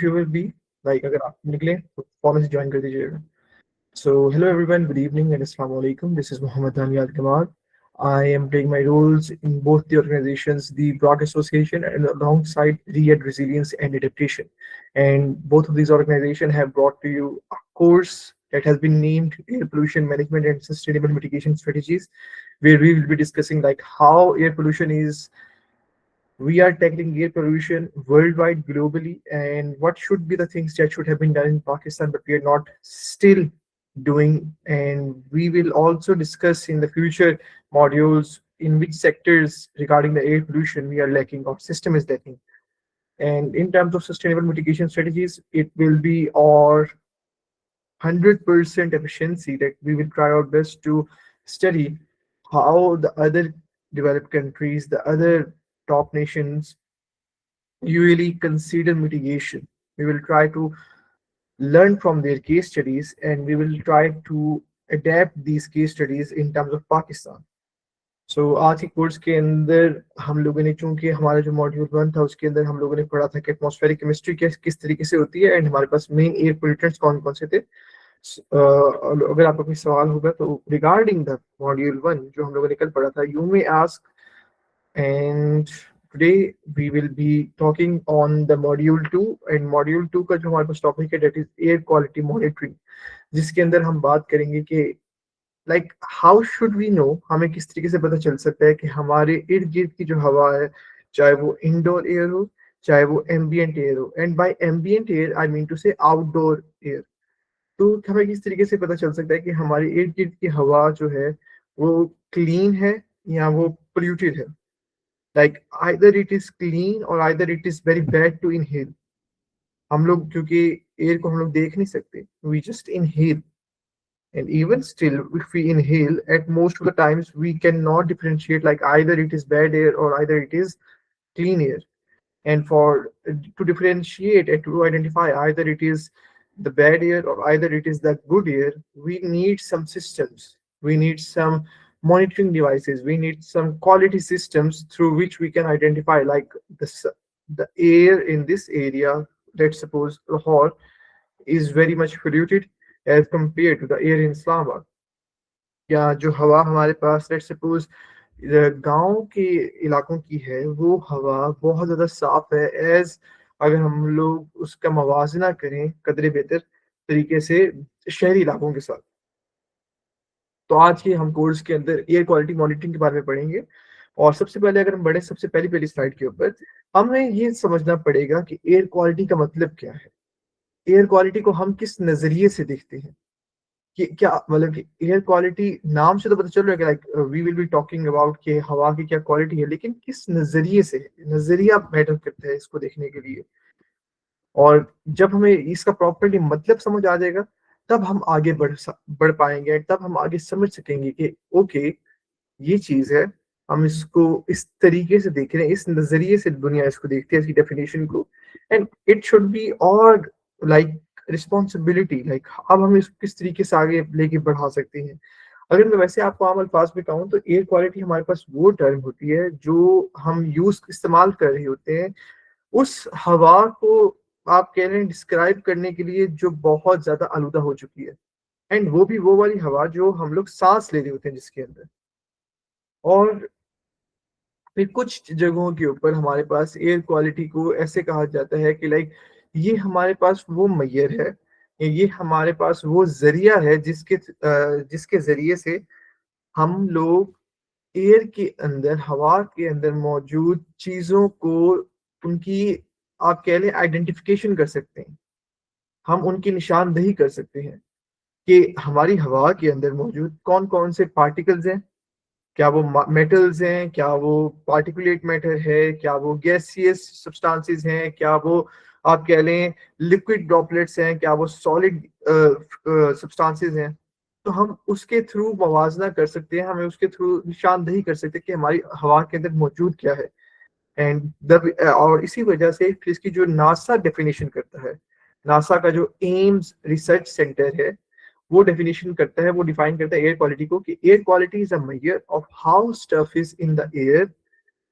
you will be, like अगर आप निकले तो फॉरन से ज्वाइन कर दीजिएगा. So hello everyone, good evening and assalamu alaikum. This is Muhammad Daniel Kamal. I am playing my roles in both the organizations, the Buraaq Association and alongside READ Resilience and Adaptation. And both of these organizations have brought to you a course that has been named Air Pollution Management and Sustainable Mitigation Strategies, where we will be discussing like how air pollution is we are tackling air pollution worldwide, globally, and what should be the things that should have been done in Pakistan, but we are not still doing. And we will also discuss in the future modules in which sectors regarding the air pollution we are lacking or system is lacking. And in terms of sustainable mitigation strategies, it will be our 100% efficiency that we will try our best to study how the other developed countries, the other top nations usually consider mitigation. We will try to learn from their case studies and we will try to adapt these case studies in terms of Pakistan. So आज के course के अंदर हम लोगों ने, चूंकि हमारा जो मॉड्यूल 1 था उसके अंदर हम लोगों ने पढ़ा था कि एटमॉस्फेरिक केमिस्ट्री किस तरीके से होती है एंड हमारे पास मेन एयर पोल्यूटेंट्स कौन कौन से थे. अगर आपका कोई सवाल होगा तो रिगार्डिंग द मॉड्यूल 1 जो हम लोगों ने कल पढ़ा था, you may ask. And today we will be talking on the module 2 and module 2 का जो हमारे पास टॉपिक है that is air quality monitoring, जिसके अंदर हम बात करेंगे कि like how should we know, हमें किस तरीके से पता चल सकता है कि हमारे इर्द गिर्द की जो हवा है, चाहे वो इंडोर एयर हो चाहे वो एम्बियंट एयर हो, and by ambient air I mean to say outdoor air. तो हमें किस तरीके से पता चल सकता है कि हमारे इर्द गिर्द की हवा जो है वो क्लीन है या वो पोल्यूटेड है. Like either it is clean or either it is very bad to inhale. हम लोग क्योंकि एयर को हम लोग देख नहीं सकते, we just inhale, and even still if we inhale, at most of the times we cannot differentiate like either it is bad air or either it is clean air. And for to differentiate and to identify either it is the bad air or either it is the good air, we need some systems, we need some monitoring devices, we need some quality systems through which we can identify like the air in this area, let's suppose Lahore, is very much polluted as compared to the air in Islamabad. या जो हवा हमारे पास let's suppose गांव के इलाकों की है, वो हवा बहुत ज़्यादा साफ है एज अगर हम लोग उसका मवाजना करें कदरे बेहतर तरीके से शहरी इलाकों के साथ. तो आज के हम कोर्स के अंदर एयर क्वालिटी मॉनिटरिंग के बारे में पढ़ेंगे. और सबसे पहले अगर हम बढ़े सबसे पहली स्लाइड के ऊपर, हमें ये समझना पड़ेगा कि एयर क्वालिटी का मतलब क्या है. एयर क्वालिटी को हम किस नज़रिए से देखते हैं कि क्या मतलब कि एयर क्वालिटी नाम से तो पता चल रहा है कि like we will be talking about कि हवा की क्या क्वालिटी है, लेकिन किस नजरिए से, नजरिया मैटर करता है इसको देखने के लिए. और जब हमें इसका प्रॉपर्ली मतलब समझ आ जाएगा तब हम आगे बढ़ पाएंगे, तब हम आगे समझ सकेंगे कि ओके ये चीज है, हम इसको इस तरीके से देख रहे हैं, इस नजरिए से दुनिया इसको देखती है, इसकी डेफिनेशन को. एंड इट शुड बी और लाइक रिस्पॉन्सिबिलिटी, लाइक अब हम इसको किस तरीके से आगे लेके बढ़ा सकते हैं. अगर मैं वैसे आपको आम अल्फाज में कहूँ तो एयर क्वालिटी हमारे पास वो टर्म होती है जो हम इस्तेमाल कर रहे होते हैं उस हवा को आप कह रहे हैं डिस्क्राइब करने के लिए जो बहुत ज्यादा आलूदा हो चुकी है, एंड वो भी वो वाली हवा जो हम लोग सांस ले रहे होते हैं जिसके अंदर. और फिर कुछ जगहों के ऊपर हमारे पास एयर क्वालिटी को ऐसे कहा जाता है कि लाइक ये हमारे पास वो मैयर है, ये हमारे पास वो जरिया है जिसके जरिए से हम लोग एयर के अंदर, हवा के अंदर मौजूद चीजों को उनकी आप कह लें आइडेंटिफिकेशन कर सकते हैं, हम उनकी निशानदही कर सकते हैं कि हमारी हवा के अंदर मौजूद कौन कौन से पार्टिकल्स हैं, क्या वो मेटल्स हैं, क्या वो पार्टिकुलेट मैटर है, क्या वो गैसियस सब्सटेंसेस हैं, क्या वो आप कह लें लिक्विड ड्रॉपलेट्स हैं, क्या वो सॉलिड सब्सटेंसेस हैं. तो हम उसके थ्रू मवाजना कर सकते हैं, हमें उसके थ्रू निशानदही कर सकते हैं कि हमारी हवा के अंदर मौजूद क्या है. और इसी वजह से फिर इसकी जो नासा डेफिनेशन करता है, नासा का जो एम्स रिसर्च सेंटर है वो डेफिनेशन करता है, वो डिफाइन करता है एयर क्वालिटी को कि air quality is a measure of how stuff is in the air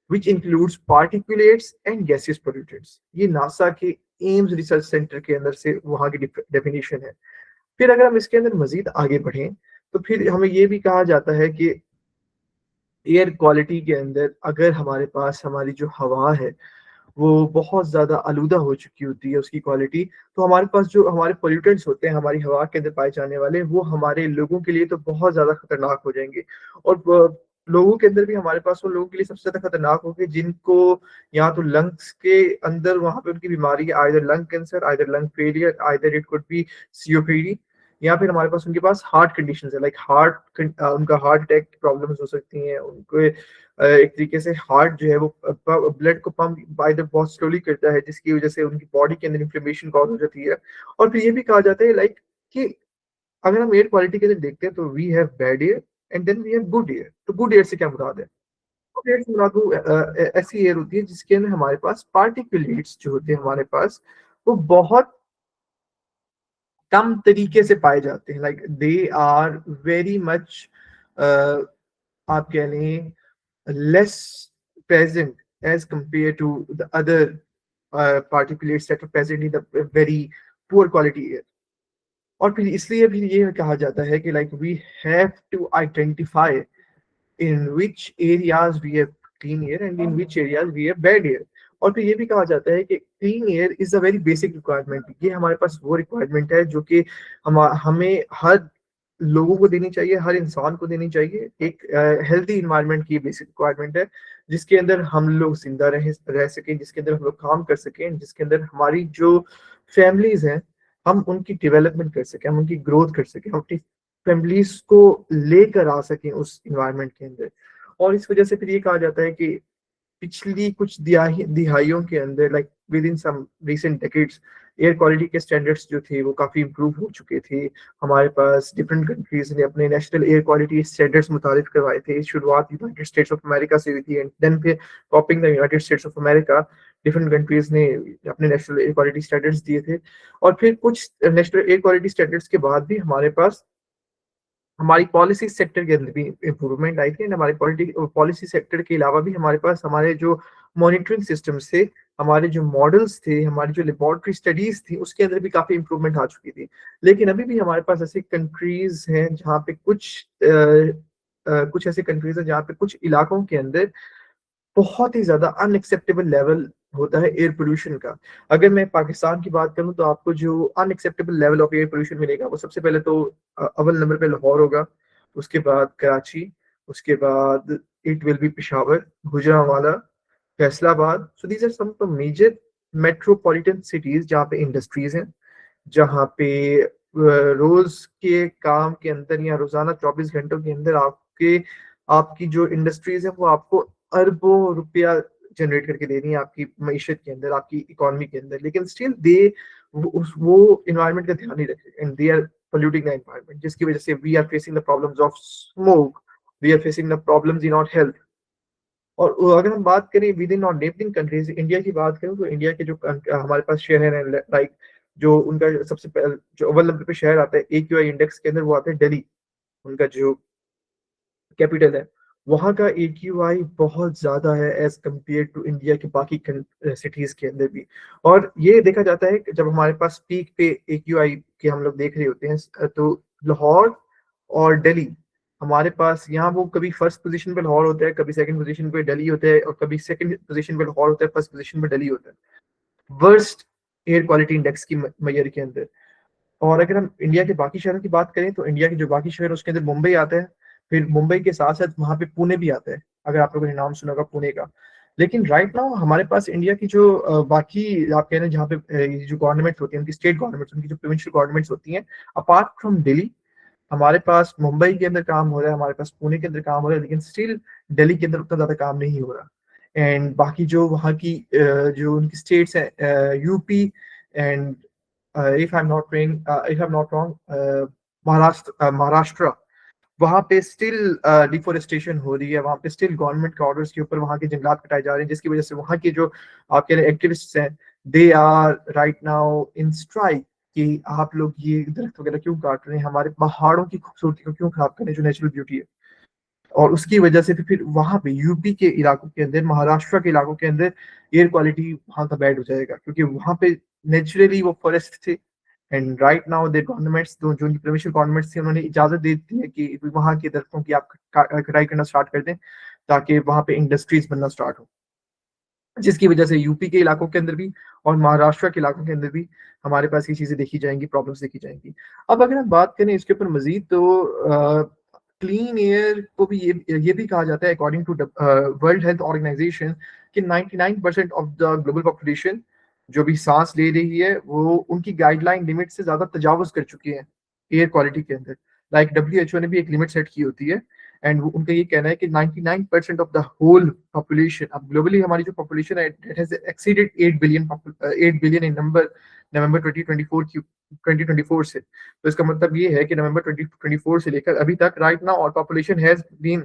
which includes particulates and gaseous pollutants. ये नासा के एम्स रिसर्च सेंटर के अंदर से वहाँ की डेफिनेशन है। फिर अगर हम इसके अंदर मज़ीद आगे बढ़ें, तो फिर हमें ये भी कहा जाता है कि एयर क्वालिटी के अंदर अगर हमारे पास हमारी जो हवा है, वो बहुत ज़्यादा आलूदा हो चुकी होती है उसकी क्वालिटी, तो हमारे पास जो हमारे पॉल्यूटेंट्स होते हैं, हमारी हवा के अंदर पाए जाने वाले, वो हमारे लोगों के लिए तो बहुत ज़्यादा खतरनाक हो जाएँगे। और लोगों के अंदर भी हमारे पास उन लोगों के लिए सबसे ज़्यादा खतरनाक होंगे जिनको या तो लंग्स के अंदर वहाँ पे उनकी बीमारी है, either lung cancer, either lung failure, either it could B COPD, या फिर हमारे पास उनके पास हार्ट कंडीशंस है, लाइक उनका हार्ट अटैक की प्रॉब्लम्स हो सकती हैं, उनको एक तरीके से हार्ट जो है वो ब्लड को पंप बाय द बहुत स्लोली करता है, जिसकी वजह से उनकी बॉडी के अंदर इन्फ्लेमेशन कॉज हो जाती है। और फिर ये भी कहा जाता है लाइक कि अगर हम एयर क्वालिटी के अंदर देखते हैं तो we have bad air and then we have good air. तो गुड एयर से क्या मुराद है? गुड एयर से मुराद वो ऐसी एयर होती है जिसके अंदर हमारे पास पार्टिकुलेट्स जो होते हैं हमारे पास, वो बहुत कम तरीके से पाए जाते हैं, like they are very much, आप कह लें, less present as compared to the other particulates that are present in the very poor quality air. और फिर इसलिए भी ये कहा जाता है कि like we have to identify in which areas we have clean air and in which areas we have bad air. और फिर ये भी कहा जाता है कि clean air is a very basic requirement. ये हमारे पास वो रिक्वायरमेंट है जो कि हमें हर लोगों को देनी चाहिए, हर इंसान को देनी चाहिए। एक हेल्दी इन्वायरमेंट की बेसिक रिक्वायरमेंट है जिसके अंदर हम लोग जिंदा रह सकें, जिसके अंदर हम लोग काम कर सकें, जिसके अंदर हमारी जो फैमिलीज हैं हम उनकी डेवलपमेंट कर सकें, हम उनकी ग्रोथ कर सकें, हम अपनी फैमिलीज को लेकर आ सकें उस इन्वायरमेंट के अंदर। और इस वजह से फिर ये कहा जाता है कि पिछली कुछ दिहाइयों के अंदर, like with in some recent decades, air quality के स्टैंडर्ड्स जो थे वो काफ़ी इंप्रूव हो चुके थे। हमारे पास डिफरेंट कंट्रीज ने अपने नेशनल एयर क्वालिटी स्टैंडर्ड्स मुतारिफ करवाए थे। शुरुआत यूनाइटेड स्टेट्स ऑफ अमेरिका से हुई थी एंड देन फिर copying the United states of America, different countries ने अपने नेशनल एयर क्वालिटी स्टैंडर्ड्स दिए थे। और फिर कुछ नेशनल एयर क्वालिटी स्टैंडर्ड्स के बाद भी हमारे पास हमारी पॉलिसी सेक्टर के अंदर भी इम्प्रूवमेंट आई थी एंड हमारे पॉलिसी सेक्टर के अलावा भी हमारे पास हमारे जो मॉनिटरिंग सिस्टम्स थे, हमारे जो मॉडल्स थे, हमारी जो लेबोरेटरी स्टडीज थी, उसके अंदर भी काफी इम्प्रूवमेंट आ चुकी थी। लेकिन अभी भी हमारे पास ऐसी कंट्रीज हैं जहाँ पे कुछ ऐसे कंट्रीज हैं जहाँ पे कुछ इलाकों के अंदर बहुत ही ज़्यादा अनएक्सेप्टेबल लेवल होता है एयर पोल्यूशन का। अगर मैं पाकिस्तान की बात करूँ तो आपको जो unacceptable level of air pollution मिलेगा वो सबसे पहले तो अव्वल नंबर पे लाहौर होगा, उसके बाद कराची, उसके बाद it will be Peshawar, Gujranwala, Faisalabad. So these are some of the major metropolitan cities जहाँ पे इंडस्ट्रीज हैं, जहाँ पे रोज के काम के अंदर या रोजाना 24 घंटों के अंदर आपकी जो इंडस्ट्रीज है वो आपको अरबों रुपया जनरेट करके दे रही है आपकी मईशत के अंदर, आपकी इकोनॉमी के अंदर। लेकिन स्टिल दे वो इन्वायरमेंट का ध्यान नहीं रखते and they are polluting the environment, जिसकी वजह से we are facing the problems of smoke, we are facing the problems in our health. और अगर हम बात करें विद इन और नेबरिंग कंट्रीज, इंडिया की बात करें तो इंडिया के जो हमारे पास शहर है, लाइक जो उनका सबसे पहले जो अव्वल नंबर पे शहर आता है AQI इंडेक्स के अंदर, वो आता है दिल्ली, उनका जो कैपिटल है। वहाँ का AQI बहुत ज़्यादा है एज कम्पेयर टू इंडिया के बाकी सिटीज़ के अंदर भी। और ये देखा जाता है कि जब हमारे पास पीक पे AQI के हम लोग देख रहे होते हैं तो लाहौर और दिल्ली, हमारे पास यहाँ वो कभी फर्स्ट पोजीशन पे लाहौर होता है, कभी सेकंड पोजीशन पे दिल्ली होता है, और कभी सेकंड पोजीशन पे लाहौर होता है, फर्स्ट पोजीशन पे दिल्ली होता है वर्स्ट एयर क्वालिटी इंडेक्स की मैयर के अंदर। और अगर हम इंडिया के बाकी शहरों की बात करें तो इंडिया के जो बाकी शहर उसके अंदर मुंबई आता है, फिर मुंबई के साथ साथ वहाँ पे पुणे भी आता है, अगर आप लोगों ने नाम सुना होगा पुणे का। लेकिन राइट नाउ हमारे पास इंडिया की जो बाकी आप कह रहे हैं जहाँ पे जो गवर्नमेंट होती है, उनकी स्टेट गवर्नमेंट, उनकी जो प्रोविंशियल गवर्नमेंट्स होती हैं, अपार्ट फ्रॉम दिल्ली, हमारे पास मुंबई के अंदर काम हो रहा है, हमारे पास पुणे के अंदर काम हो रहा है, लेकिन स्टिल दिल्ली के अंदर उतना ज्यादा काम नहीं हो रहा। एंड बाकी जो वहाँ की जो उनकी स्टेट्स हैं, UP and if I am not wrong Maharashtra, वहाँ पे स्टिल डिफोरेस्टेशन हो रही है, वहाँ पे स्टिल गवर्नमेंट के ऑर्डर्स के ऊपर वहाँ के जंगलात कटाए जा रहे हैं, जिसकी वजह से वहाँ के जो आप कह रहे एक्टिविस्ट्स हैं, they are right now in strike कि आप लोग ये दरख्त वगैरह क्यों काट रहे हैं, हमारे पहाड़ों की खूबसूरती को क्यों खराब कर रहे हैं, जो नेचुरल ब्यूटी है। और उसकी वजह से फिर वहां पे यूपी के इलाकों के अंदर, महाराष्ट्र के इलाकों के अंदर एयर क्वालिटी वहां का बैड हो जाएगा, क्योंकि वहां पे नेचुरली वो फॉरेस्ट थे। And right now the governments, जो उनकी प्रोविंशियल गवर्नमेंट्स थी, उन्होंने इजाजत दे दी है कि वहाँ के दरख्तों की आप कटाई करना स्टार्ट कर दें, ताकि वहाँ पे इंडस्ट्रीज बनना स्टार्ट हो, जिसकी वजह से यूपी के इलाकों के अंदर भी और महाराष्ट्र के इलाकों के अंदर भी हमारे पास ये चीज़ें देखी जाएंगी, प्रॉब्लम्स देखी जाएंगी। अब अगर हम बात करें इसके ऊपर मजीद, तो क्लीन एयर को भी ये भी कहा जाता है according to World Health Organization कि 99% ऑफ द ग्लोबल पॉपुलेशन जो भी सांस ले रही है वो उनकी गाइडलाइन लिमिट से ज्यादा तजावुज कर चुकी है एयर क्वालिटी के अंदर। लाइक डब्ल्यू ने भी एक लिमिट सेट की होती है, एंड उनका ये कहना है कि 99% ऑफ द होल पॉपुलेशन, अब ग्लोबली हमारी जो पॉपुलेशन है it has exceeded 8 billion in November 2024 की 2024 से। तो इसका मतलब ये है कि नवंबर 2024 से लेकर अभी तक राइट नाउ और पॉपुलेशन हैज बीन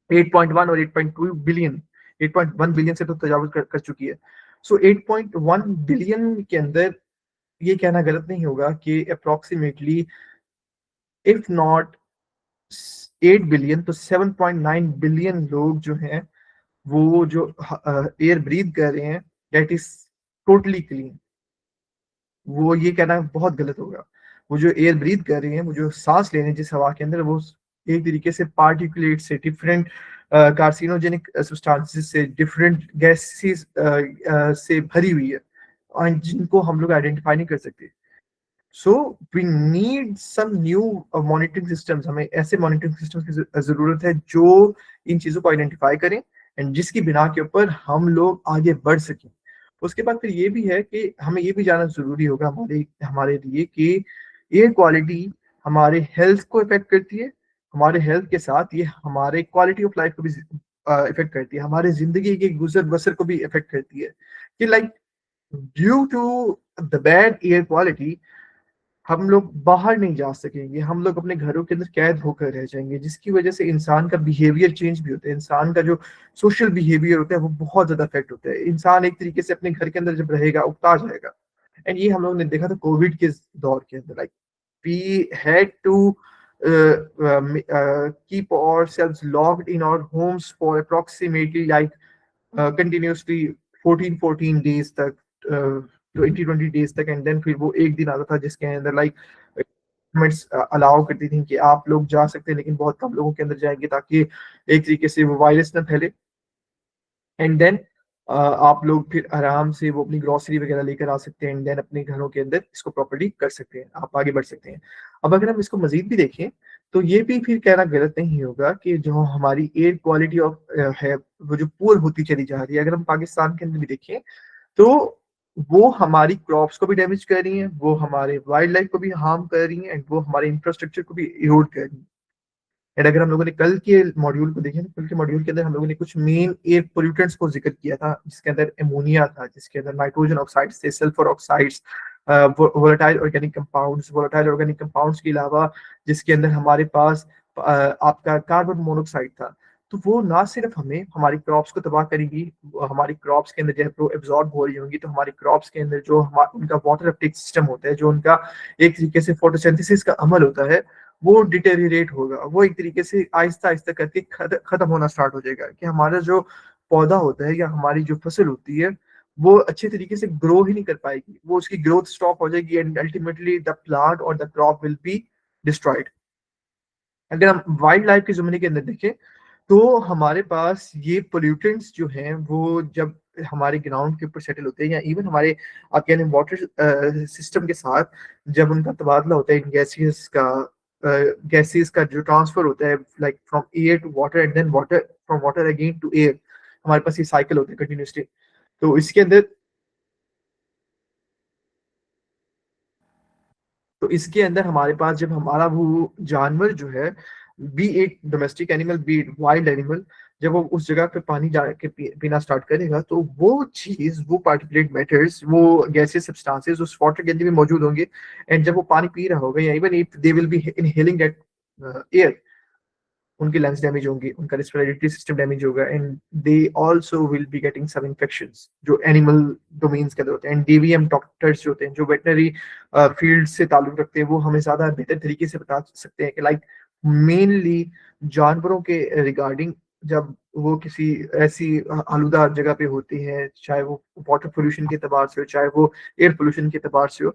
8.1 और 8.2 बिलियन, 8.1 बिलियन से तो तजावुज कर चुकी है। सो 8.1 बिलियन के अंदर ये कहना गलत नहीं होगा कि अप्रोक्सीमेटली इफ नॉट 8 बिलियन तो 7.9 बिलियन लोग जो हैं वो जो एयर ब्रीथ कर रहे हैं दैट इज टोटली क्लीन। वो ये कहना बहुत गलत होगा। वो जो एयर ब्रीथ कर रहे हैं, वो जो सांस ले रहे हैं जिस हवा के अंदर, वो एक तरीके से पार्टिकुलेट से डिफरेंट कार्सिनोजेनिक सब्सटेंसेस से, डिफरेंट गैसेस से भरी हुई है, और जिनको हम लोग आइडेंटिफाई नहीं कर सकते। So we need some new monitoring systems. हमें ऐसे मॉनिटरिंग सिस्टम्स की जरूरत है जो इन चीजों को आइडेंटिफाई करें एंड जिसकी बिना के ऊपर हम लोग आगे बढ़ सकें। उसके बाद फिर ये भी है कि हमें ये भी जानना जरूरी होगा हमारे हमारे लिए कि एयर क्वालिटी हमारे हेल्थ को इफेक्ट करती है, हमारे हेल्थ के साथ ये हमारे क्वालिटी ऑफ लाइफ को भी इफेक्ट करती है, हमारे जिंदगी के गुजर बसर को भी इफेक्ट करती है। कि like due to the bad air quality हम लोग बाहर नहीं जा सकेंगे, हम लोग अपने घरों के अंदर कैद होकर रह जाएंगे, जिसकी वजह से इंसान का बिहेवियर चेंज भी होता है, इंसान का जो सोशल बिहेवियर होता है वो बहुत ज्यादा अफेक्ट होता है। इंसान एक तरीके से अपने घर के अंदर जब रहेगा उगता जाएगा। एंड ये हम लोगों ने देखा था कोविड के दौर के अंदर। Like we had to keep ourselves locked in our homes for approximately like continuously 14 days तक, 20 डेज तक। एंड देन फिर वो एक दिन आता था जिसके अंदर लाइक गवर्नमेंट्स अलाउ करती थी कि आप लोग जा सकते हैं लेकिन बहुत कम लोगों के अंदर जाएंगे, ताकि एक तरीके से वो वायरस ना फैले। एंड देन आप लोग फिर आराम से वो अपनी ग्रोसरी वगैरह लेकर आ सकते हैं, एंड देन अपने घरों के अंदर इसको प्रॉपर्ली कर सकते हैं, आप आगे बढ़ सकते हैं। अब अगर हम इसको मजीद भी देखें तो ये भी फिर कहना गलत नहीं होगा कि जो हमारी एयर क्वालिटी ऑफ है वो जो पुअर होती चली जा रही है। अगर हम पाकिस्तान के अंदर भी देखें तो वो हमारी क्रॉप्स को भी डैमेज कर रही हैं, वो हमारे वाइल्ड लाइफ को भी हार्म कर रही हैं, एंड वो हमारे इंफ्रास्ट्रक्चर को भी इरोड कर रही हैं। एंड अगर हम लोगों ने कल के मॉड्यूल को देखें तो कल के मॉड्यूल के अंदर हम लोगों ने कुछ मेन एयर पोल्यूटेंट्स को जिक्र किया था, जिसके अंदर एमोनिया था, जिसके अंदर नाइट्रोजन ऑक्साइड्स थे, sulphur oxides, volatile organic compounds के अलावा जिसके अंदर हमारे पास आपका कार्बन मोनोक्साइड था। तो वो ना सिर्फ हमें हमारी क्रॉप्स को तबाह करेगी, हमारी क्रॉप्स के अंदर जब वो एब्जॉर्ब हो रही होंगी तो हमारी क्रॉप्स के अंदर जो उनका वाटर अपटेक सिस्टम होता है, जो उनका एक तरीके से फोटोसिंथेसिस का अमल होता है, वो डिटेरिएट होगा, वो एक तरीके से आहिस्ता आहिस्ता करके खत्म होना स्टार्ट हो जाएगा। कि हमारा जो पौधा होता है या हमारी जो फसल होती है वो अच्छे तरीके से ग्रो ही नहीं कर पाएगी, वो उसकी ग्रोथ स्टॉप हो जाएगी, एंड अल्टीमेटली द प्लांट और the crop will be destroyed. अगर हम वाइल्ड लाइफ के जुमरे के अंदर देखें तो हमारे पास ये पोल्यूटेंट्स जो हैं वो जब हमारे ग्राउंड के ऊपर सेटल होते हैं या इवन हमारे आप कह वाटर सिस्टम के साथ जब उनका तबादला होता है इन गैसेस का जो ट्रांसफर होता है, like from air to water and then water from water again to air, हमारे पास ये साइकिल होता है कंटिन्यूसली। तो इसके अंदर तो इसके अंदर हमारे पास जब हमारा वो जानवर जो है, B it domestic animal B it wild animal, जब वो उस जगह पे पानी जा के पीना स्टार्ट करेगा तो वो चीज, वो पार्टिकुलेट मैटर्स, वो गैसेस सब्सटेंसेस उस वाटर के अंदर भी मौजूद होंगे। एंड जब वो पानी पी रहा होगा या even if they will be inhaling that air, उनकी लंग्स डैमेज होंगी, उनका रेस्पिरेटरी सिस्टम डैमेज होगा, and they also will be getting some infections जो एनिमल डोमेन्स के अंदर होते हैं। एंड डीवीएम डॉक्टर्स जो होते हैं, जो वेटनरी फील्ड से ताल्लुक रखते हैं, वो हमें ज्यादा बेहतर तरीके से बता सकते हैं कि लाइक मेनली जानवरों के रिगार्डिंग जब वो किसी ऐसी आलूदा जगह पे होती हैं, चाहे वो वाटर पोल्यूशन के एतबार से हो, चाहे वो एयर पोल्यूशन के एतबार से हो,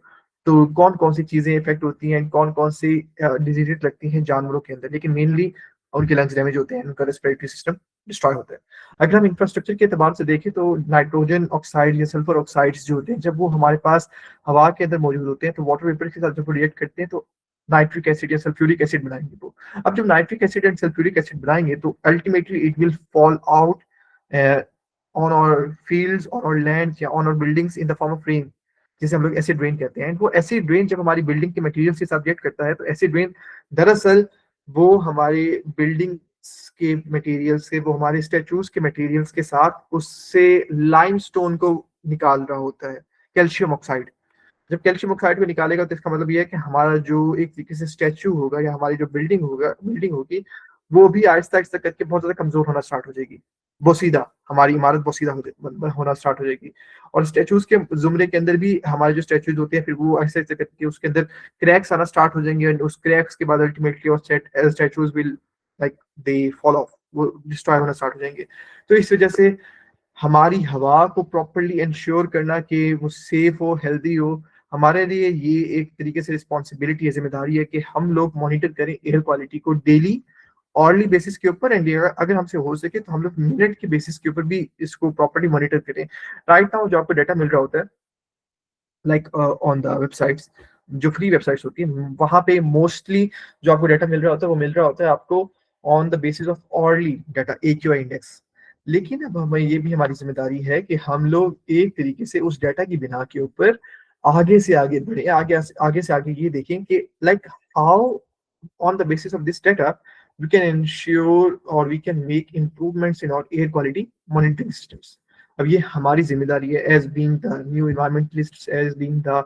तो कौन कौन सी चीजें इफेक्ट होती हैं, कौन कौन सी डिजीजेज लगती हैं जानवरों के अंदर, लेकिन मेनली उनके लंग्स डैमेज होते हैं, उनका रेस्पिरेटरी सिस्टम डिस्ट्रॉय होता है। अगर हम इंफ्रास्ट्रक्चर के एतबार से देखें तो नाइट्रोजन ऑक्साइड या सल्फर ऑक्साइड्स जो होते हैं, जब वो हमारे पास हवा के अंदर मौजूद होते हैं तो वाटर वेपर के साथ जब वो रिएक्ट करते हैं तो नाइट्रिक एसिड या सल्फ्यूरिक एसिड बनाएंगे वो। अब जब nitric acid and sulphuric acid बनाएंगे तो ultimately it will fall out on our fields, on our lands या on our buildings in the form of rain, जिसे हम लोग एसिड रेन कहते हैं। वो एसिड रेन जब हमारी बिल्डिंग के मटेरियल से साथ रिएक्ट करता है तो एसिड रेन दरअसल वो हमारे बिल्डिंग के मटेरियल से, वो हमारे स्टैचूज के मटेरियल्स के साथ उससे लाइमस्टोन को निकाल रहा होता है, कैल्शियम ऑक्साइड। जब कैल्शियम ऑक्साइड को निकालेगा तो इसका मतलब ये है कि हमारा जो एक तरीके से स्टैचू होगा या हमारी जो बिल्डिंग होगी, वो भी आहिस्ता आहिस्ता करके बहुत ज्यादा कमजोर होना स्टार्ट हो जाएगी। बोसीदा, हमारी इमारत बोसीदा होना स्टार्ट हो जाएगी। और स्टैचूज के जुमरे के अंदर भी हमारे जो स्टैचूज होते हैं, फिर वो आहिस्ता आहिस्ता करके उसके अंदर क्रैक्स आना स्टार्ट हो जाएंगे, और उस क्रैक्स के बाद अल्टीमेटली और statues will like they fall of, वो डिस्ट्रॉय होना स्टार्ट हो जाएंगे। तो इस वजह से हमारी हवा को प्रॉपरली इंश्योर करना कि वो सेफ हो, हेल्दी हो, हमारे लिए ये एक तरीके से रिस्पॉन्सिबिलिटी है, जिम्मेदारी है कि हम लोग मॉनिटर करें एयर क्वालिटी को डेली, ऑर्ली बेसिस के ऊपर, एंड अगर हमसे हो सके तो हम लोग मिनट के बेसिस के ऊपर भी इसको प्रॉपरली मॉनिटर करें। राइट नाउ जो आपको डाटा मिल रहा होता है लाइक ऑन द वेबसाइट्स, जो फ्री वेबसाइट्स होती है, वहां पे मोस्टली जो आपको डाटा मिल रहा होता है वो मिल रहा होता है आपको on the basis of hourly data, AQI index. लेकिन अब हमें ये भी हमारी जिम्मेदारी है कि हम लोग एक तरीके से उस डाटा की बिना के ऊपर आगे से आगे बढ़े, आगे से आगे ये देखें कि like how on the basis of this data we can ensure or we can make improvements in our air quality monitoring systems. अब ये हमारी जिम्मेदारी है as being the new environmentalist, as being the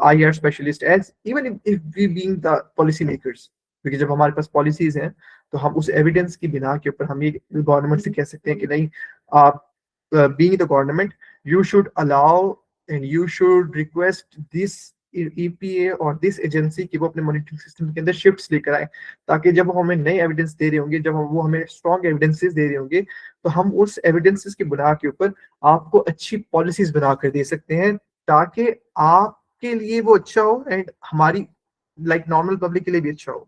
IR specialist, as even if we being the policy makers, क्योंकि जब हमारे पास policies हैं तो हम उस एविडेंस की बिना के ऊपर हम ये गवर्नमेंट से कह सकते हैं कि नहीं, आप being the government you should allow and you should request this EPA और दिस एजेंसी की वो अपने मॉनिटरिंग सिस्टम के अंदर शिफ्ट्स लेकर आए, ताकि जब वो हमें नए एविडेंस दे रहे होंगे, जब वो हमें स्ट्रॉन्ग एविडेंसेस दे रहे होंगे, तो हम उस एविडेंसेस की बुनियाद के ऊपर आपको अच्छी पॉलिसीज बनाकर दे सकते हैं, ताकि आपके लिए वो अच्छा हो एंड हमारी लाइक नॉर्मल पब्लिक के लिए भी अच्छा हो।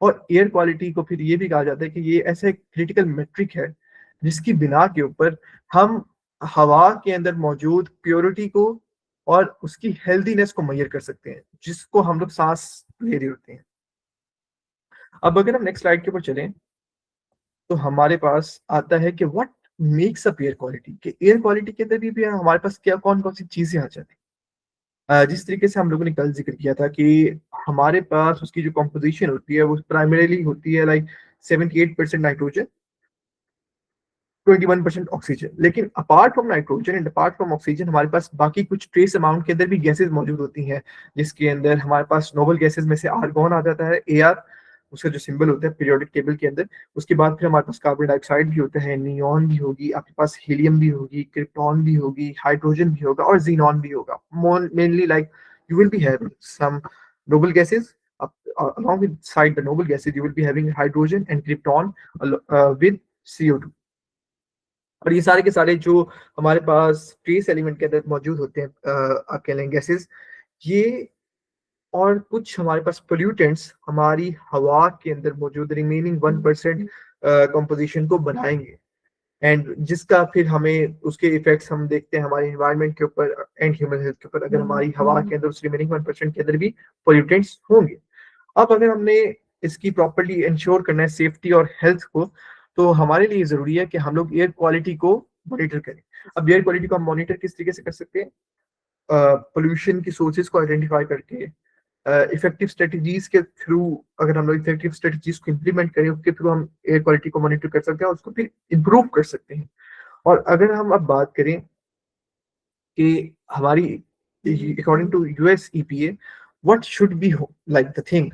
और एयर क्वालिटी को फिर ये भी कहा जाता है कि ये ऐसा एक क्रिटिकल मेट्रिक है जिसकी बिना के ऊपर हम हवा के अंदर मौजूद प्योरिटी को और उसकी हेल्दीनेस को मेजर कर सकते हैं, जिसको हम लोग सांस ले रहे होते हैं। अब अगर हम नेक्स्ट स्लाइड के ऊपर चलें तो हमारे पास आता है कि what makes up air quality, कि एयर क्वालिटी के अंदर भी हमारे पास क्या कौन कौन सी चीजें आ जाती हैं। जिस तरीके से हम लोगों ने कल जिक्र किया था कि हमारे पास उसकी जो कॉम्पोजिशन होती है वो प्राइमरीली होती है लाइक 78% नाइट्रोजन, 21% ऑक्सीजन। लेकिन apart from nitrogen and apart from oxygen हमारे पास बाकी कुछ ट्रेस अमाउंट के अंदर भी गैसेस मौजूद होती हैं, जिसके अंदर हमारे पास नोबल गैसेस में से आर्गोन आ जाता है, AR, उसका जो सिंबल होता है पीरियोडिक टेबल के अंदर। उसके बाद फिर हमारे पास कार्बन डाइऑक्साइड भी होता है, नियॉन भी होगी, आपके पास हीलियम भी होगी, क्रिप्टॉन भी होगी, हाइड्रोजन भी होगा और जीनॉन भी होगा। Mainly like you will be having some noble gases. Along with side the noble gases, you will be having hydrogen and krypton with CO2। और ये सारे के सारे जो हमारे पास ट्रेस एलिमेंट के अंदर मौजूद होते हैं, आप कह लें गैसेस, ये और कुछ हमारे पास पोल्यूटेंट्स हमारी हवा के अंदर मौजूद रिमेनिंग 1% कंपोजिशन को बनाएंगे, एंड जिसका फिर हमें उसके इफेक्ट्स हम देखते हैं हमारे एनवायरनमेंट के ऊपर एंड ह्यूमन हेल्थ के ऊपर, अगर हमारी हवा के अंदर उस रिमेनिंग 1% के अंदर भी पोल्यूटेंट्स होंगे। अब अगर हमने इसकी प्रॉपर्ली इंश्योर करना है सेफ्टी और हेल्थ को, तो हमारे लिए जरूरी है कि हम लोग एयर क्वालिटी को मॉनिटर करें। अब एयर क्वालिटी को हम मॉनिटर किस तरीके से कर सकते हैं? पोल्यूशन की सोर्सेज को आइडेंटिफाई करके, इफेक्टिव स्ट्रेटजीज के थ्रू, अगर हम लोग इफेक्टिव स्ट्रेटजीज को इम्प्लीमेंट करें उसके थ्रू हम एयर क्वालिटी को मॉनिटर कर सकते हैं और उसको फिर इम्प्रूव कर सकते हैं। और अगर हम अब बात करें कि हमारी according to US EPA what should be like the thing,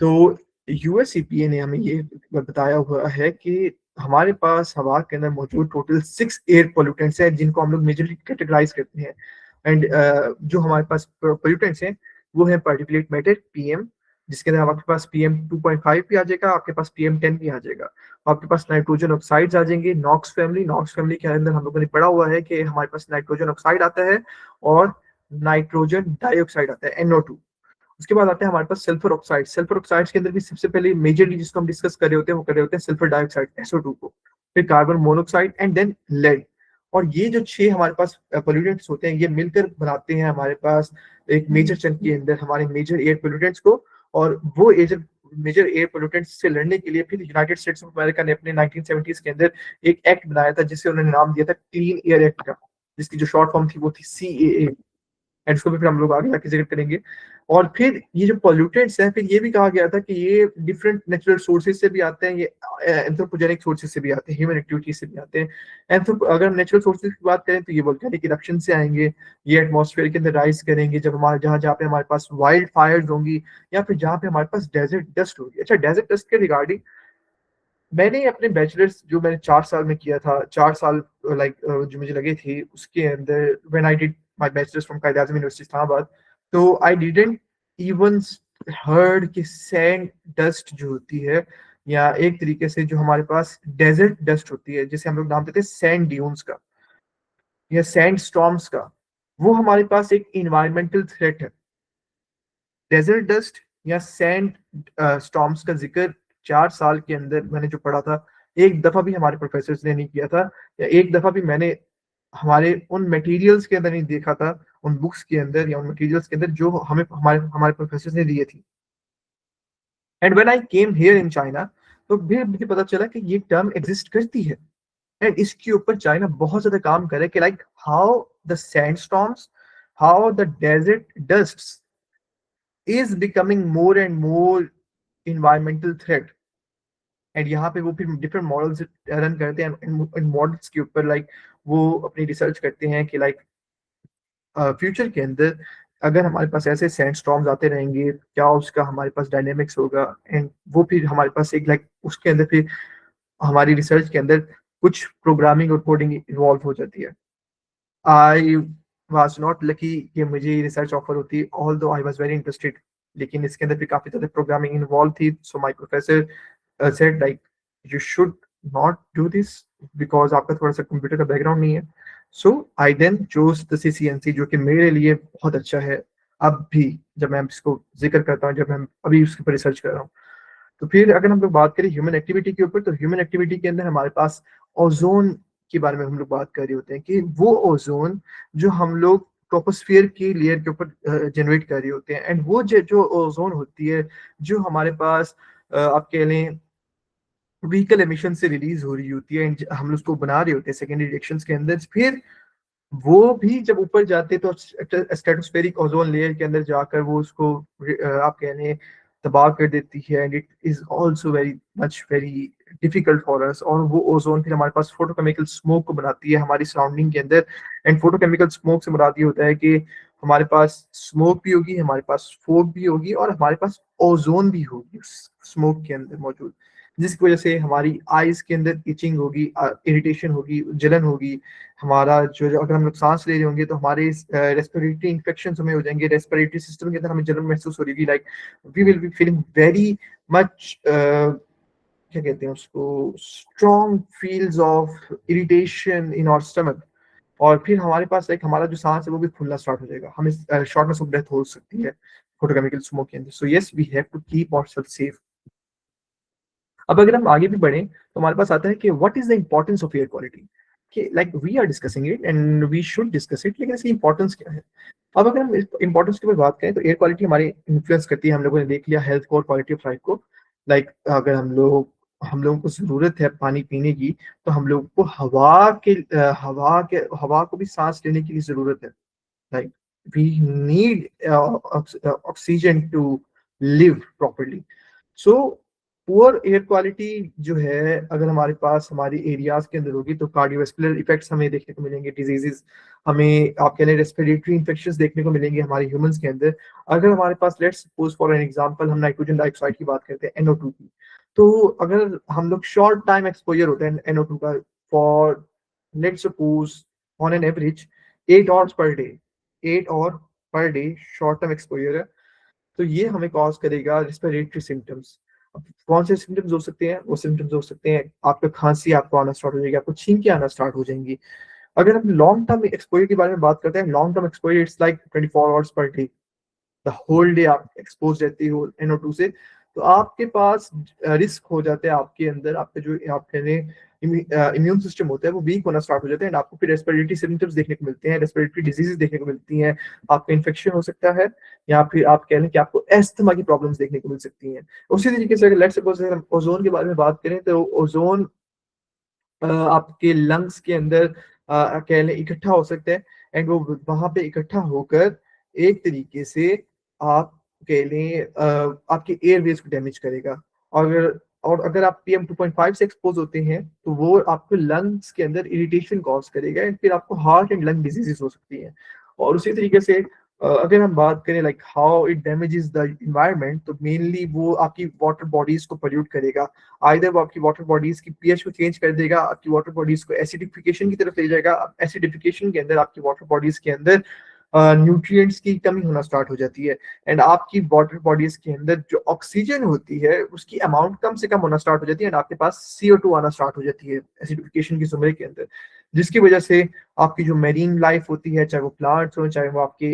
तो US EPA ने हमें ये बताया हुआ है कि हमारे पास हवा के अंदर मौजूद टोटल 6 एयर पोल्यूटेंट्स हैं, जिनको हम लोग मेजरली कैटेगराइज करते हैं। एंड जो हमारे पास पोल्यूटेंट्स हैं वो है पार्टिकुलेट मैटर PM, जिसके अंदर आपके पास PM2.5 भी आ जाएगा, आपके पास PM10 भी आ जाएगा। आपके पास नाइट्रोजन ऑक्साइड्स आ जाएंगे, नॉक्स फैमिली के अंदर हम लोगों ने पढ़ा हुआ है कि हमारे पास नाइट्रोजन ऑक्साइड आता है और नाइट्रोजन डाइऑक्साइड आता है, NO2। उसके बाद आते हैं हमारे पास सल्फर ऑक्साइड्स के अंदर भी सबसे पहले मेजरली जिसको हम डिस्कस कर रहे होते हैं वो कर रहे होते हैं सल्फर डाइऑक्साइड, SO2 को, फिर carbon monoxide and then lead. और ये जो छह हमारे पास पोल्यूटेंट्स होते हैं ये मिलकर बनाते हैं हमारे पास एक मेजर चंक के अंदर हमारे मेजर एयर पोल्यूटेंट्स को। और वो मेजर एयर पोल्यूटेंट्स से लड़ने के लिए फिर यूनाइटेड स्टेट्स ऑफ अमेरिका ने अपने 1970s के अंदर एक एक्ट बनाया था जिसे उन्होंने नाम दिया था क्लीन एयर एक्ट का, जिसकी जो शॉर्ट फॉर्म थी वो थी CAA। एंड उसको भी फिर हम लोग आगे जाके जिक्र करेंगे। और फिर ये जो पोल्यूटेंट्स हैं फिर ये भी कहा गया था कि ये डिफरेंट नेचुरल सोर्सेज से भी आते हैं, ये एंथ्रोपोजेनिक सोर्सेज से भी आते हैं, ह्यूमन एक्टिविटी से भी आते हैं। अगर हम नेचुरल सोर्सेज की बात करें तो ये वोल्केनिक इरप्शन से आएंगे, ये एटमॉस्फेयर के अंदर राइज करेंगे जब हमारे जहाँ जहाँ पे हमारे पास वाइल्ड फायर्स होंगी या फिर जहाँ पे हमारे पास डेजर्ट डस्ट होगी। अच्छा, डेजर्ट डस्ट के रिगार्डिंग मैंने अपने बैचलर्स जो मैंने 4 साल में किया था, 4 साल लाइक जो मुझे लगे थे उसके अंदर when I did my bachelors from Quaid Azam university Islamabad, तो आई डिडंट इवन हर्ड कि सैंड डस्ट जो होती है या एक तरीके से जो हमारे पास डेजर्ट डस्ट होती है जिसे हम लोग नाम देते हैं सैंड ड्यून्स का या सैंड स्टॉर्म्स का, वो हमारे पास एक इन्वायरमेंटल थ्रेट है। डेजर्ट डस्ट या सैंड स्टॉर्म्स का जिक्र 4 साल के अंदर मैंने जो पढ़ा था एक दफा भी हमारे प्रोफेसर ने नहीं किया था, या एक दफा भी मैंने हमारे उन मटेरियल्स के अंदर नहीं देखा था, उन बुक्स के अंदर या उन मटेरियल्स के अंदर जो हमें हमारे हमारे प्रोफेसर ने दिए थी। And when I came here in China तो फिर मुझे पता चला कि ये टर्म एग्जिस्ट करती है एंड इसके ऊपर चाइना बहुत ज्यादा काम करे कि like how the sandstorms, how the desert dusts is becoming more and more environmental threat। And यहाँ पे वो फिर डिफरेंट मॉडल्स रन करते हैं, इन मॉडल्स के ऊपर लाइक वो अपनी रिसर्च करते हैं कि लाइक फ्यूचर के अंदर अगर हमारे पास ऐसे सैंड स्टॉर्म्स आते रहेंगे क्या उसका हमारे पास डायनेमिक्स होगा। एंड वो फिर हमारे पास एक लाइक उसके अंदर फिर हमारी रिसर्च के अंदर कुछ प्रोग्रामिंग और कोडिंग इन्वॉल्व हो जाती है। आई वॉज नॉट लकी कि मुझे रिसर्च ऑफर होती, ऑल दो आई वॉज वेरी इंटरेस्टेड, लेकिन इसके अंदर भी काफी ज्यादा प्रोग्रामिंग इन्वॉल्व थी। So my professor said like you should not do this because आपका थोड़ा सा कंप्यूटर का बैकग्राउंड नहीं है। So I then choose the CCNC जो कि मेरे लिए बहुत अच्छा है अब भी, जब मैं इसको जिक्र करता हूँ, जब मैं अभी उसके ऊपर रिसर्च कर रहा हूँ। तो फिर अगर हम लोग बात करें ह्यूमन एक्टिविटी के ऊपर, तो ह्यूमन एक्टिविटी के अंदर हमारे पास ओजोन के बारे में हम लोग बात कर रहे होते हैं कि वो ओजोन जो हम लोग ट्रोपोस्फियर की लेयर के ऊपर जनरेट कर रहे होते हैं। एंड वो जो ओजोन होती है जो हमारे पास आप कह लें व्हीकल एमिशन से रिलीज हो रही होती है एंड हम लोग उसको बना रहे होते हैं सेकेंडरी रिएक्शंस के अंदर, फिर वो भी जब ऊपर जाते तो स्ट्रेटोस्फेरिक ओजोन लेयर के अंदर जाकर वो उसको आप कह लें तबाह कर देती है। And it is also very difficult for us. और वो ओजोन फिर हमारे पास फोटोकेमिकल स्मोक को बनाती है हमारी सराउंडिंग के अंदर। एंड फोटोकेमिकल स्मोक से मुराद ये होता है कि हमारे पास स्मोक भी होगी, हमारे पास फोग भी होगी और हमारे पास ओजोन भी होगी उस स्मोक के अंदर मौजूद, जिसकी वजह से हमारी आईज के अंदर इचिंग होगी, इरिटेशन होगी, जलन होगी। हमारा जो अगर हम लोग सांस ले रहे होंगे तो हमारे रेस्पिरेटरी इन्फेक्शन हमें हो जाएंगे, रेस्पिरेटरी सिस्टम के अंदर हमें जलन महसूस हो रही है, like we will be feeling very much क्या कहते हैं उसको, strong feels of irritation in our stomach. और फिर हमारे पास एक हमारा जो सांस है वो भी फूलना स्टार्ट हो जाएगा, हमें शॉर्टनेस ऑफ ब्रेथ हो सकती है फोटोकेमिकल स्मोक के अंदर। So yes, we have to keep ourself safe. अब अगर हम आगे भी बढ़ें तो हमारे पास आता है कि what is the importance of air quality, कि like we are discussing it and we should discuss it, लेकिन इसकी इंपॉर्टेंस क्या है। अब अगर हम इंपॉर्टेंस के ऊपर बात करें तो एयर क्वालिटी हमारी इन्फ्लुएंस करती है, हम लोगों ने देख लिया हेल्थ को और क्वालिटी ऑफ लाइफ को। लाइक अगर हम लोगों को जरूरत है पानी पीने की तो हम लोगों को हवा को भी सांस लेने की भी जरूरत है। Like we need oxygen to live properly. So poor air quality जो है अगर हमारे पास हमारी एरियाज के अंदर होगी तो कार्डियोवैस्कुलर इफेक्ट्स हमें देखने को मिलेंगे, डिजीजेस हमें आप कह लें रेस्पिरेटरी इन्फेक्शंस देखने को मिलेंगे हमारे ह्यूमंस के अंदर। अगर हमारे पास let's suppose for an example हम नाइट्रोजन डाइऑक्साइड की बात करते हैं, NO2 की, तो अगर हम लोग शॉर्ट टाइम एक्सपोजर होता है NO2 का for let's suppose on an average 8 hours per day, 8 hour per day short term exposure है। तो ये हमें कॉज करेगा रेस्पिरेटरी सिम्टम्स। अब कौन से सिम्टम्स हो सकते हैं? वो सिम्टम्स हो सकते हैं, आपको खांसी आपको आना स्टार्ट हो जाएगी, आपको छींकें आना स्टार्ट हो जाएंगी। अगर हम लॉन्ग टर्म एक्सपोजर के बारे में बात करते हैं, long term exposure it's like 24 hours per day, the whole day आप एक्सपोज रहते हो NO2 से, तो आपके पास रिस्क हो जाता है, आपके अंदर आपका जो आप कह रहे हैं इम्यून सिस्टम होता है वो वीक होना स्टार्ट हो जाता है, एंड आपको फिर रेस्पिरेटरी सिम्टम्स देखने को मिलते हैं, रेस्पिरेटरी डिजीजेस देखने को मिलती हैं, आपका इन्फेक्शन हो सकता है, या फिर आप कह लें कि आपको एस्थमा की प्रॉब्लम्स देखने को मिल सकती हैं। उसी तरीके से अगर लेट्स सपोज हम ओजोन के बारे में बात करें, तो ओजोन आपके लंग्स के अंदर कह लें इकट्ठा हो सकता है, एंड वो वहां पे इकट्ठा होकर एक तरीके से आप कह लें आपके एयरवेज को डैमेज करेगा। और अगर आप PM2.5 से एक्सपोज होते हैं, तो वो आपको लंग्स के अंदर इरिटेशन कॉज करेगा, एंड फिर आपको हार्ट एंड लंग डिजीजेस हो सकती हैं। और उसी तरीके से अगर हम बात करें like how it damages the environment, तो मेनली वो आपकी वाटर बॉडीज को पोल्यूट करेगा। आइदर वो आपकी वाटर बॉडीज की पीएच को चेंज कर देगा, आपकी वाटर बॉडीज को एसिडिफिकेशन की तरफ ले जाएगा। एसिडिफिकेशन के अंदर आपकी वाटर बॉडीज के अंदर न्यूट्रिएंट्स की कमी होना स्टार्ट हो जाती है, एंड आपकी वाटर बॉडीज के अंदर जो ऑक्सीजन होती है उसकी अमाउंट कम से कम होना स्टार्ट हो जाती है, एंड आपके पास CO2 आना स्टार्ट हो जाती है एसिडिफिकेशन की जुमरे के अंदर, जिसकी वजह से आपकी जो मेरीन लाइफ होती है, चाहे वो प्लांट्स हो चाहे वो आपके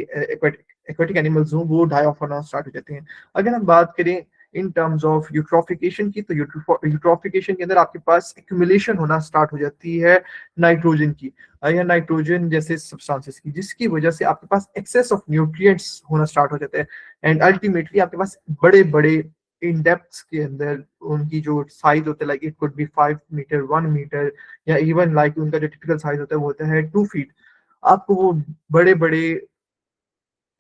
एक्वेटिक एनिमल्स हो, वो डाई ऑफ होना स्टार्ट हो जाते हैं। अगर हम बात करें इन टर्म्स ऑफ यूट्रोफिकेशन की, तो यूट्रोफिकेशन के अंदर आपके पास एक्यूमुलेशन होना स्टार्ट हो जाती है नाइट्रोजन की, या नाइट्रोजन जैसे सब्सटेंसेस की, जिसकी वजह से आपके पास एक्सेस ऑफ न्यूट्रिएंट्स होना स्टार्ट हो जाता है, एंड अल्टीमेटली आपके पास बड़े बड़े इन डेप्थ के अंदर उनकी जो साइज होता है, like it could be 5 metre, 1 metre, या इवन लाइक उनका जो टिपिकल साइज होता है वो होता है 2 फीट। आपको वो बड़े बड़े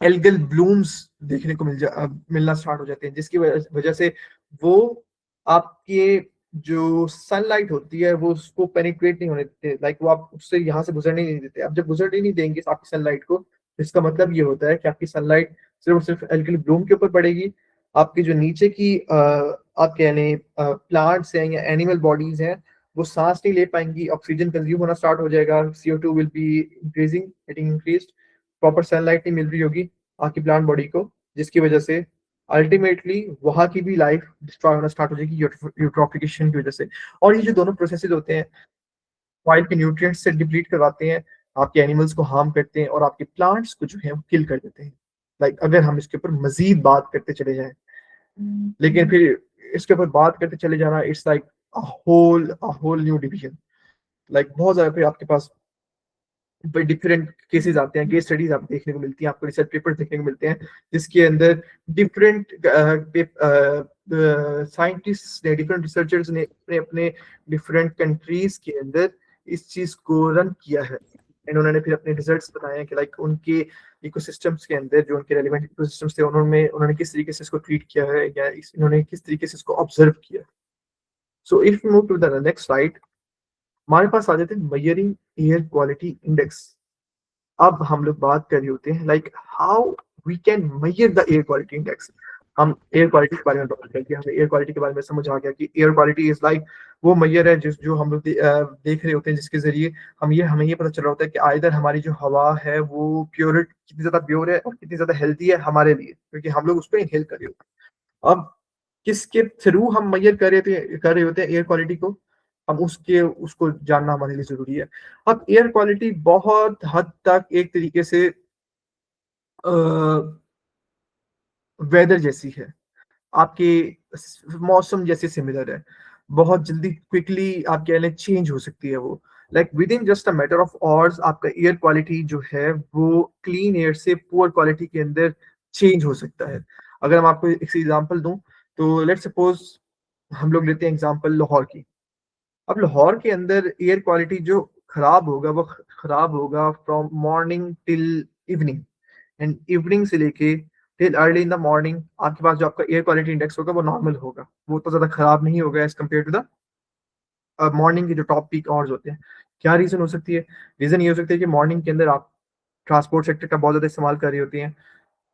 एल्गल ब्लूम्स देखने को मिलना स्टार्ट हो जाते हैं, जिसकी वजह से वो आपके जो सनलाइट होती है वो उसको पेनिट्रेट नहीं होने देते, लाइक वो आप उससे यहाँ से गुजरने नहीं देते। अब जब गुजरने नहीं देंगे आपकी सनलाइट को, इसका मतलब ये होता है कि आपकी सनलाइट सिर्फ और सिर्फ एल्गल ब्लूम के ऊपर पड़ेगी। आपकी जो नीचे की आप कह लें प्लांट्स हैं या एनिमल बॉडीज हैं, वो सांस नहीं ले पाएंगी, ऑक्सीजन कंज्यूम होना स्टार्ट हो जाएगा, CO2 will be increasing, getting increased, proper sunlight नहीं मिल रही होगी आपकी प्लांट बॉडी को, जिसकी वजह से अल्टीमेटली वहां की भी लाइफ डिस्ट्रॉय होना स्टार्ट हो जाएगी यूट्रोफिकेशन की वजह से। और ये जो दोनों प्रोसेसेस होते हैं, सॉइल के न्यूट्रिएंट्स से डिप्लीट करवाते हैं, आपके एनिमल्स को हार्म करते हैं, और आपके प्लांट्स को जो है वो किल कर देते हैं। लाइक अगर हम इसके ऊपर मजीद बात करते चले जाएं, लेकिन फिर इसके ऊपर बात करते चले जाना it's like a whole new division. Like बहुत ज्यादा फिर आपके पास डिफरेंट केसेस आते हैं, केस स्टडीज आपको देखने को मिलती हैं, आपको रिसर्च पेपर्स देखने को मिलते हैं, जिसके अंदर डिफरेंट साइंटिस्ट ने, डिफरेंट रिसर्चर्स ने अपने अपने डिफरेंट कंट्रीज के अंदर इस चीज को रन किया है, एंड उन्होंने फिर अपने रिजल्ट्स बताए हैं कि लाइक उनके इकोसिस्टम्स के अंदर जो उनके रेलिवेंट इकोसिस्टम्स थे, उन्होंने किस तरीके से इसको ट्रीट किया है, या इन्होंने किस तरीके से इसको ऑब्जर्व किया। So if you move to the next slide, हमारे पास आ जाते हैं मेजरिंग एयर क्वालिटी इंडेक्स। अब हम लोग बात कर रहे होते हैं like how we can measure the air quality index. हम एयर क्वालिटी के बारे में बात करके हमें एयर क्वालिटी के बारे में समझ आ गया कि एयर क्वालिटी इज लाइक वो मेजर है जिस जो हम लोग देख रहे होते हैं, जिसके जरिए हमें ये पता चल रहा होता है कि आइदर हमारी जो हवा है वो प्योर कितनी ज्यादा प्योर है और कितनी ज्यादा हेल्दी है हमारे लिए, क्योंकि हम लोग उसको इनहेल कर रहे होते हैं। अब किसके थ्रू हम मेजर कर रहे होते हैं एयर क्वालिटी को, हम उसको जानना हमारे लिए जरूरी है। अब एयर क्वालिटी बहुत हद तक एक तरीके से वेदर जैसी है, आपके मौसम जैसे सिमिलर है, बहुत जल्दी क्विकली आप कह लें चेंज हो सकती है वो। Like with in just a matter of hours आपका एयर क्वालिटी जो है वो क्लीन एयर से पुअर क्वालिटी के अंदर चेंज हो सकता है। अगर मैं आपको एक एग्जांपल दूं, तो लेट्स सपोज हम लोग लेते हैं एग्जांपल लाहौर की। अब लाहौर के अंदर एयर क्वालिटी जो खराब होगा वो खराब होगा from morning till evening, and evening से लेके till early in the morning आपके पास जो आपका एयर क्वालिटी इंडेक्स होगा वो नॉर्मल होगा, वो तो ज्यादा खराब नहीं होगा as compare to the morning के जो टॉप पीक आवर्स होते हैं। क्या रीजन हो सकती है? रीजन ये हो सकती है कि मॉर्निंग के अंदर आप ट्रांसपोर्ट सेक्टर का बहुत ज्यादा इस्तेमाल कर रही होती हैं,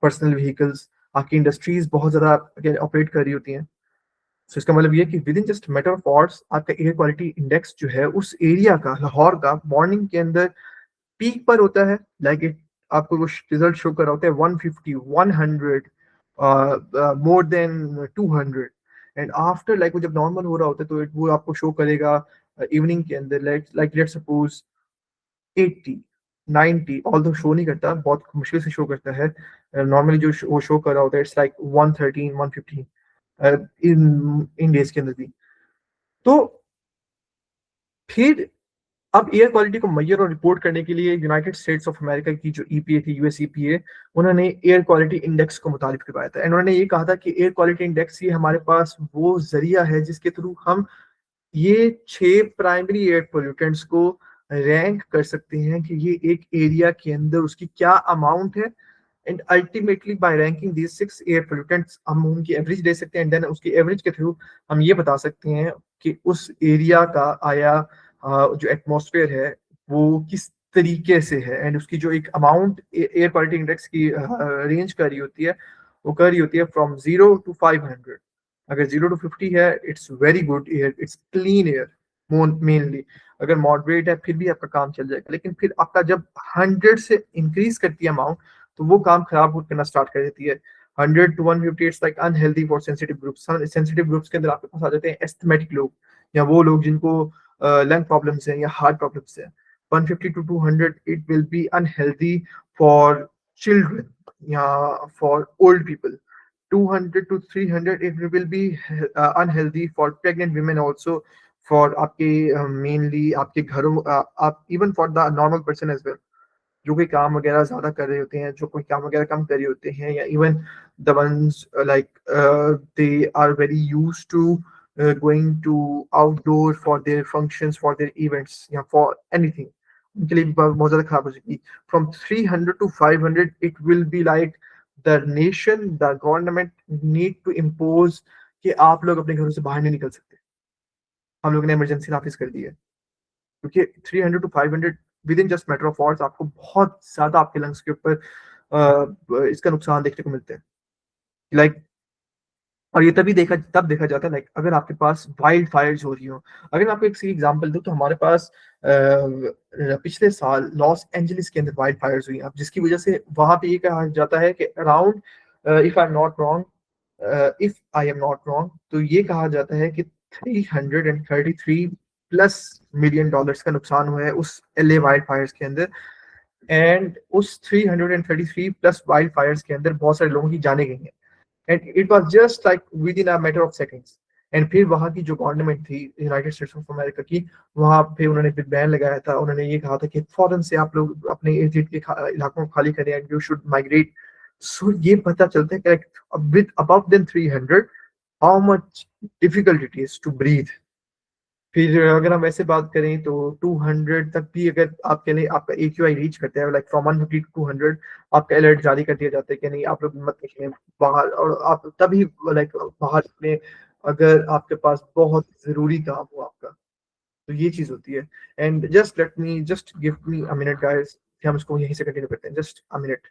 पर्सनल व्हीकल्स, आपकी इंडस्ट्रीज बहुत ज्यादा ऑपरेट कर रही होती हैं। सो इसका मतलब ये है कि with in just matter of hours आपका एयर क्वालिटी इंडेक्स जो है उस एरिया का, लाहौर का, मॉर्निंग के अंदर पीक पर होता है, लाइक इट आपको वो रिजल्ट शो कर रहा होता है 150, 100, more than 200, and after like वो जब नॉर्मल हो रहा होता है तो वो आपको शो करेगा इवनिंग के अंदर, like let suppose 80, 90, although show नहीं करता, बहुत मुश्किल से शो करता है। नॉर्मली जो वो शो कर रहा होता है इट्स लाइक 113, 115 इन डेज के अंदर भी। तो फिर अब एयर क्वालिटी को मैयर और रिपोर्ट करने के लिए यूनाइटेड स्टेट्स ऑफ अमेरिका की जो ईपीए थी, यूएस ईपीए, उन्होंने एयर क्वालिटी इंडेक्स को मुतारिफ करवाया था। एंड उन्होंने ये कहा था कि एयर क्वालिटी इंडेक्स ये हमारे पास वो जरिया है जिसके थ्रू हम ये 6 प्राइमरी एयर पोल्यूटेंट्स को रैंक कर सकते हैं कि ये एक एरिया के अंदर उसकी क्या अमाउंट है। And ultimately by ranking these 6 air pollutants हम उनकी एवरेज ले सकते हैं, एंड देन उसकी एवरेज के थ्रू हम ये बता सकते हैं कि उस एरिया का आया जो एटमॉस्फेयर है वो किस तरीके से है, एंड उसकी जो एक अमाउंट एयर क्वालिटी इंडेक्स की रेंज कर रही होती है, वो कर रही होती है फ्रॉम 0 to 500। अगर 0 to 50 है it's very good air, it's clean air mainly. अगर मॉडरेट है फिर भी आपका काम चल जाएगा, लेकिन फिर आपका जब 100 से इंक्रीज करती है अमाउंट तो वो काम खराब करना स्टार्ट कर देती है। 100 to 150 it's like unhealthy for sensitive groups. Sensitive groups के अंदर आपके पास आ जाते हैं एस्थमेटिक लोग, या वो लोग जिनको लंग प्रॉब्लम्स हैं या हार्ट प्रॉब्लम्स हैं। 150 to 200 it will B unhealthy for children या for old people. 200 to 300 it will be unhealthy for pregnant women also, for आपके मेनली आपके घरों आप even for the normal person as well, जो कोई काम वगैरह ज्यादा कर रहे होते हैं, जो कोई काम वगैरह कम कर रहे होते हैं, या even the ones like they are very used to going to outdoor for their functions, for their events, या फॉर एनीथिंग, उनके लिए भी बहुत ज्यादा खराब हो जाएगी। From 300 to 500 it will be like the nation, the government need to impose कि आप लोग अपने घरों से बाहर नहीं निकल सकते। हम लोग ने इमरजेंसी नाफिज कर दी है, क्योंकि 300 to 500 with in just matter of hours आपको बहुत ज्यादा आपके लंग्स के ऊपर इसका नुकसान देखने को मिलते हैं। लाइक और ये तभी देखा तब देखा जाता है लाइक अगर आपके पास वाइल्ड फायर्स हो रही हो। अगर मैं आपको एक सी एग्जांपल दूं तो हमारे पास पिछले साल लॉस एंजलिस के अंदर वाइल्ड फायर्स हुई, अब जिसकी वजह से वहां पे ये कहा जाता है कि around if I am not wrong तो ये कहा जाता है कि 333 प्लस मिलियन डॉलर्स का नुकसान हुआ है उस एलए वाइल्ड फायर्स के अंदर। एंड उस 333 प्लस वाइल्ड फायर्स के अंदर बहुत सारे लोगों की जाने गई हैं, and it was just like with in a matter of seconds. And फिर वहां की जो गवर्नमेंट थी यूनाइटेड स्टेट्स ऑफ अमेरिका की, वहां पे उन्होंने फिर बैन लगाया था। उन्होंने ये कहा था कि फौरन से आप लोग अपने इर्द गिर्द के इलाकों को खाली करें and you should migrate. So ये पता चलता है कि with above then 300 how much difficult it is to breathe. फिर अगर हम ऐसे बात करें तो 200 तक भी अगर आपके लिए आपका AQI रीच करते हैं लाइक फ्रॉम 150 to 200, आपका अलर्ट जारी कर दिया जाता है कि नहीं आप लोग मत निकलें बाहर, और आप तभी लाइक बाहर निकलें अगर आपके पास बहुत जरूरी काम हो आपका। तो ये चीज होती है। And just give me a minute guys, हम इसको यहीं से कंटिन्यू करते हैं, जस्ट अ मिनट।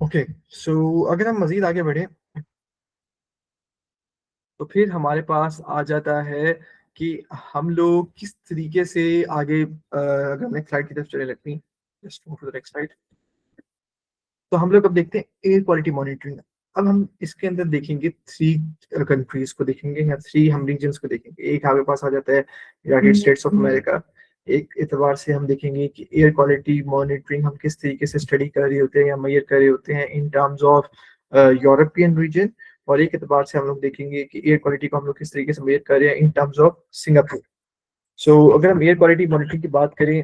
ओके, सो अगर हम मजीद आगे बढ़े तो फिर हमारे पास आ जाता है कि हम लोग किस तरीके से आगे अगर हम नेक्स्ट स्लाइड की तरफ चले लगती हैं, just move to the next slide. तो हम लोग अब देखते हैं एयर क्वालिटी मॉनिटरिंग। अब हम इसके अंदर देखेंगे 3 कंट्रीज को देखेंगे या 3 हम रीजन्स को देखेंगे। एक हमारे पास आ जाता है यूनाइटेड स्टेट्स ऑफ अमेरिका। एक एतबार से हम देखेंगे कि एयर क्वालिटी मॉनिटरिंग हम किस तरीके से स्टडी कर रहे होते हैं या मैयर कर रहे होते हैं in terms of European region. और एक एतबार से हम लोग देखेंगे कि एयर क्वालिटी को हम लोग किस तरीके से मेजर कर रहे हैं इन टर्म्स ऑफ सिंगापुर। सो अगर हम एयर क्वालिटी मॉनिटरिंग की बात करें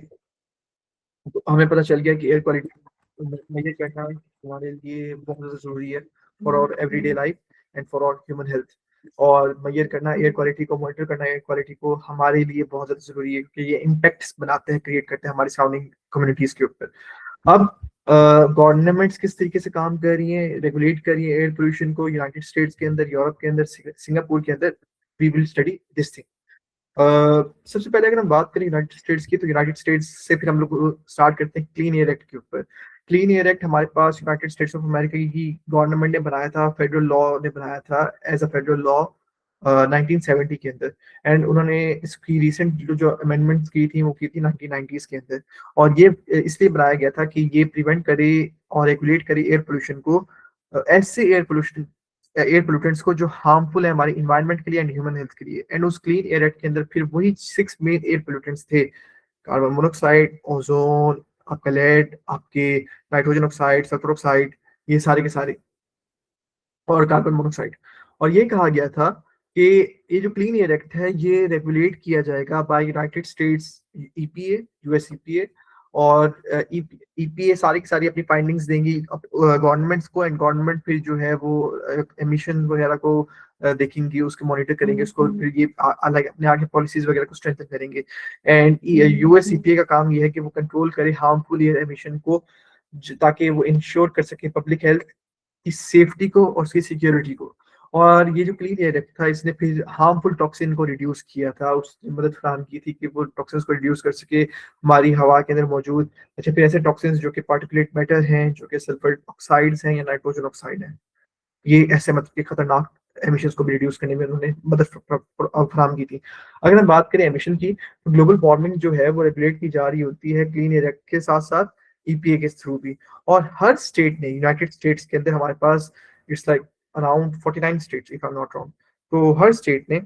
तो हमें पता चल गया कि एयर क्वालिटी मेजर करना हमारे लिए बहुत ज़्यादा ज़रूरी है for our everyday life and for our human health. और मेजर करना एयर क्वालिटी को मॉनिटर करना एयर क्वालिटी को हमारे लिए बहुत ज़्यादा ज़रूरी है क्योंकि ये इम्पैक्ट्स बनाते हैं क्रिएट करते हैं हमारी सराउंडिंग कम्युनिटीज़ के ऊपर। अब गवर्नमेंट्स किस तरीके से काम कर रही हैं रेगुलेट कर रही है एयर पोल्यूशन को यूनाइटेड स्टेट्स के अंदर यूरोप के अंदर सिंगापुर के अंदर। We will study this thing. सबसे पहले अगर हम बात करें यूनाइटेड स्टेट्स की तो यूनाइटेड स्टेट्स से फिर हम लोग स्टार्ट करते हैं क्लीन एयर एक्ट के ऊपर। क्लीन एयर एक्ट हमारे पास यूनाइटेड स्टेट्स ऑफ अमेरिका की गवर्नमेंट ने बनाया था, फेडरल लॉ ने बनाया था एज अ फेडरल लॉ 1970 के अंदर। एंड उन्होंने इसकी रिसेंट जो अमेंडमेंट्स की थी वो की थी 1990s के अंदर। और ये इसलिए बनाया गया था कि ये प्रिवेंट करे और रेगुलेट करे एयर पोल्यूशन को, ऐसे एयर पोल्यूटेंट्स को जो हार्मफुल है हमारे इन्वायरमेंट के लिए एंड ह्यूमन हेल्थ के लिए। एंड उस क्लीन एयर एक्ट के अंदर फिर वही 6 मेन एयर पोल्यूटेंट्स थे, कार्बन मोनोऑक्साइड, ओजोन, आपका लेड, आपके नाइट्रोजन ऑक्साइड, सल्फर ऑक्साइड, ये सारे के सारे, और कार्बन मोनोऑक्साइड। और ये कहा गया था कि ये जो क्लीन एयर एक्ट है ये रेगुलेट किया जाएगा by United States EPA, US EPA. और ईपीए सारी की सारी अपनी फाइंडिंग्स देंगी गवर्नमेंट्स को, एंड गवर्नमेंट फिर जो है वो एमिशन वगैरह को देखेंगी, उसको मॉनिटर करेंगे, उसको फिर ये अलग अपने आगे पॉलिसीज वगैरह को स्ट्रेंथन करेंगे। एंड यूएस ईपीए का काम ये है कि वो कंट्रोल करे हार्मफुल एयर एमिशन को, ताकि वो इंश्योर कर सके पब्लिक हेल्थ की सेफ्टी को और उसकी सिक्योरिटी को। और ये जो क्लीन एयर एक्ट था इसने फिर हार्मफुल टॉक्सिन को रिड्यूस किया था, उसने मदद फराहम की थी कि वो टॉक्सिन्स को रिड्यूस कर सके हमारी हवा के अंदर मौजूद। अच्छा, फिर ऐसे टॉक्सिन्स जो कि पार्टिकुलेट मैटर हैं, जो कि सल्फर ऑक्साइड्स हैं या नाइट्रोजन ऑक्साइड हैं, ये ऐसे मतलब कि खतरनाक एमिशंस को भी रिड्यूस करने में उन्होंने मदद फराहम की थी। अगर हम बात करें एमिशन की तो ग्लोबल वार्मिंग जो है वो रेगुलेट की जा रही होती है क्लीन एयर एक्ट के साथ साथ ईपीए के थ्रू भी। और हर स्टेट ने यूनाइटेड स्टेट्स के अंदर हमारे पास it's like around 49 states if I am not wrong. तो हर स्टेट ने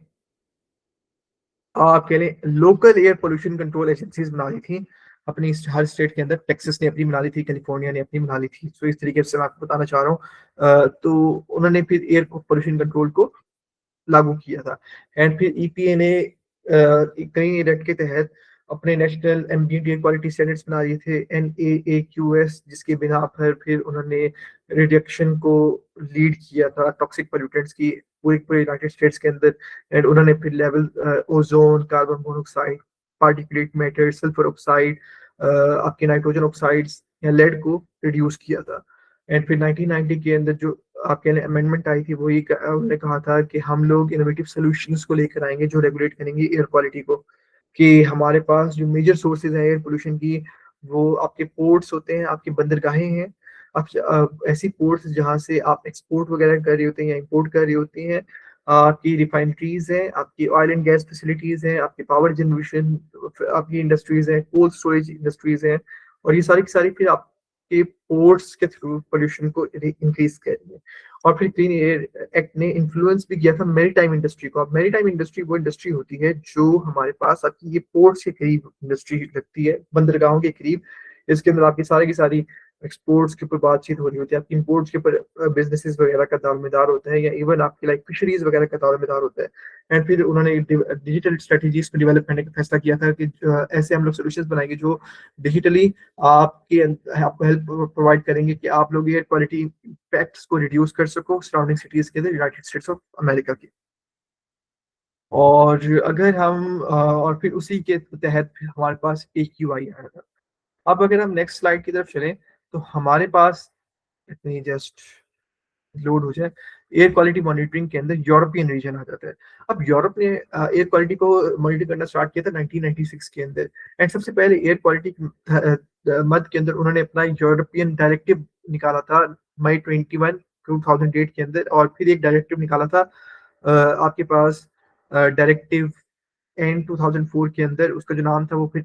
आपके लिए local air pollution control agencies बना ली थी अपनी हर स्टेट के अंदर। टेक्सास ने अपनी बना ली थी, कैलिफोर्निया ने अपनी बना ली थी। तो इस तरीके से मैं आपको बताना चाह रहा हूँ। तो उन्होंने फिर एयर पोल्यूशन कंट्रोल को लागू किया था। एंड फिर ईपीए ने कई एक्ट के तहत अपने national ambient air quality standards बना दिए थे, NAAQS, जिसके बिना पर फिर उन्होंने रिडक्शन को लीड किया था टॉक्सिक पोल्यूटेंट्स की पूरे पूरे यूनाइटेड स्टेट्स के अंदर। एंड उन्होंने फिर level ozone, carbon monoxide, particulate matter, sulphur oxide, आपके नाइट्रोजन ऑक्साइड्स या लेड को रिड्यूस किया था। एंड फिर 1990 के अंदर जो आपके लिए अमेंडमेंट आई थी वो ये उन्होंने कहा था कि हम लोग इनोवेटिव सॉल्यूशंस को लेकर आएंगे जो रेगुलेट करेंगे एयर क्वालिटी को। कि हमारे पास जो मेजर सोर्सेज हैं एयर पोल्यूशन की वो आपके पोर्ट्स होते हैं, आपकी बंदरगाहें हैं, आप ऐसी पोर्ट्स जहाँ से आप एक्सपोर्ट वगैरह कर रहे होते हैं या इंपोर्ट कर रही होती हैं, आपकी रिफाइनरीज हैं, आपकी ऑयल एंड गैस फैसिलिटीज हैं, आपकी पावर जनरेशन आपकी इंडस्ट्रीज हैं, कोल्ड स्टोरेज इंडस्ट्रीज हैं। और ये सारी की सारी फिर आपके पोर्ट्स के थ्रू पोल्यूशन को इंक्रीज कर रही है। और फिर क्लीन एयर एक्ट ने इन्फ्लुएंस भी किया था मैरीटाइम इंडस्ट्री को। अब मैरीटाइम इंडस्ट्री वो इंडस्ट्री होती है जो हमारे पास आपकी ये पोर्ट्स के करीब इंडस्ट्री लगती है, बंदरगाहों के करीब। इसके अंदर आपकी सारी की सारी एक्सपोर्ट्स के ऊपर बातचीत हो रही होती है, आपकी इंपोर्ट्स के ऊपर बिजनेसेस वगैरह का दारोमदार होता है, या इवन आपकी लाइक फिशरीज वगैरह का दारोमदार होता है। एंड फिर उन्होंने डिजिटल स्ट्रेटजीज को डेवलप करने का फैसला किया था कि ऐसे हम लोग सोल्यूशन बनाएंगे जो डिजिटली आपको हेल्प प्रोवाइड करेंगे कि आप लोग एयर क्वालिटी इम्पैक्ट्स को रिड्यूस कर सको सराउंडिंग सिटीज के अंदर यूनाइटेड स्टेट्स ऑफ अमेरिका की। और अगर हम और फिर उसी के तहत फिर हमारे पास AQI आया था। अब अगर हम नेक्स्ट स्लाइड की तरफ चलें तो हमारे पास इतनी जस्ट लोड हो जाए, एयर क्वालिटी मॉनिटरिंग के अंदर यूरोपियन रीजन आ जाता है। अब यूरोप ने एयर क्वालिटी को मॉनिटर करना स्टार्ट किया था 1996 के अंदर। एंड सबसे पहले एयर क्वालिटी मद के अंदर उन्होंने अपना यूरोपियन डायरेक्टिव निकाला था मई 21 2008 के अंदर। और फिर एक डायरेक्टिव निकाला था आपके पास डायरेक्टिव N 2004 के अंदर, उसका जो नाम था वो फिर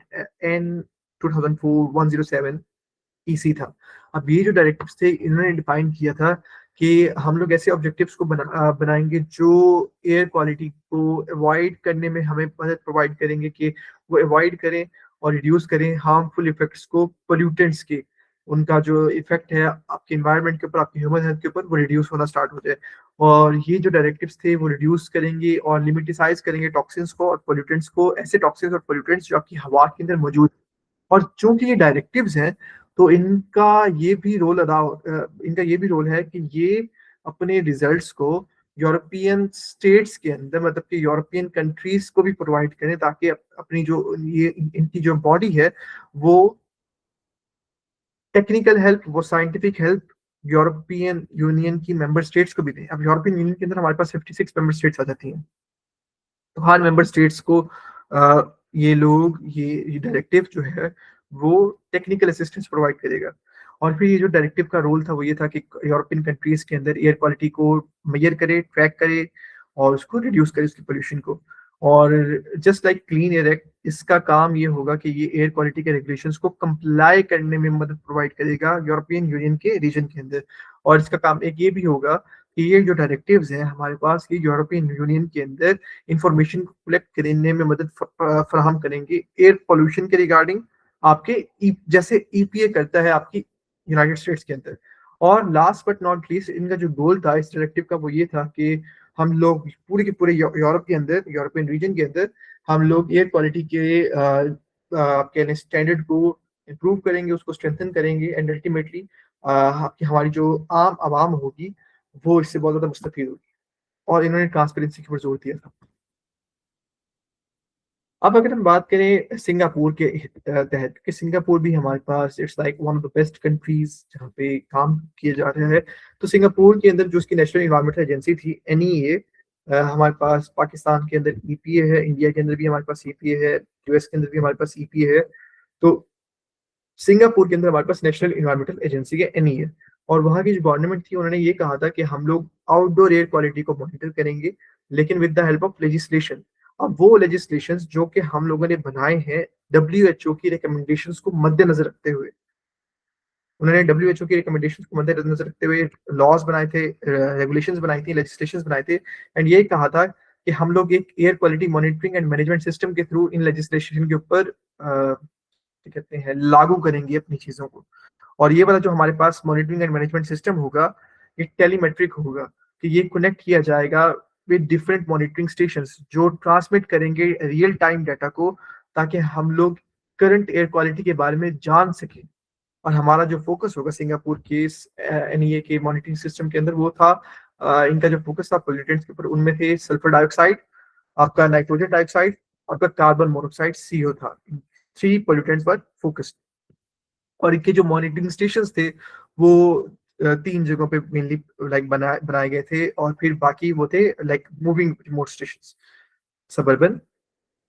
N 2004-107 EC था। अब ये जो डायरेक्टिव्स थे इन्होंने डिफाइन किया था कि हम लोग ऐसे ऑब्जेक्टिव्स को बनाएंगे जो एयर क्वालिटी को अवॉइड करने में हमें मदद प्रोवाइड करेंगे कि वो अवॉइड करें और रिड्यूस करें हार्मफुल इफेक्ट्स को पोल्यूटेंट्स के, उनका जो इफ़ेक्ट है आपके एनवायरनमेंट के ऊपर, आपकी ह्यूमन हेल्थ के ऊपर, वो रिड्यूस होना स्टार्ट हो जाए। और ये जो डायरेक्टिव्स थे वो रिड्यूस करेंगे और लिमिटिसाइज़ करेंगे टॉक्सिन्स को और पोल्यूटेंट्स को, ऐसे टॉक्सिन्स और पोल्यूटेंट्स जो आपकी हवा के अंदर मौजूद। और चूँकि ये डायरेक्टिव्स हैं, तो इनका ये भी रोल है कि ये अपने रिज़ल्ट्स को यूरोपियन स्टेट्स के अंदर, मतलब कि यूरोपियन कंट्रीज़ को भी प्रोवाइड करें, ताकि अपनी जो ये इनकी जो बॉडी है, वो टेक्निकल हेल्प, वो साइंटिफिक हेल्प यूरोपियन यूनियन की मेंबर स्टेट्स को भी दें। अब यूरोपियन यूनियन के अंदर हमारे पास 56 मेंबर स्टेट्स आ जाती हैं। तो हर मेंबर स्टेट्स को ये डायरेक्टिव जो है वो टेक्निकल असिस्टेंस प्रोवाइड करेगा। और फिर ये जो डायरेक्टिव का रोल था वो ये था कि यूरोपियन कंट्रीज के अंदर एयर क्वालिटी को मेजर करे, ट्रैक करे और उसको रिड्यूस करे, उसके पोल्यूशन को। और just like clean air act, इसका काम ये होगा कि ये एयर क्वालिटी के रेगुलेशंस को कंप्लाई करने में मदद प्रोवाइड करेगा यूरोपियन यूनियन के रीजन के अंदर। और इसका काम एक ये भी होगा कि ये जो डायरेक्टिव्स हैं हमारे पास, ये यूरोपियन यूनियन के अंदर इंफॉर्मेशन को कलेक्ट करने में मदद फराहम करेंगे एयर पोल्यूशन के रिगार्डिंग, आपके जैसे ईपीए करता है आपकी यूनाइटेड स्टेट्स के अंदर। और लास्ट बट नॉट लीस्ट, इनका जो गोल था इस डायरेक्टिव का वो ये था कि हम लोग पूरे के पूरे यूरोप के अंदर, यूरोपियन रीजन के अंदर, हम लोग एयर क्वालिटी के आपके स्टैंडर्ड को इम्प्रूव करेंगे, उसको स्ट्रेंथन करेंगे एंड अल्टीमेटली हमारी जो आम आवाम होगी वो इससे बहुत ज्यादा मुस्तफीद होगी। और इन्होंने ट्रांसपेरेंसी के ऊपर जोर दिया था। अब अगर हम बात करें सिंगापुर के तहत, कि सिंगापुर भी हमारे पास it's like one of the best countries जहाँ पे काम किया जा रहा है। तो सिंगापुर के अंदर जो उसकी नेशनल इन्वायरमेंटल एजेंसी थी, एनईए, हमारे पास पाकिस्तान के अंदर ईपीए है, इंडिया के अंदर भी हमारे पास ईपीए है, यूएस के अंदर भी हमारे पास ईपीए है। तो सिंगापुर के अंदर हमारे पास नेशनल इन्वायरमेंटल एजेंसी है, एनईए। और वहाँ की जो गवर्नमेंट थी उन्होंने ये कहा था कि हम लोग आउटडोर एयर क्वालिटी को मॉनिटर करेंगे, लेकिन with the help of legislation. अब वो लेजिस्लेशन जो कि हम लोगों ने बनाए हैं डब्ल्यूएचओ की रिकमेंडेशंस को मद्देनजर रखते हुए, उन्होंने डब्ल्यूएचओ की रिकमेंडेशंस को मद्देनजर रखते हुए लॉज बनाए थे, रेगुलेशंस बनाई थी, लेजिस्लेशंस बनाए थे। एंड ये कहा था कि हम लोग एक air quality monitoring and management system के थ्रू इन लेजिस्लेशन के ऊपर क्या कहते हैं, लागू करेंगे अपनी चीजों को। और ये वाला जो हमारे पास मॉनिटरिंग एंड मैनेजमेंट सिस्टम होगा, ये टेलीमेट्रिक होगा, कि ये कनेक्ट किया जाएगा विद डिफरेंट मॉनिटरिंग स्टेशंस जो ट्रांसमिट करेंगे रियल टाइम डाटा को, ताकि हम लोग करंट एयर क्वालिटी के बारे में जान सकें। और हमारा जो फोकस होगा सिंगापुर के इस एनईए के मॉनिटरिंग सिस्टम के अंदर वो था, इनका जो फोकस था पोल्यूटेंट्स के ऊपर, उनमें थे सल्फर डाइऑक्साइड, आपका नाइट्रोजन डाइऑक्साइड, आपका कार्बन मोनोऑक्साइड सीओ था। 3 पोल्यूटेंट्स पर फोकस। और इनके जो मॉनिटरिंग स्टेशन थे वो 3 जगहों पे मेनली लाइक बनाए गए थे। और फिर बाकी वो थे like moving remote station, suburban,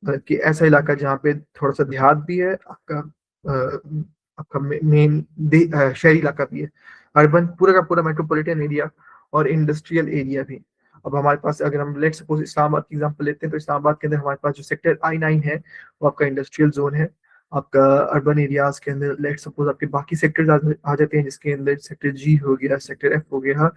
मतलब कि ऐसा इलाका जहाँ पे थोड़ा सा देहात भी है आपका, आपका मेन शहरी इलाका भी है, अर्बन पूरा का पूरा मेट्रोपॉलिटन एरिया, और इंडस्ट्रियल एरिया भी। अब हमारे पास अगर हम लेट सपोज इस्लामाबाद की एग्जांपल लेते हैं, तो इस्लामाबाद के अंदर हमारे पास जो सेक्टर I9 है वो आपका इंडस्ट्रियल जोन है। आपका अर्बन एरियाज के अंदर लेट सपोज आपके बाकी सेक्टर्स आ जाते हैं, जिसके अंदर सेक्टर जी हो गया, सेक्टर एफ हो गया।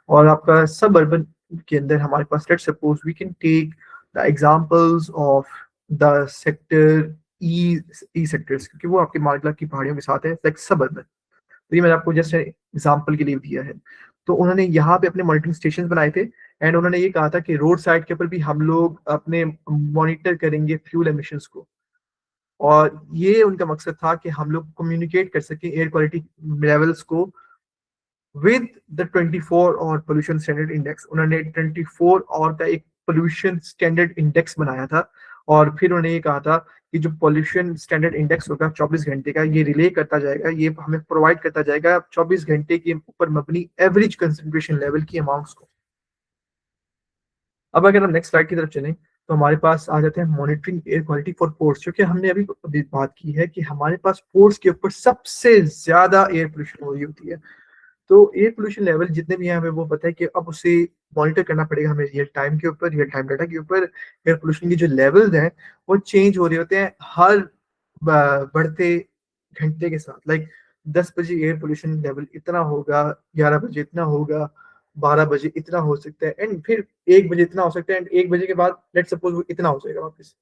और आपका सब अर्बन के अंदर हमारे पास let suppose we can take the examples of the sector E sectors, क्योंकि वो आपके मालदा की पहाड़ियों के साथ है, लाइक सब अर्बन। तो ये मैंने आपको जस्ट एग्जाम्पल के लिए दिया है। तो उन्होंने यहाँ पे अपने मॉनिटरिंग स्टेशन बनाए थे। एंड उन्होंने ये कहा था कि रोड साइड के ऊपर भी हम लोग अपने मॉनिटर करेंगे फ्यूल एमिशंस को। और ये उनका मकसद था कि हम लोग कम्युनिकेट कर सकें एयर क्वालिटी लेवल्स को विद द 24 और पोल्यूशन स्टैंडर्ड इंडेक्स। उन्होंने 24 और का एक पोल्यूशन स्टैंडर्ड इंडेक्स बनाया था। और फिर उन्होंने ये कहा था कि जो पोल्यूशन स्टैंडर्ड इंडेक्स होगा 24 घंटे का, ये रिले करता जाएगा, ये हमें प्रोवाइड करता जाएगा 24 घंटे के ऊपर मबनी एवरेज कंसंट्रेशन लेवल की अमाउंट्स को। अब अगर हम नेक्स्ट स्लाइड की तरफ चलें, तो हमारे पास आ जाते हैं monitoring air quality for ports, क्योंकि हमने अभी बात की है कि हमारे पास पोर्ट्स के ऊपर सबसे ज्यादा एयर पोल्यूशन हो रही होती है। तो एयर पोल्यूशन लेवल जितने भी हैं हमें वो पता है कि अब उसे मॉनिटर करना पड़ेगा हमें रियल टाइम के ऊपर, रियल टाइम डाटा के ऊपर। एयर पोल्यूशन के जो लेवल्स हैं वो चेंज हो रहे होते हैं हर बढ़ते घंटे के साथ। लाइक 10 बजे एयर पोल्यूशन लेवल इतना होगा, 11 बजे इतना होगा, 12 बजे इतना हो सकता है, एंड फिर 1 बजे इतना हो सकता है, एंड 1 बजे के बाद लेट सपोज वो इतना हो जाएगा वापस।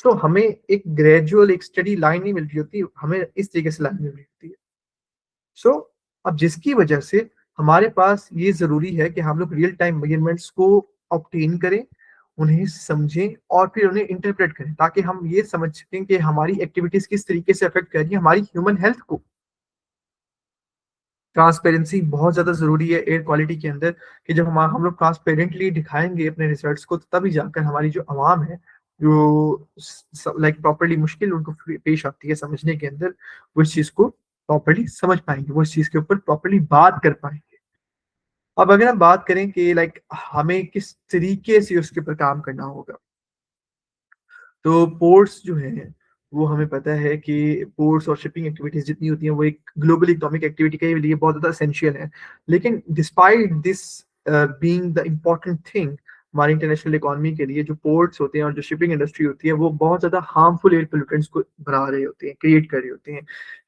तो हमें एक ग्रेजुअल एक स्टडी लाइन नहीं मिल रही होती, हमें इस तरीके से लाइन मिल रही होती है। सो अब जिसकी वजह से हमारे पास ये ज़रूरी है कि हम लोग रियल टाइम मेजरमेंट्स को ऑब्टेन करें, उन्हें समझें और फिर उन्हें इंटरप्रेट करें, ताकि हम ये समझ सकें कि हमारी एक्टिविटीज़ किस तरीके से अफ़ेक्ट कर रही है हमारी ह्यूमन हेल्थ को। ट्रांसपेरेंसी बहुत ज़्यादा ज़रूरी है एयर क्वालिटी के अंदर, कि जब हम लोग ट्रांसपेरेंटली दिखाएँगे अपने रिजल्ट्स को, तो तभी जाकर हमारी जो अवाम है, जो लाइक प्रॉपर्ली मुश्किल उनको पेश आती है समझने के अंदर, वो इस चीज़ को प्रॉपर्ली समझ पाएंगे, वो इस चीज़ के ऊपर प्रॉपर्ली बात कर पाएंगे। अब अगर हम बात करें कि लाइक हमें किस तरीके से उसके ऊपर काम करना होगा, तो पोर्ट्स जो हैं, वो हमें पता है कि पोर्ट्स और शिपिंग एक्टिविटीज़ जितनी होती हैं, वो एक ग्लोबल इकोनॉमिक एक्टिविटी के लिए बहुत ज़्यादा एसेंशियल है। लेकिन despite this being the important thing हमारी इंटरनेशनल इकोनॉमी के लिए, जो पोर्ट्स होते हैं और जो शिपिंग इंडस्ट्री होती है, वो बहुत ज़्यादा हार्मफुल एयर पोल्यूटेंट्स को बना रहे होते हैं, क्रिएट कर रहे होते हैं।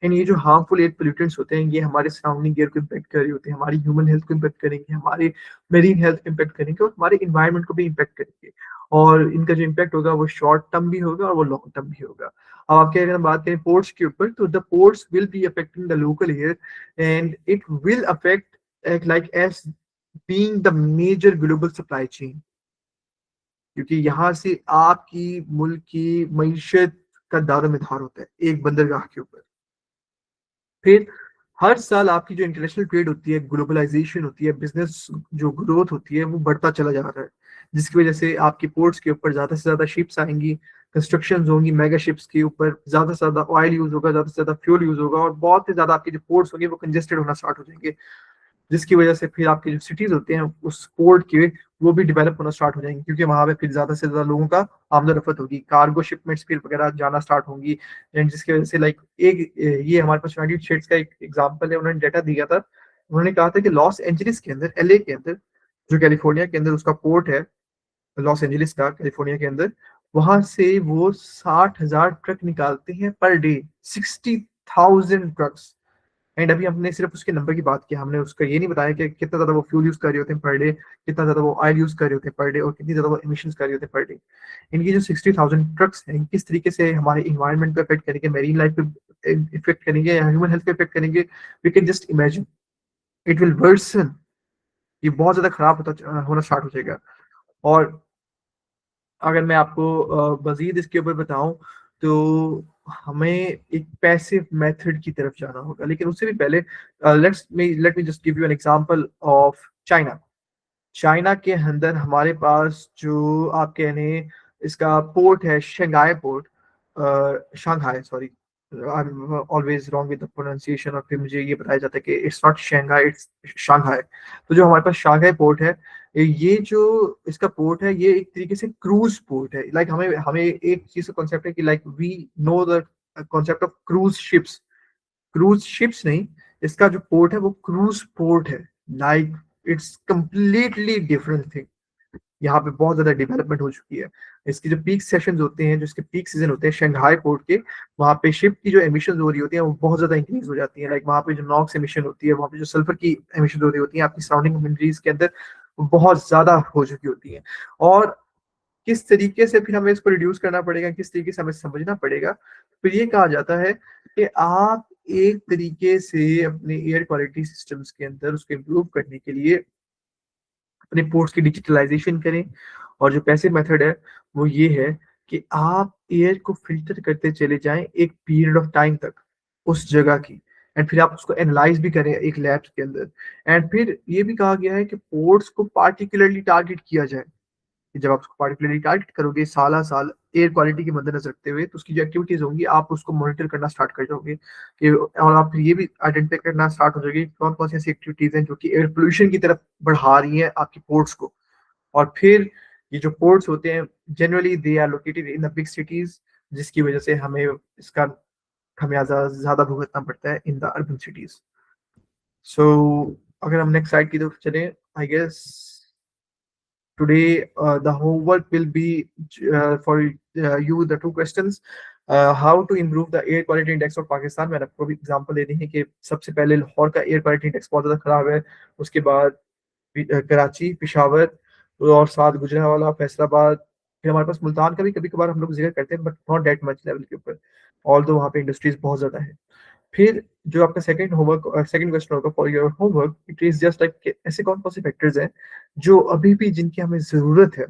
एंड ये जो हार्मफुल एयर पोल्यूटेंट्स होते हैं, ये हमारे सराउंडिंग एयर को इम्पैक्ट कर रहे होते हैं, हमारी ह्यूमन हेल्थ को इम्पैक्ट करेंगे, हमारे मेरीन हेल्थ को इम्पैक्ट करेंगे और हमारे एनवायरनमेंट को भी इम्पैक्ट करेंगे। और इनका जो इम्पैक्ट होगा वो शॉर्ट टर्म भी होगा और वो लॉन्ग टर्म भी होगा। अब आपके अगर हम बात करें पोर्ट्स के ऊपर, तो the ports will be affecting the local air and it will affect like as being the major global supply chain, क्योंकि यहाँ से आपकी मुल्क की मईशत का दारोमदार होता है एक बंदरगाह के ऊपर। फिर हर साल आपकी जो इंटरनेशनल ट्रेड होती है, ग्लोबलाइजेशन होती है, बिजनेस जो ग्रोथ होती है, वो बढ़ता चला जा रहा है, जिसकी वजह से आपकी पोर्ट्स के ऊपर ज्यादा से ज्यादा शिप्स आएंगी, कंस्ट्रक्शन होंगी, मेगा शिप्स के ऊपर ज्यादा से ज्यादा ऑयल यूज होगा, ज्यादा से ज्यादा फ्यूल यूज होगा और बहुत ही ज्यादा आपके जो पोर्ट्स होंगे वो कंजेस्टेड होना स्टार्ट हो जाएंगे, जिसकी वजह से फिर आपके जो सिटीज होते हैं उस पोर्ट के, वो भी डेवलप होना स्टार्ट हो जाएंगे, क्योंकि वहां पे फिर ज्यादा से ज्यादा लोगों का आमद रफत होगी, कार्गो शिपमेंट्स फिर वगैरह जाना स्टार्ट होंगी। एंड जिसकी वजह से लाइक एक ये हमारे पास यूनाइटेड स्टेट्स का एक एग्जांपल है, उन्होंने डेटा दिया था। उन्होंने कहा था कि लॉस एंजलिस के अंदर, एलए के अंदर, जो कैलिफोर्निया के अंदर उसका पोर्ट है, लॉस एंजलिस का कैलिफोर्निया के अंदर, वहां से वो 60,000 ट्रक निकालते हैं पर डे, 60,000 ट्रक्स। एंड अभी हमने सिर्फ उसके नंबर की बात की, हमने उसका ये नहीं बताया कि कितना ज्यादा वो फ्यूल यूज कर रहे होते हैं पर डे, कितना ज्यादा वो ऑयल यूज कर रहे होते हैं पर डे और कितनी ज्यादा वो एमिशन कर रहे होते हैं पर डे। इनकी जो 60,000 ट्रक्स हैं, किस तरीके से हमारे इन्वायरमेंट को इफेक्ट करेंगे, मेरीन लाइफ को इफेक्ट करेंगे या ह्यूमन हेल्थ को इफेक्ट करेंगे, we can just imagine. It will worsen, ये बहुत ज्यादा खराब होना स्टार्ट हो जाएगा। और अगर मैं आपको मजीद इसके ऊपर बताऊं, तो हमें एक पैसिव मेथड की तरफ जाना होगा, लेकिन उससे भी पहले let me just give you an example of China. China के अंदर हमारे पास जो आप कह लें, इसका पोर्ट है Shanghai port, Shanghai sorry, I am always wrong with the pronunciation, और फिर मुझे ये बताया जाता है कि it's not Shanghai, it's Shanghai. तो जो हमारे पास शंघाई पोर्ट है, ये जो इसका पोर्ट है, ये एक तरीके से क्रूज पोर्ट है। लाइक हमें हमें एक चीज का कॉन्सेप्ट है कि like we know the concept of cruise ships. Cruise ships नहीं, इसका जो पोर्ट है वो क्रूज पोर्ट है। Like it's completely different thing. यहाँ पे बहुत ज्यादा डेवलपमेंट हो चुकी है। इसके जो पीक सेशंस होते हैं, जो इसके पीक सीजन होते हैं शंघाई पोर्ट के, वहाँ पे शिप की जो एमिशन हो रही होती है वो बहुत ज्यादा इंक्रीज हो जाती है। लाइक वहाँ पे जो नॉक्स एमिशन होती है, वहाँ पे जो सल्फर की एमिशन हो रही होती है आपकी सराउंडिंग कंट्रीज के अंदर, वो बहुत ज्यादा हो चुकी होती है। और किस तरीके से फिर हमें इसको रिड्यूस करना पड़ेगा, किस तरीके से हमें समझना पड़ेगा, फिर ये कहा जाता है कि आप एक तरीके से अपने एयर क्वालिटी सिस्टम्स के अंदर उसको इम्प्रूव करने के लिए अपने पोर्ट्स की डिजिटलाइजेशन करें। और जो पैसिव मेथड है वो ये है कि आप एयर को फिल्टर करते चले जाएं एक पीरियड ऑफ टाइम तक उस जगह की, एंड फिर आप उसको एनालाइज भी करें एक लैब के अंदर। एंड फिर ये भी कहा गया है कि पोर्ट्स को पार्टिकुलरली टारगेट किया जाए, कि जब आप उसको पार्टिकुलरली टारगेट करोगे साल साल एयर क्वालिटी के मद्देनजर रखते हुए, तो उसकी जो एक्टिविटीज होंगी आप उसको मॉनिटर करना स्टार्ट कर जाओगे कि, और आप फिर ये भी आइडेंटिफाई करना स्टार्ट हो जाएगी कौन कौन सी ऐसी एक्टिविटीज हैं जो कि एयर पोल्यूशन की तरफ बढ़ा रही हैं आपकी पोर्ट्स को। और फिर ये जो पोर्ट्स होते हैं generally they are located in the big cities, जिसकी वजह से हमें इसका खमियाजा ज्यादा भुगतना पड़ता है in the urban cities. So अगर हम नेक्स्ट साइड की तरफ चले, I guess today the homework will be for you the two questions. How to improve the air quality index of Pakistan, मैंने आपको भी एग्जांपल दे दी है कि सबसे पहले लाहौर का एयर क्वालिटी इंडेक्स बहुत ज़्यादा खराब है, उसके बाद कराची, पिशावर और साथ गुजरांवाला, फैसलाबाद, फिर हमारे पास मुल्तान का भी कभी कभार हम लोग जिक्र करते हैं, but not that much level के ऊपर, ऑल दो वहाँ पे इंडस्ट्रीज बहुत ज़्यादा है। फिर जो आपका सेकंड क्वेश्चन होगा for your homework, it is just like ऐसे कौन कौन से फैक्टर्स हैं जो अभी भी जिनकी हमें जरूरत है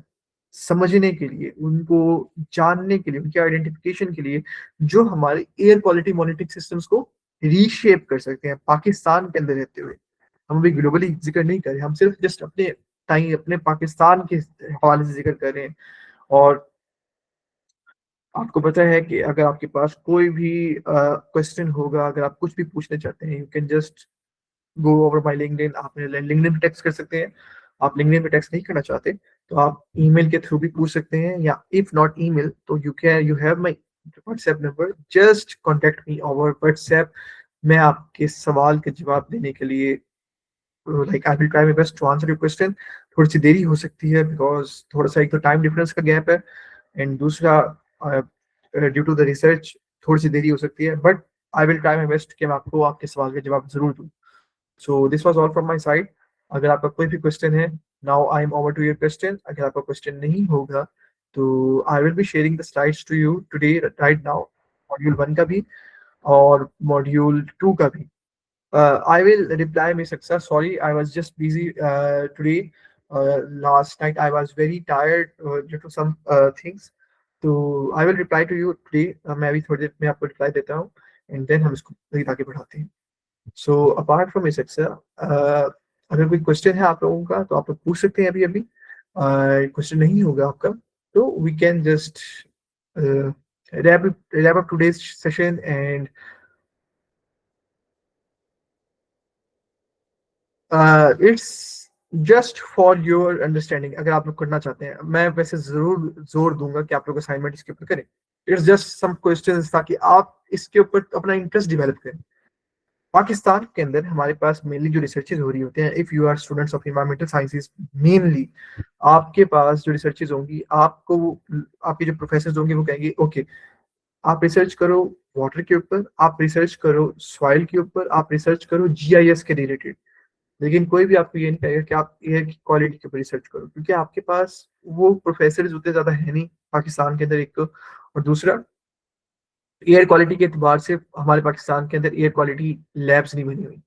समझने के लिए, उनको जानने के लिए, उनके आइडेंटिफिकेशन के लिए, जो हमारे एयर क्वालिटी मॉनिटरिंग सिस्टम्स को रीशेप कर सकते हैं पाकिस्तान के अंदर रहते हुए। हम अभी ग्लोबली जिक्र नहीं कर रहे, हम सिर्फ जस्ट अपने टाइम अपने पाकिस्तान के हवाले से जिक्र कर रहे हैं। और आपको पता है कि अगर आपके पास कोई भी क्वेश्चन होगा, अगर आप कुछ भी पूछना चाहते हैं, you can just go over my LinkedIn. आप मेरे लिंक्डइन पे टेक्स्ट कर सकते हैं। आप लिंक्डइन पे टेक्स्ट नहीं करना चाहते तो आप ईमेल के थ्रू भी पूछ सकते हैं, या इफ नॉट ईमेल तो you have my WhatsApp number, just contact me over WhatsApp. मैं आपके सवाल के जवाब देने के लिए, like I will try my best to answer your question. थोड़ी सी देरी हो सकती है बिकॉज थोड़ा सा एक तो टाइम डिफरेंस का गैप है, एंड दूसरा ड्यू टू द रिसर्च थोड़ी सी देरी हो सकती है, but I will try my best कि मैं आपको आपके सवाल के जवाब जरूर दूं। So this was all from my side. अगर आपका कोई भी क्वेश्चन है, now I am over to your question. अगर आपका क्वेश्चन नहीं होगा तो I will be sharing the slides to you today right now, module 1 का भी और मॉड्यूल 2 का भी। I will reply Miss Aksa. Sorry, I was just busy today. Last night I was very tired due to some things. तो I will reply to you today. मैं अभी थोड़ी देर में आपको reply देता हूँ, and then हम इसको आगे बढ़ाते हैं। So apart from Miss Aksa, अगर कोई क्वेश्चन है आप लोगों का तो आप लोग पूछ सकते हैं अभी अभी। क्वेश्चन नहीं होगा आपका तो we can just uh, wrap up today's session, and it's just for your understanding. अगर आप लोग करना चाहते हैं, मैं वैसे जरूर जोर दूंगा कि आप लोग असाइनमेंट इसके ऊपर करें। इट्स जस्ट सम क्वेश्चंस ताकि आप इसके ऊपर अपना इंटरेस्ट डेवलप करें। पाकिस्तान के अंदर हमारे पास मेनली जो रिसर्चेज हो रही होते हैं, if you are students of environmental sciences mainly, आपके पास जो रिसर्चेज होंगी, आपको आपके जो प्रोफेसर होंगे वो कहेंगे ओके आप रिसर्च करो वाटर के ऊपर, आप रिसर्च करो सॉइल के ऊपर, आप रिसर्च करो जीआईएस के रिलेटेड। लेकिन कोई भी आपको ये नहीं कहेगा कि आप एयर की क्वालिटी के ऊपर रिसर्च करो, क्योंकि आपके पास वो प्रोफेसर उतने ज्यादा है नहीं पाकिस्तान के अंदर, एक तो। और दूसरा, एयर क्वालिटी के एतबार से हमारे पाकिस्तान के अंदर एयर क्वालिटी लैब्स नहीं बनी हुई।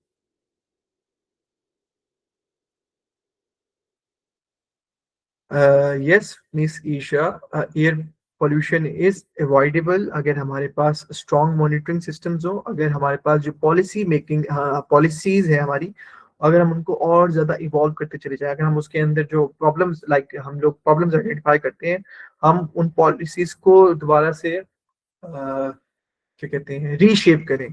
Yes Miss Isha, air pollution is avoidable अगर हमारे पास स्ट्रॉन्ग मॉनिटरिंग सिस्टम्स हो, अगर हमारे पास जो पॉलिसी मेकिंग पॉलिसीज है हमारी, अगर हम उनको और ज्यादा इवॉल्व करते चले जाए, अगर हम उसके अंदर जो प्रॉब्लम्स, लाइक हम लोग प्रॉब्लम्स आइडेंटिफाई करते हैं, हम उन पॉलिसीज को दोबारा से क्या कहते हैं रीशेप करें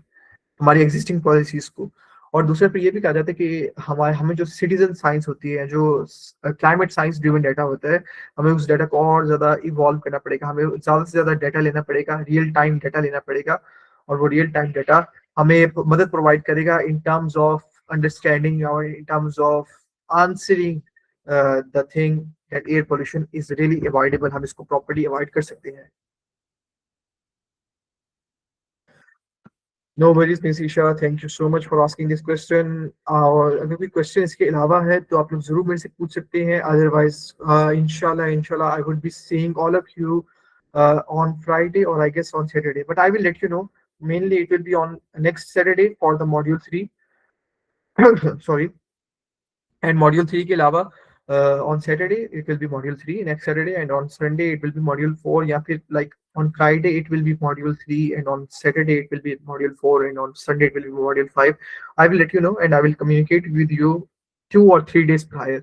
हमारी एग्जिस्टिंग पॉलिसीज को। और दूसरे पे ये भी कहा जाता है कि हमारे हमें जो सिटीजन साइंस होती है, जो क्लाइमेट साइंस ड्रिवन डाटा होता है, हमें उस डाटा को और ज्यादा इवॉल्व करना पड़ेगा, हमें ज्यादा से ज्यादा डाटा लेना पड़ेगा, रियल टाइम डाटा लेना पड़ेगा। और वो रियल टाइम डाटा हमें मदद प्रोवाइड करेगा इन टर्म्स ऑफ अंडरस्टैंडिंग और in terms of answering the thing that air pollution is really avoidable, हम इसको प्रॉपर्ली अवॉइड कर सकते हैं। No worries Miss Isha, thank you so much for asking this question. और अगर कोई क्वेश्चन इसके अलावा है तो आप लोग जरूर मेरे से पूछ सकते हैं, अदरवाइज इंशाल्लाह इंशाल्लाह I would be seeing all of you on Friday or I guess on Saturday, but I will let you know. Mainly it will be on next Saturday for the module 3 sorry, and module 3 के अलावा on Saturday it will be module 3 next Saturday, and on Sunday it will be module 4, या फिर like on Friday it will be module 3, and on Saturday it will be module 4, and on Sunday it will be module 5. I will let you know and I will communicate with you 2 or 3 days prior.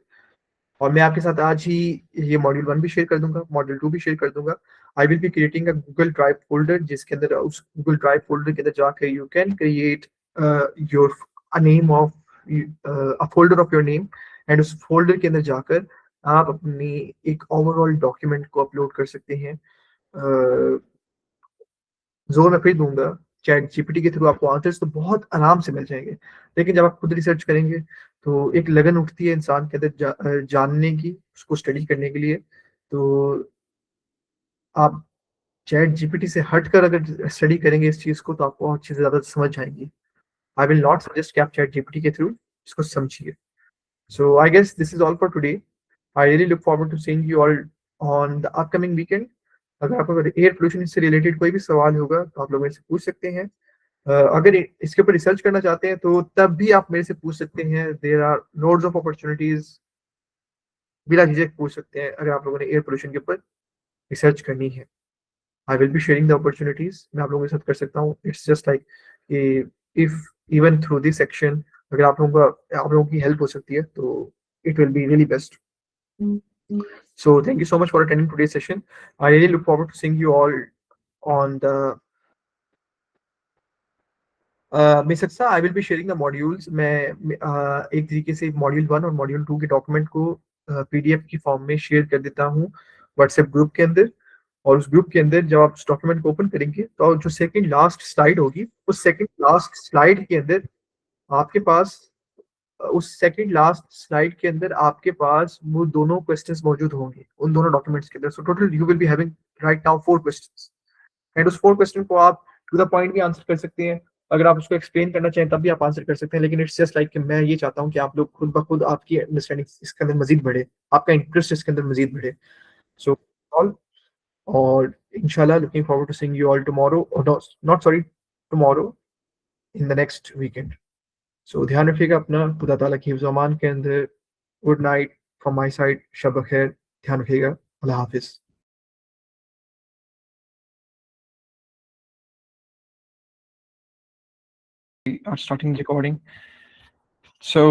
और मैं आपके साथ आज ही ये module 1 भी share कर दूंगा, module 2 भी शेयर कर दूंगा। आई will be creating a Google drive folder, जिसके अंदर उस गूगल ड्राइव फोल्डर के अंदर जाकर you can create your a name of a folder of your name, and उस फोल्डर के अंदर जाकर आप अपनी एक ओवरऑल डॉक्यूमेंट को अपलोड कर सकते हैं। जोर मैं फिर दूंगा, चैट जीपीटी के थ्रू आपको आंसर्स तो बहुत आराम से मिल जाएंगे, लेकिन जब आप खुद रिसर्च करेंगे तो एक लगन उठती है इंसान के अंदर जानने की, उसको स्टडी करने के लिए। तो आप चैट जीपीटी से हटकर अगर स्टडी करेंगे इस चीज को तो आपको और चीजें ज्यादा समझ आएंगी। आई विल नॉट सजेस्ट कि आप चैट जीपीटी के थ्रू इसको समझिए। So I guess this is all for today. I really look forward to seeing you all on the upcoming weekend. अगर आपको एयर पोल्यूशन से रिलेटेड कोई भी सवाल होगा तो आप लोग मेरे से पूछ सकते हैं। अगर इसके ऊपर रिसर्च करना चाहते हैं तो तब भी आप मेरे से पूछ सकते हैं। There are loads of opportunities, बिना झिझक पूछ सकते हैं अगर आप लोगों ने एयर पोल्यूशन के ऊपर रिसर्च करनी है। आई will be sharing the opportunities, मैं आप लोगों के साथ कर सकता हूँ। It's just like if even through this section अगर आप लोगों की हेल्प हो सकती है तो it will be really best. So thank you so much for attending today's session. I really look forward to seeing you all on the Ms. Aksa, I will be sharing the modules. मैं एक तरीके से module 1 और module 2 के document को PDF की form में share कर देता हूँ व्हाट्सएप ग्रुप के अंदर। और उस ग्रुप के अंदर जब आप उस डॉक्यूमेंट को ओपन करेंगे तो जो सेकंड लास्ट स्लाइड होगी, उस सेकंड लास्ट स्लाइड के अंदर आपके पास उस सेकंड लास्ट स्लाइड के अंदर आपके पास वो दोनों क्वेश्चंस मौजूद होंगे उन दोनों डॉक्यूमेंट्स के अंदर। So total you will be having right now 4 questions, and उस 4 क्वेश्चन को आप टू द पॉइंट भी आंसर कर सकते हैं। अगर आप उसको एक्सप्लेन करना चाहें तब भी आप आंसर कर सकते हैं, लेकिन इट्स जस्ट लाइक कि मैं ये चाहता हूँ कि आप लोग खुद ब खुद आपकी अंडरस्टैंडिंग इसके अंदर मजीद बढ़े, आपका इंटरेस्ट इसके अंदर मजीद बढ़े। सो ऑल, और इंशाल्लाह looking forward to seeing you all tomorrow, और not sorry, tomorrow in the next weekend. So ध्यान रखिएगा अपना, खुदा ताला की हिफ्ज़ अमान के अंदर। Good night from my side, शब बखैर, ध्यान रखिएगा, अल्लाह हाफिज़। Are starting recording. So,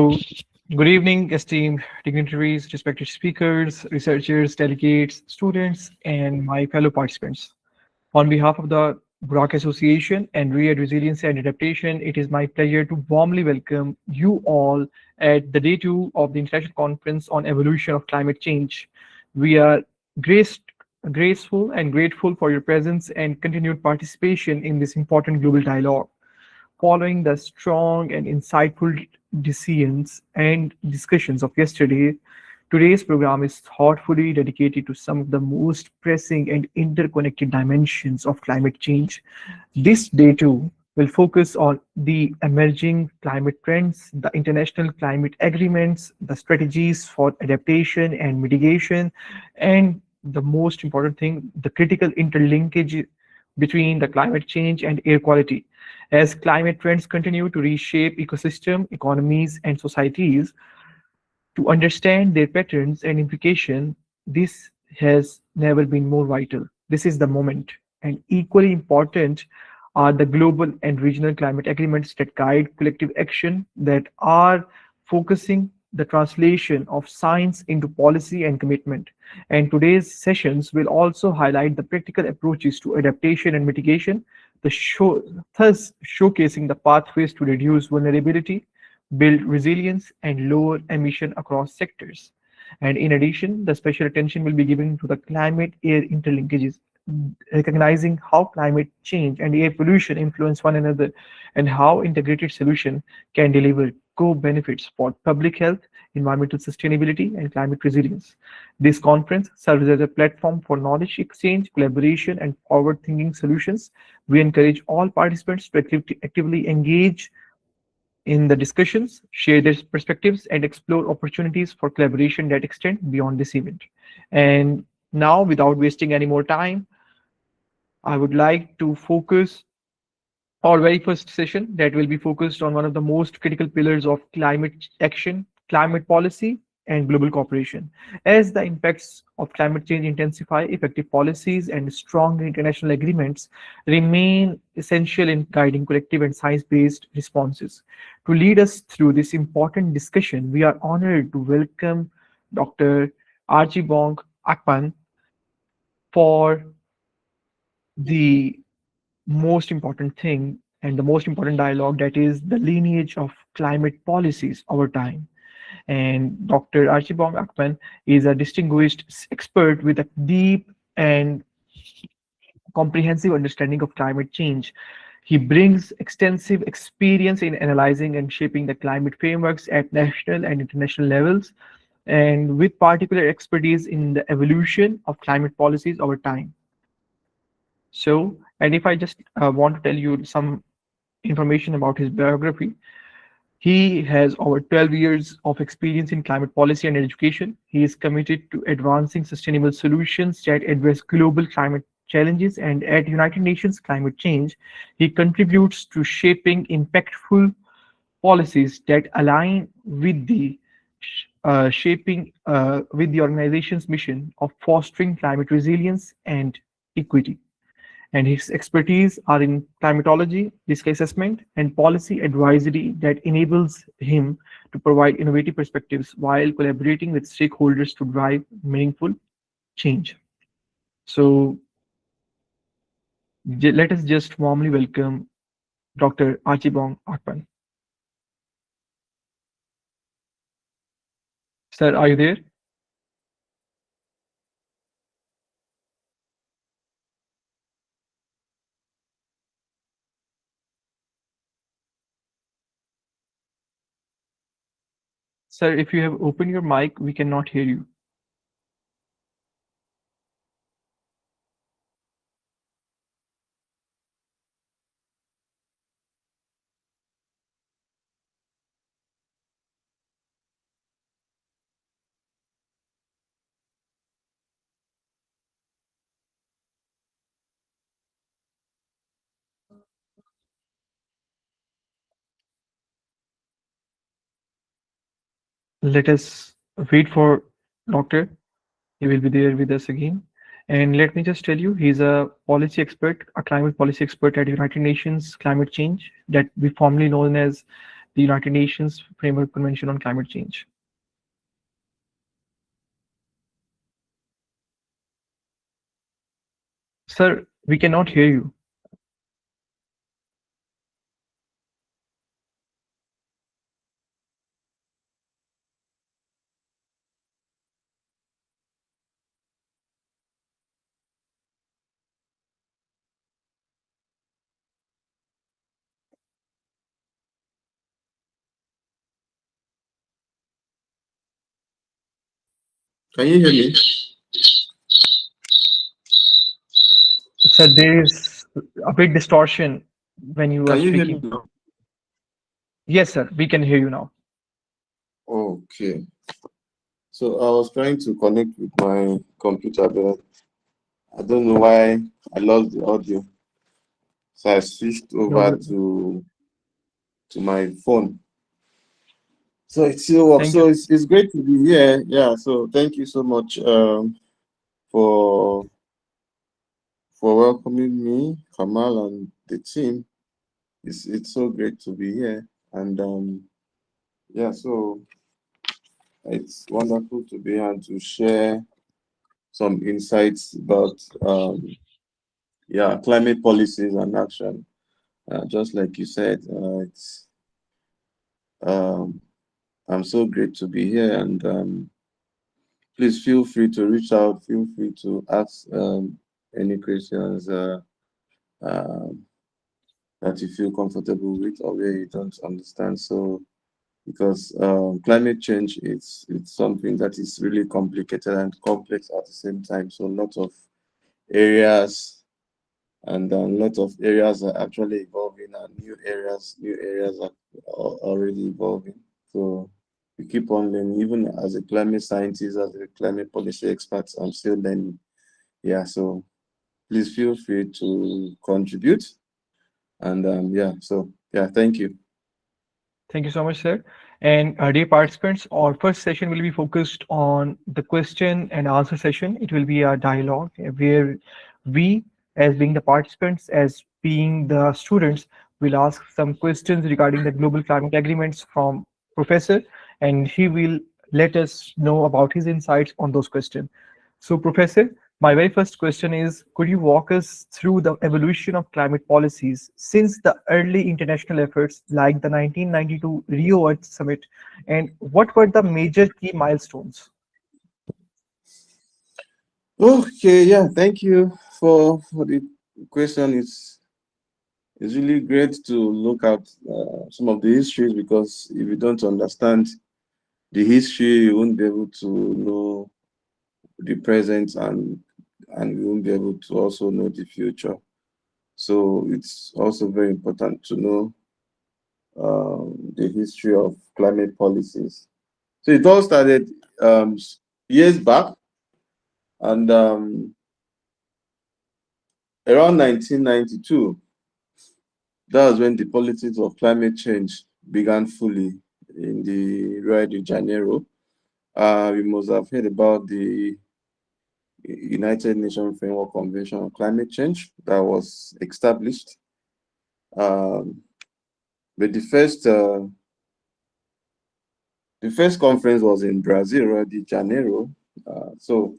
good evening, esteemed dignitaries, respected speakers, researchers, delegates, students, and my fellow participants. On behalf of the Buraaq Association and Riyadh Resilience and Adaptation, it is my pleasure to warmly welcome you all at the day 2 of the International Conference on Evolution of Climate Change. We are graceful and grateful for your presence and continued participation in this important global dialogue. Following the strong and insightful decisions and discussions of yesterday, today's program is thoughtfully dedicated to some of the most pressing and interconnected dimensions of climate change. This day, too, will focus on the emerging climate trends, the international climate agreements, the strategies for adaptation and mitigation, and the most important thing, the critical interlinkage between the climate change and air quality. As climate trends continue to reshape ecosystem, economies, and societies, to understand their patterns and implication, this has never been more vital. This is the moment. And equally important are the global and regional climate agreements that guide collective action, that are focusing the translation of science into policy and commitment. And today's sessions will also highlight the practical approaches to adaptation and mitigation, thus showcasing the pathways to reduce vulnerability, build resilience, and lower emission across sectors. And in addition, the special attention will be given to the climate-air interlinkages, recognizing how climate change and air pollution influence one another and how integrated solution can deliver co-benefits for public health, environmental sustainability, and climate resilience. This conference serves as a platform for knowledge exchange, collaboration, and forward-thinking solutions. We encourage all participants to actively engage in the discussions, share their perspectives, and explore opportunities for collaboration that extend beyond this event. And now, without wasting any more time, I would like to focus our very first session that will be focused on one of the most critical pillars of climate action, climate policy, and global cooperation. As the impacts of climate change intensify, effective policies and strong international agreements remain essential in guiding collective and science based responses. To lead us through this important discussion, we are honored to welcome Dr. Archibong Akpan for the most important thing and the most important dialogue, that is the lineage of climate policies over time. And Dr. Archibong Akpan is a distinguished expert with a deep and comprehensive understanding of climate change. He brings extensive experience in analyzing and shaping the climate frameworks at national and international levels, and with particular expertise in the evolution of climate policies over time. So, and if I just want to tell you some information about his biography, he has over 12 years of experience in climate policy and education. He is committed to advancing sustainable solutions that address global climate challenges, and at United Nations Climate Change, he contributes to shaping impactful policies that align with the organization's mission of fostering climate resilience and equity. And his expertise are in climatology, risk assessment, and policy advisory that enables him to provide innovative perspectives while collaborating with stakeholders to drive meaningful change. So let us just warmly welcome Dr. Archibong Akpan. Sir, are you there? Sir, if you have opened your mic, we cannot hear you. Let us wait for Doctor. He will be there with us again. And let me just tell you, he's a policy expert, a climate policy expert at United Nations Climate Change, that we formerly known as the United Nations Framework Convention on Climate Change. Sir, we cannot hear you. Can you hear me? Sir, there is a bit distortion when you are Can you hear me speaking. now? Yes, sir, we can hear you now. Okay. So I was trying to connect with my computer, but I don't know why I lost the audio. So I switched No, over to my phone. So it still works. thank you. So it's great to be here. Yeah. So thank you so much for welcoming me, Kamal, and the team. It's so great to be here. And yeah, so it's wonderful to be here and to share some insights about yeah, climate policies and action. Just like you said, it's um, I'm so great to be here, and please feel free to reach out. Feel free to ask any questions um that you feel comfortable with or where you don't understand. So, because climate change it's something that is really complicated and complex at the same time. So, lots of areas and a lot of areas are actually evolving and new areas are already evolving. So we keep on learning. Even as a climate scientist, as a climate policy expert, I'm still learning. Yeah, so please feel free to contribute. And yeah, so yeah, thank you. Thank you so much, sir. And dear participants, our first session will be focused on the question and answer session. It will be a dialogue where we, as being the participants, as being the students, will ask some questions regarding the global climate agreements from professor, and he will let us know about his insights on those questions. So, professor, my very first question is, could you walk us through the evolution of climate policies since the early international efforts like the 1992 Rio Earth Summit, and what were the major key milestones? Okay, yeah, thank you for the question. It's really great to look at some of the histories, because if you don't understand the history, you won't be able to know the present, and we won't be able to also know the future. So it's also very important to know the history of climate policies. So it all started years back, and around 1992, that was when the politics of climate change began fully in the Rio de Janeiro. We must have heard about the United Nations Framework Convention on Climate Change that was established. But the first conference was in Brazil, Rio de Janeiro. So,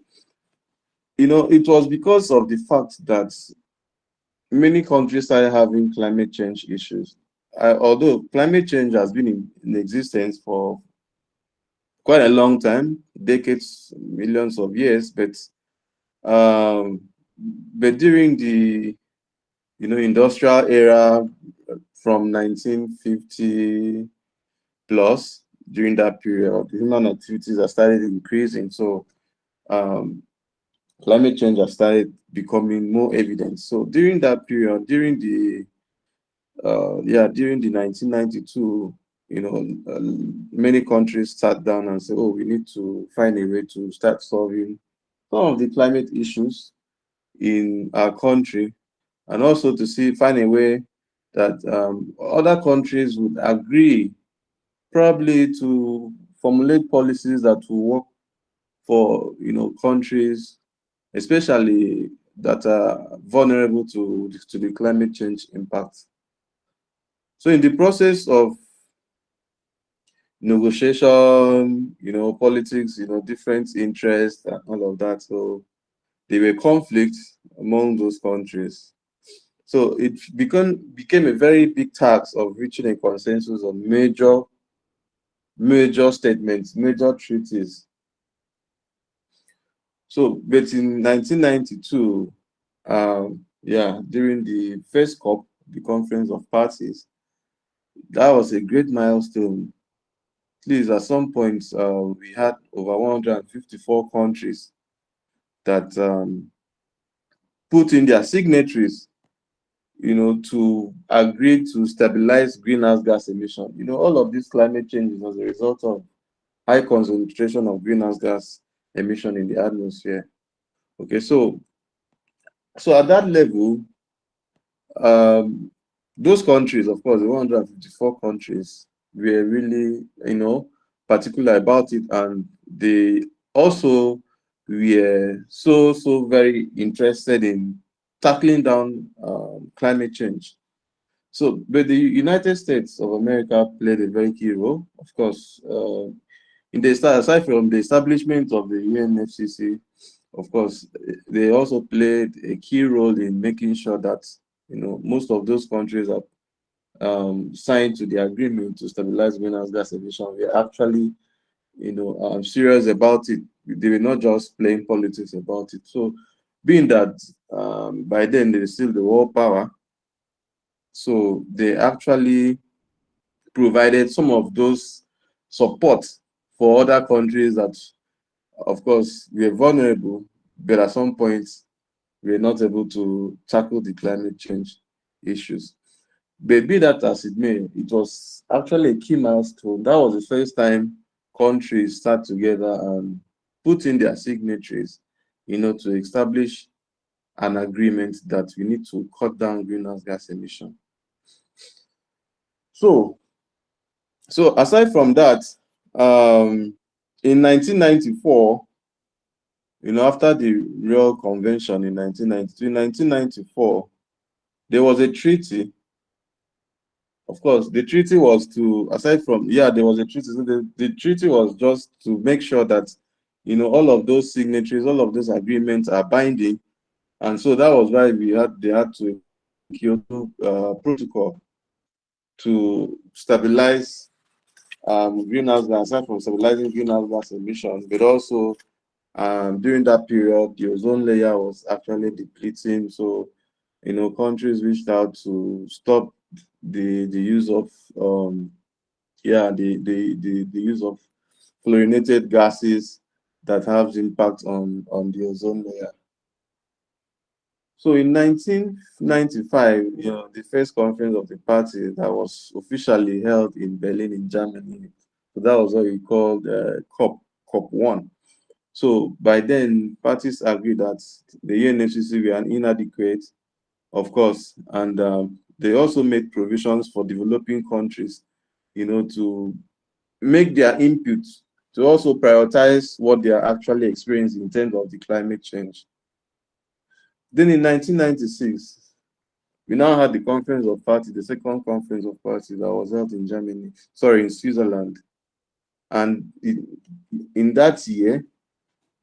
it was because of the fact that many countries started having climate change issues. Although climate change has been in existence for quite a long time, decades, millions of years, but during the industrial era from 1950 plus, during that period, the human activities have started increasing. So climate change has started becoming more evident. So during that period, during the 1992, many countries sat down and said, oh, we need to find a way to start solving some of the climate issues in our country, and also to find a way that other countries would agree, probably to formulate policies that will work for countries, especially that are vulnerable to the climate change impact. So in the process of negotiation, politics, different interests and all of that, so there were conflicts among those countries. So it became a very big task of reaching a consensus on major statements, major treaties. So, but in 1992, during the first COP, the Conference of Parties, that was a great milestone. Please, at some point, we had over 154 countries that put in their signatories, to agree to stabilize greenhouse gas emission. All of these climate changes as a result of high concentration of greenhouse gas emission in the atmosphere. Okay, so at that level, those countries, of course, the 154 countries, were really, particular about it, and they also were so very interested in tackling down climate change. So, but the United States of America played a very key role, of course, aside from the establishment of the UNFCCC. Of course, they also played a key role in making sure that most of those countries have signed to the agreement to stabilize greenhouse gas emission. We are actually, serious about it. They were not just playing politics about it. So, being that by then they were still the world power, so they actually provided some of those support for other countries that, of course, were vulnerable, but at some point we are not able to tackle the climate change issues. But be that as it may, it was actually a key milestone. That was the first time countries sat together and put in their signatories, to establish an agreement that we need to cut down greenhouse gas emission. So aside from that, in 1994, after the Rio Convention in 1992, in 1994, there was a treaty. Of course, the treaty was to, aside from, there was a treaty. So the treaty was just to make sure that, all of those signatories, all of those agreements are binding. And so that was why they had to Kyoto Protocol to stabilize greenhouse gas, aside from stabilizing greenhouse gas emissions, but also during that period, the ozone layer was actually depleting. So, countries reached out to stop the use of the use of fluorinated gases that have impact on the ozone layer. So in 1995, the first conference of the party that was officially held in Berlin in Germany. So that was what we called COP1. So by then, parties agreed that the UNFCCC were inadequate of course, and they also made provisions for developing countries, to make their input, to also prioritize what they are actually experiencing in terms of the climate change. Then in 1996, we now had the Conference of Parties, the second Conference of Parties that was held in Germany, sorry, in Switzerland. And in that year,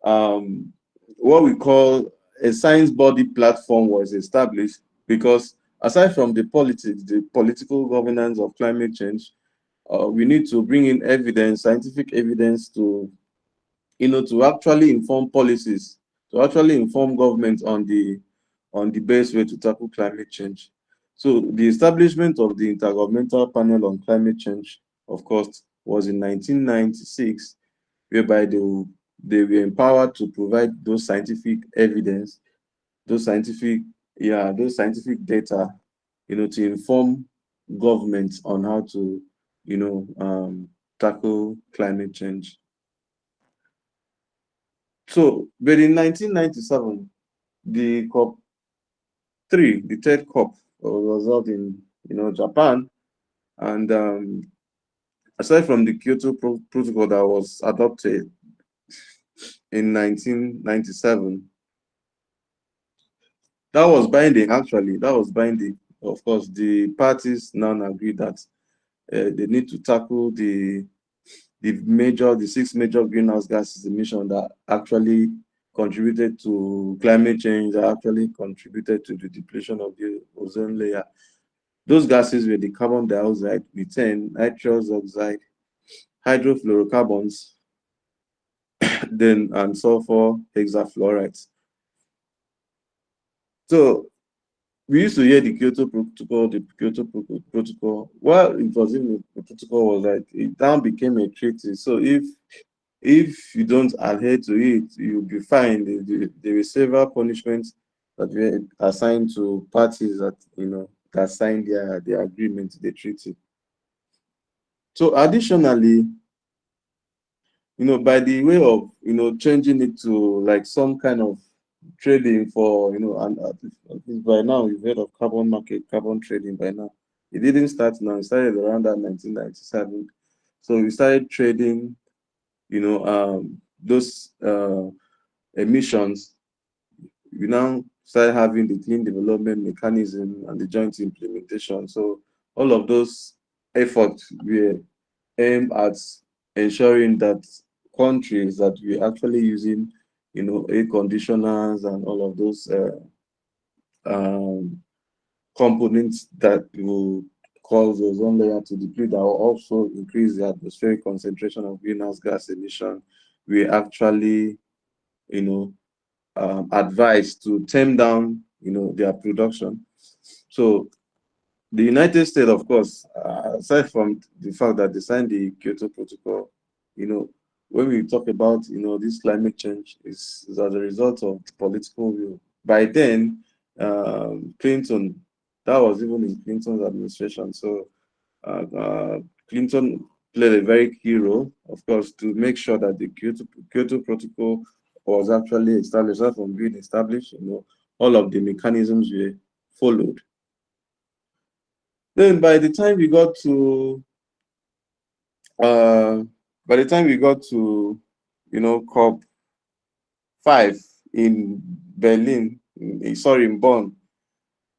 what we call a science body platform was established, because aside from the politics, the political governance of climate change, we need to bring in evidence, scientific evidence to, to actually inform policies, to actually inform government on the best way to tackle climate change. So the establishment of the Intergovernmental Panel on Climate Change, of course, was in 1996, whereby they were empowered to provide those scientific evidence, those scientific data, to inform governments on how to, tackle climate change. So, but in 1997, the COP3, the third COP, was held in, Japan, and aside from the Kyoto Protocol that was adopted in 1997, that was binding. Actually, that was binding. Of course, the parties now agree that they need to tackle the six major greenhouse gases emission that actually contributed to climate change, that actually contributed to the depletion of the ozone layer. Those gases were the carbon dioxide, methane, nitrous oxide, hydrofluorocarbons, then and sulfur hexafluorides. So we used to hear the Kyoto Protocol, Protocol. Well, it was in the protocol was like it now became a treaty. So if you don't adhere to it, you'll be fined. There were several punishments that were assigned to parties that that signed their agreement, the treaty. So additionally, by the way of changing it to like some kind of trading for and at least by now you've heard of carbon market, carbon trading by now. It didn't start now, it started around that 1997. So we started trading those emissions. We now started having the clean development mechanism and the joint implementation. So all of those efforts were aimed at ensuring that countries that we're actually using air conditioners and all of those components that will cause ozone layer to deplete, that will also increase the atmospheric concentration of greenhouse gas emission. We actually advised to tame down their production. So the United States, of course, aside from the fact that they signed the Kyoto Protocol, when we talk about this climate change, is as a result of political will. By then, Clinton, that was even in Clinton's administration. So Clinton played a very key role, of course, to make sure that the Kyoto Protocol was actually established. Aside from being established, all of the mechanisms were followed. Then by the time we got to COP5 in Berlin, in Bonn,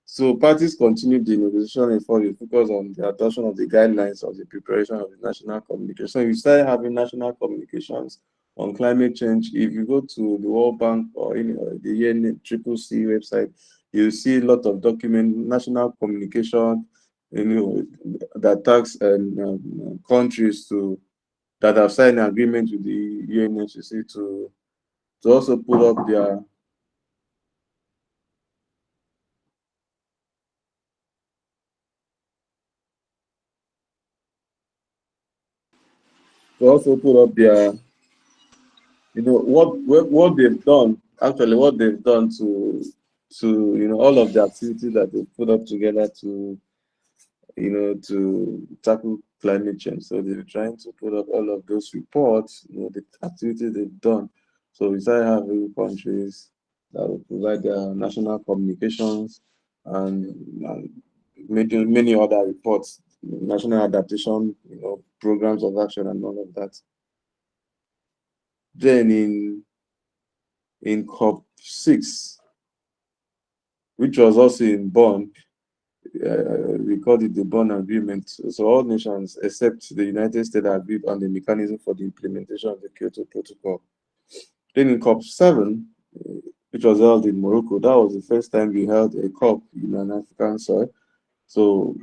so parties continued the negotiation effort to focus on the adoption of the guidelines of the preparation of the national communication. So we started having national communications on climate change. If you go to the World Bank or the UNCCC website, you'll see a lot of national communication, that tax countries that have signed an agreement with the UNCCC to also put up their what they've done, actually what they've done to all of the activities that they put up together to to tackle climate change. So they're trying to put up all of those reports, the activities they've done. So we started having countries that will provide their national communications and many other reports, national adaptation, programs of action and all of that. Then in COP6, which was also in Bonn, we called it the Bonn Agreement. So all nations except the United States agreed on the mechanism for the implementation of the Kyoto Protocol. Then in COP7, which was held in Morocco, that was the first time we held a COP in an African soil. So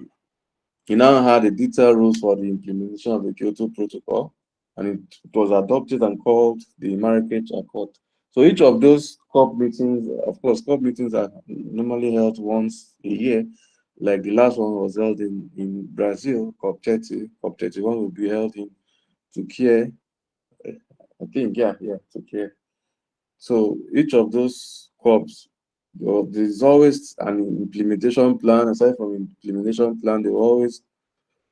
he now had a detailed rules for the implementation of the Kyoto Protocol, and it was adopted and called the Marrakech Accord. So each of those COP meetings, of course, COP meetings are normally held once a year. Like the last one was held in Brazil, COP 30. COP 31 will be held in Turkey, I think, yeah, Turkey. So each of those COPs, there's always an implementation plan. Aside from implementation plan, there always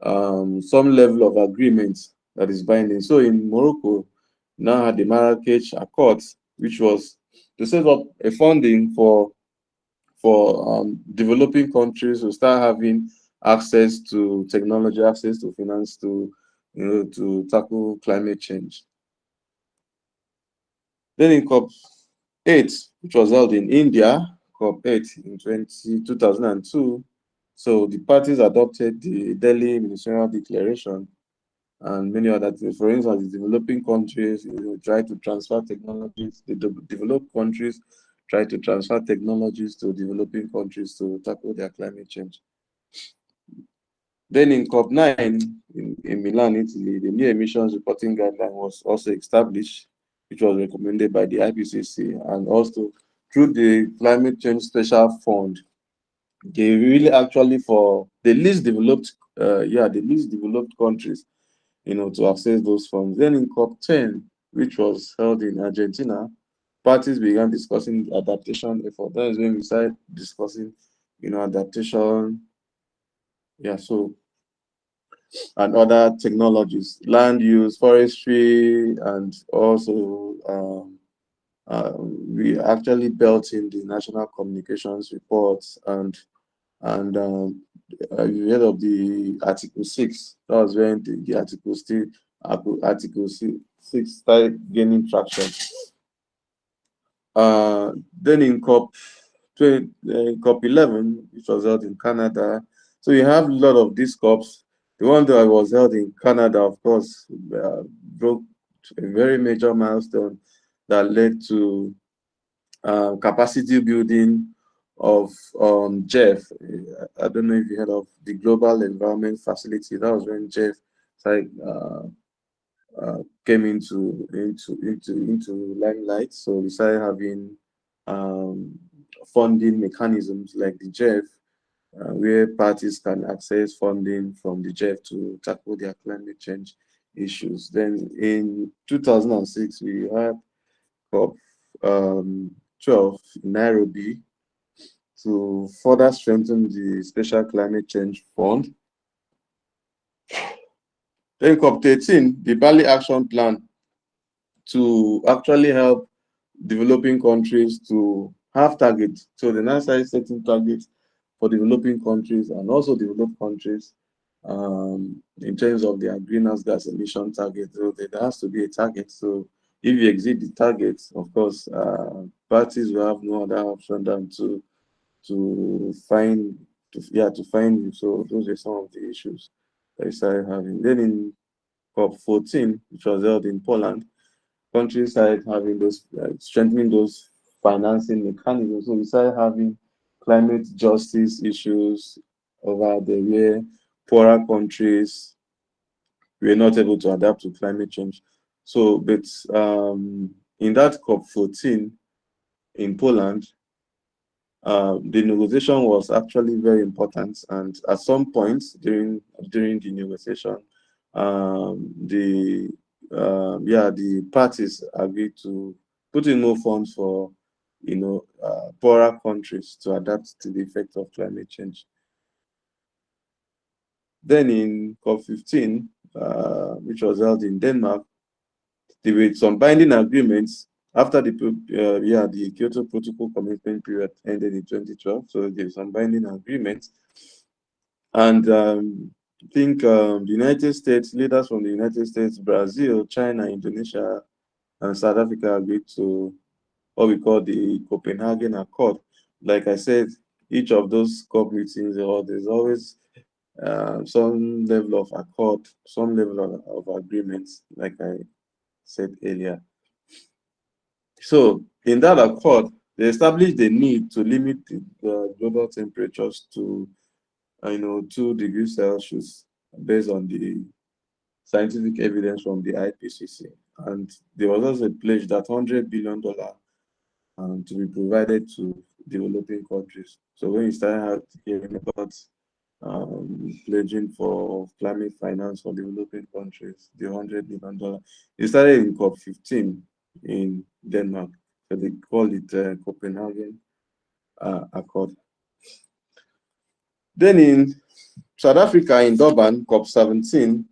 some level of agreement that is binding. So in Morocco, now had the Marrakech Accord, which was to set up a funding for developing countries to start having access to technology, access to finance to tackle climate change. Then in COP8, which was held in India, COP8 in 2002, so the parties adopted the Delhi Ministerial Declaration and many other things. For instance, the developing countries try to transfer technologies. The developed countries try to transfer technologies to developing countries to tackle their climate change. Then in COP9 in Milan, Italy, the new emissions reporting guideline was also established, which was recommended by the IPCC, and also through the Climate Change Special Fund, they really actually for the least developed, the least developed countries, to access those funds. Then in COP10, which was held in Argentina, parties began discussing adaptation effort. That is when we started discussing, adaptation, and other technologies, land use, forestry, and also we actually built in the national communications reports and you heard of the Article 6. That was when the Article 6 started gaining traction. Then in COP 11, which was held in Canada, so you have a lot of these COPs. The one that was held in Canada, of course, broke a very major milestone that led to capacity building of Jeff. I don't know if you heard of the Global Environment Facility. That was when Jeff started, came into limelight. So we started having funding mechanisms like the Jeff, where parties can access funding from the Jeff to tackle their climate change issues. Then in 2006, we had COP 12 in Nairobi to further strengthen the Special Climate Change Fund. Then COP 13, the Bali Action Plan to actually help developing countries to have targets. So the NASA is setting targets for developing countries and also developed countries in terms of their greenhouse gas emission target. So there has to be a target. So if you exceed the targets, of course, parties will have no other option than to find you. So those are some of the issues that we started having. Then in COP 14, which was held in Poland, countries started having those strengthening those financing mechanisms. So we started having climate justice issues over there where poorer countries were not able to adapt to climate change. So, but in that COP 14 in Poland, the negotiation was actually very important, and at some point during the negotiation, the parties agreed to put in more funds for poorer countries to adapt to the effect of climate change. Then in COP 15, which was held in Denmark, there were some binding agreements After the Kyoto Protocol commitment period ended in 2012, so there's some binding agreements. And I think the United States, leaders from the United States, Brazil, China, Indonesia, and South Africa agreed to what we call the Copenhagen Accord. Like I said, each of those COP meetings, there's always some level of accord, some level of agreements, like I said earlier. So in that accord, they established the need to limit the global temperatures to 2 degrees Celsius based on the scientific evidence from the IPCC. And there was also a pledge that $100 billion to be provided to developing countries. So when you start hearing about pledging for climate finance for developing countries, the $100 billion, it started in COP15 in Denmark. So they call it Copenhagen Accord. Then in South Africa, in Durban, COP17,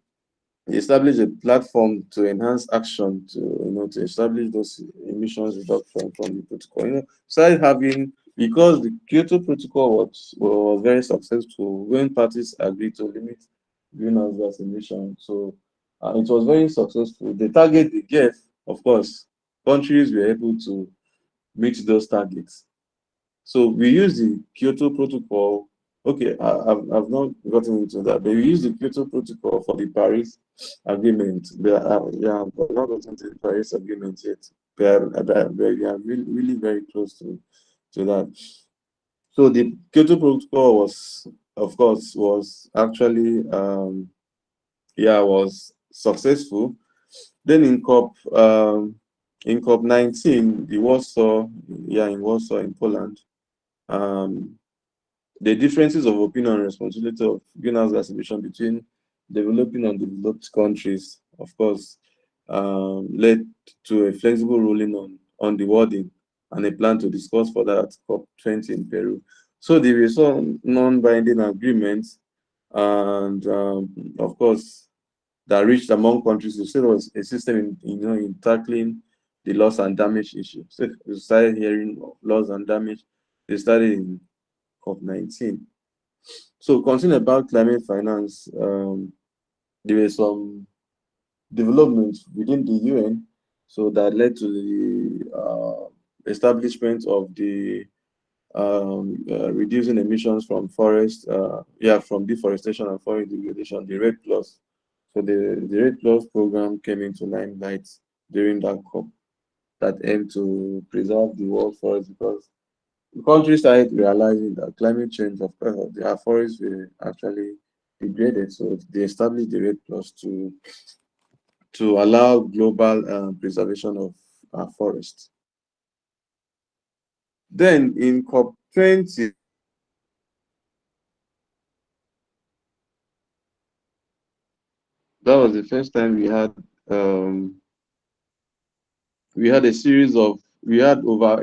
they established a platform to enhance action to establish those emissions reduction from the protocol. Started having, because the Kyoto Protocol was very successful when parties agreed to limit greenhouse gas emissions. So it was very successful. The target they gave, of course, countries were able to meet those targets. So we use the Kyoto Protocol. Okay, I've not gotten into that, but we use the Kyoto Protocol for the Paris Agreement. But, but not gotten into the Paris Agreement yet. But we are really, really very close to that. So the Kyoto Protocol was, of course, was actually was successful. Then in COP19, in Warsaw in Poland, the differences of opinion and responsibility of greenhouse gas emission between developing and developed countries, of course, led to a flexible ruling on the wording and a plan to discuss further at COP20 in Peru. So there were some non-binding agreements, and of course, that reached among countries to set was a system in tackling the loss and damage issue. So we started hearing of loss and damage. They started in COP19. So concerned about climate finance, there were some developments within the UN, so that led to the establishment of the reducing emissions from forest, from deforestation and forest degradation, the REDD Plus. So the REDD Plus program came into limelight during that COP that aimed to preserve the world forest, because the country started realizing that climate change, of course, their forests were actually degraded. So they established the REDD Plus to allow global preservation of our forests. Then in COP20, that was the first time we had over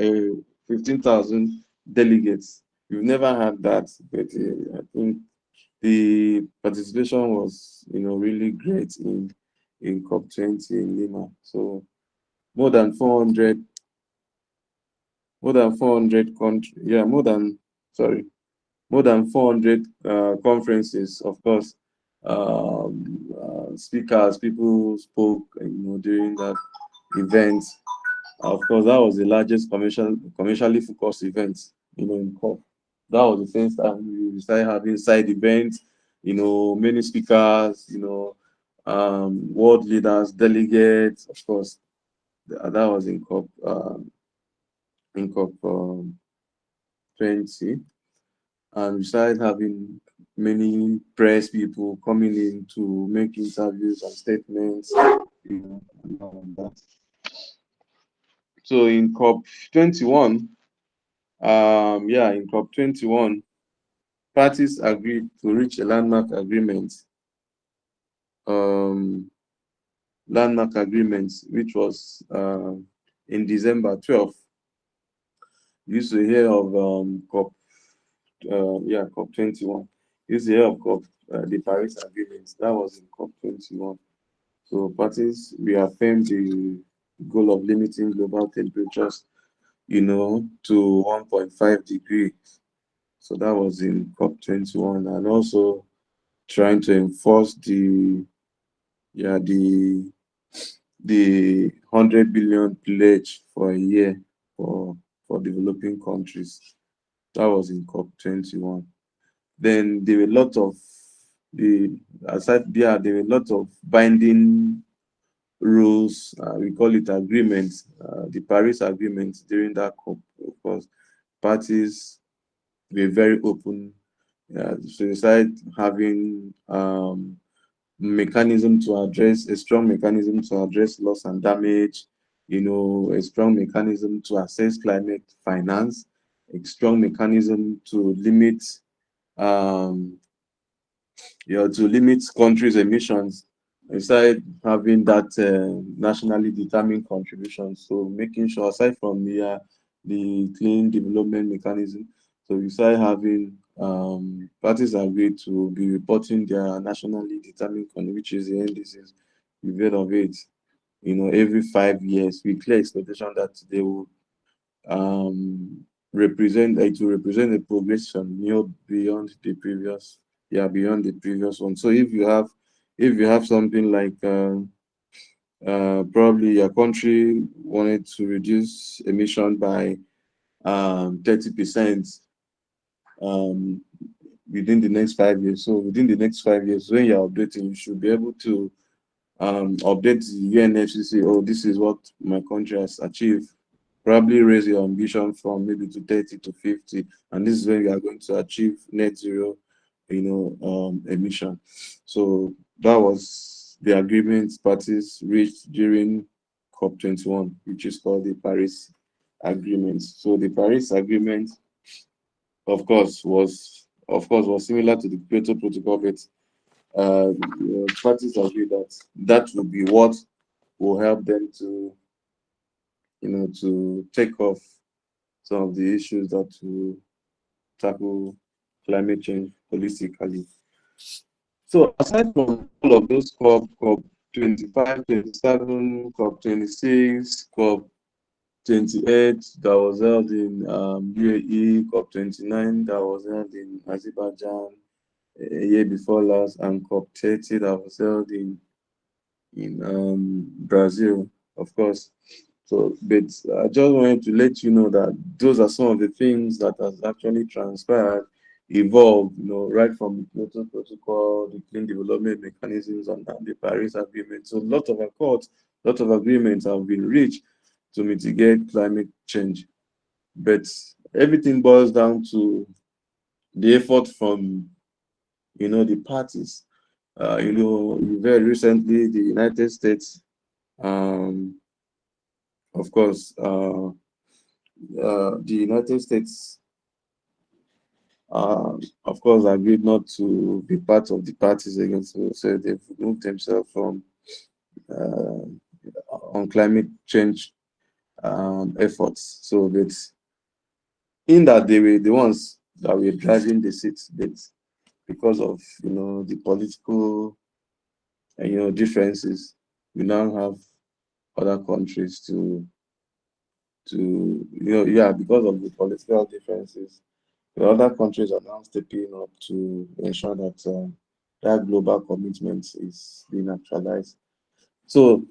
15,000 delegates. We've never had that, but I think the participation was really great in COP20 in Lima. So more than 400 countries, more than 400 conferences, of course. Speakers, people spoke during that event. Of course, that was the largest commercially focused event in COP. That was the first time we started having side events, many speakers, world leaders, delegates. Of course, that was in COP 20, and we started having many press people coming in to make interviews and statements, and all of that. So in COP21, in COP21, parties agreed to reach a landmark agreement, which was in December 12th. You used to hear of COP21. You used to hear of the Paris Agreement. That was in COP21. So parties reaffirmed the goal of limiting global temperatures, to 1.5 degrees. So that was in COP21, and also trying to enforce yeah, the 100 billion pledge for a year for developing countries. That was in COP21. Then there were a lot of the aside there were a lot of binding rules. We call it agreements. The Paris Agreement during that COP, of course, parties were very open. So decide having mechanism to address a strong mechanism to address loss and damage, a strong mechanism to assess climate finance, a strong mechanism to limit um, to limit countries' emissions, aside having that nationally determined contribution. So making sure, aside from the clean development mechanism, so we start having parties agree to be reporting their nationally determined contribution, which is the NDCs. We've heard of it, every 5 years, with clear expectation that they will represent it will represent a progression, beyond the previous, beyond the previous one. So if you have something like probably your country wanted to reduce emission by 30% um, within the next 5 years. So within the next 5 years, when you're updating, you should be able to update the UNFCCC. Oh, this is what my country has achieved. Probably raise your ambition from maybe to 30 to 50, and this is when we are going to achieve net zero, emission. So that was the agreement parties reached during COP21, which is called the Paris Agreement. So the Paris Agreement, of course, was similar to the Kyoto Protocol, but parties agree that that will be what will help them to take off some of the issues that will tackle climate change holistically. So aside from all of those COP 25, 27, COP 26, COP 28 that was held in UAE, COP 29 that was held in Azerbaijan a year before last, and COP 30 that was held in Brazil, of course. So, but I just wanted to let you know that those are some of the things that has actually transpired, evolved, right from the Kyoto Protocol, the Clean Development Mechanisms, and the Paris Agreement. So, a lot of agreements have been reached to mitigate climate change. But everything boils down to the effort from, the parties. Very recently, the United States, um, of course, the United States, of course, agreed not to be part of the parties again. So they've removed themselves from uh, on climate change efforts. So that in that they were the ones that were driving the seats, but because of the political differences, we now have other countries because of the political differences, the other countries are now stepping up to ensure that that global commitment is being actualized. So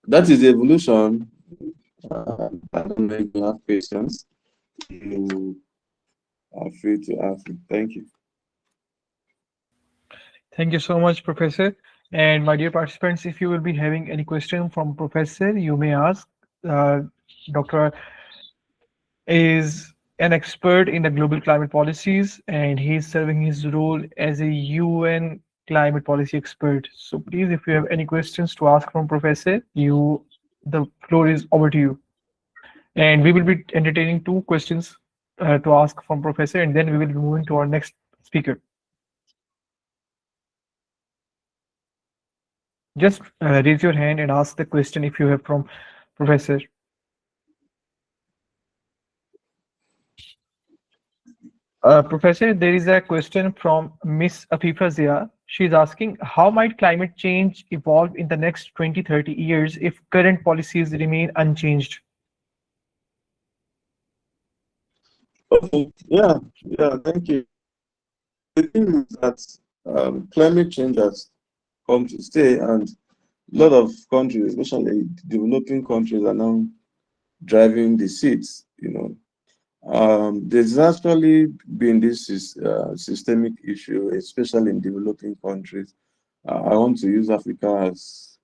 that is the evolution. I don't know if you have questions. You are free to ask me. Thank you. Thank you so much, Professor. And my dear participants, if you will be having any question from Professor, you may ask. Uh, Dr. is an expert in the global climate policies, and he's serving his role as a UN climate policy expert. So please, if you have any questions to ask from Professor, the floor is over to you. And we will be entertaining two questions to ask from Professor, and then we will be moving to our next speaker. Just raise your hand and ask the question if you have from Professor. Professor, there is a question from Miss Afifa Zia. She's asking, how might climate change evolve in the next 20, 30 years if current policies remain unchanged? Okay, yeah, thank you. The thing is that climate change has come to stay, and a lot of countries, especially developing countries, are now driving the seats. There's actually been this systemic issue, especially in developing countries. I want to use Africa as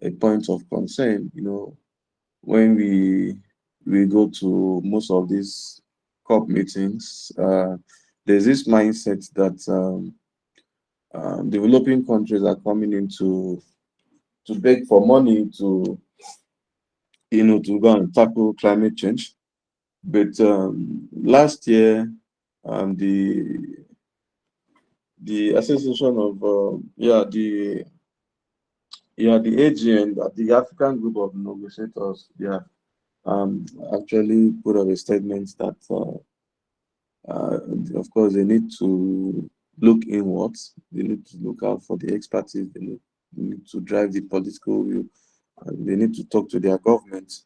a point of concern. When we go to most of these COP meetings, there's this mindset that developing countries are coming in to beg for money to go and tackle climate change. But last year, the association of the AGN, the African Group of Negotiators, actually put up a statement that uh, of course they need to look inwards, they need to look out for the expertise, they need to drive the political view, and they need to talk to their government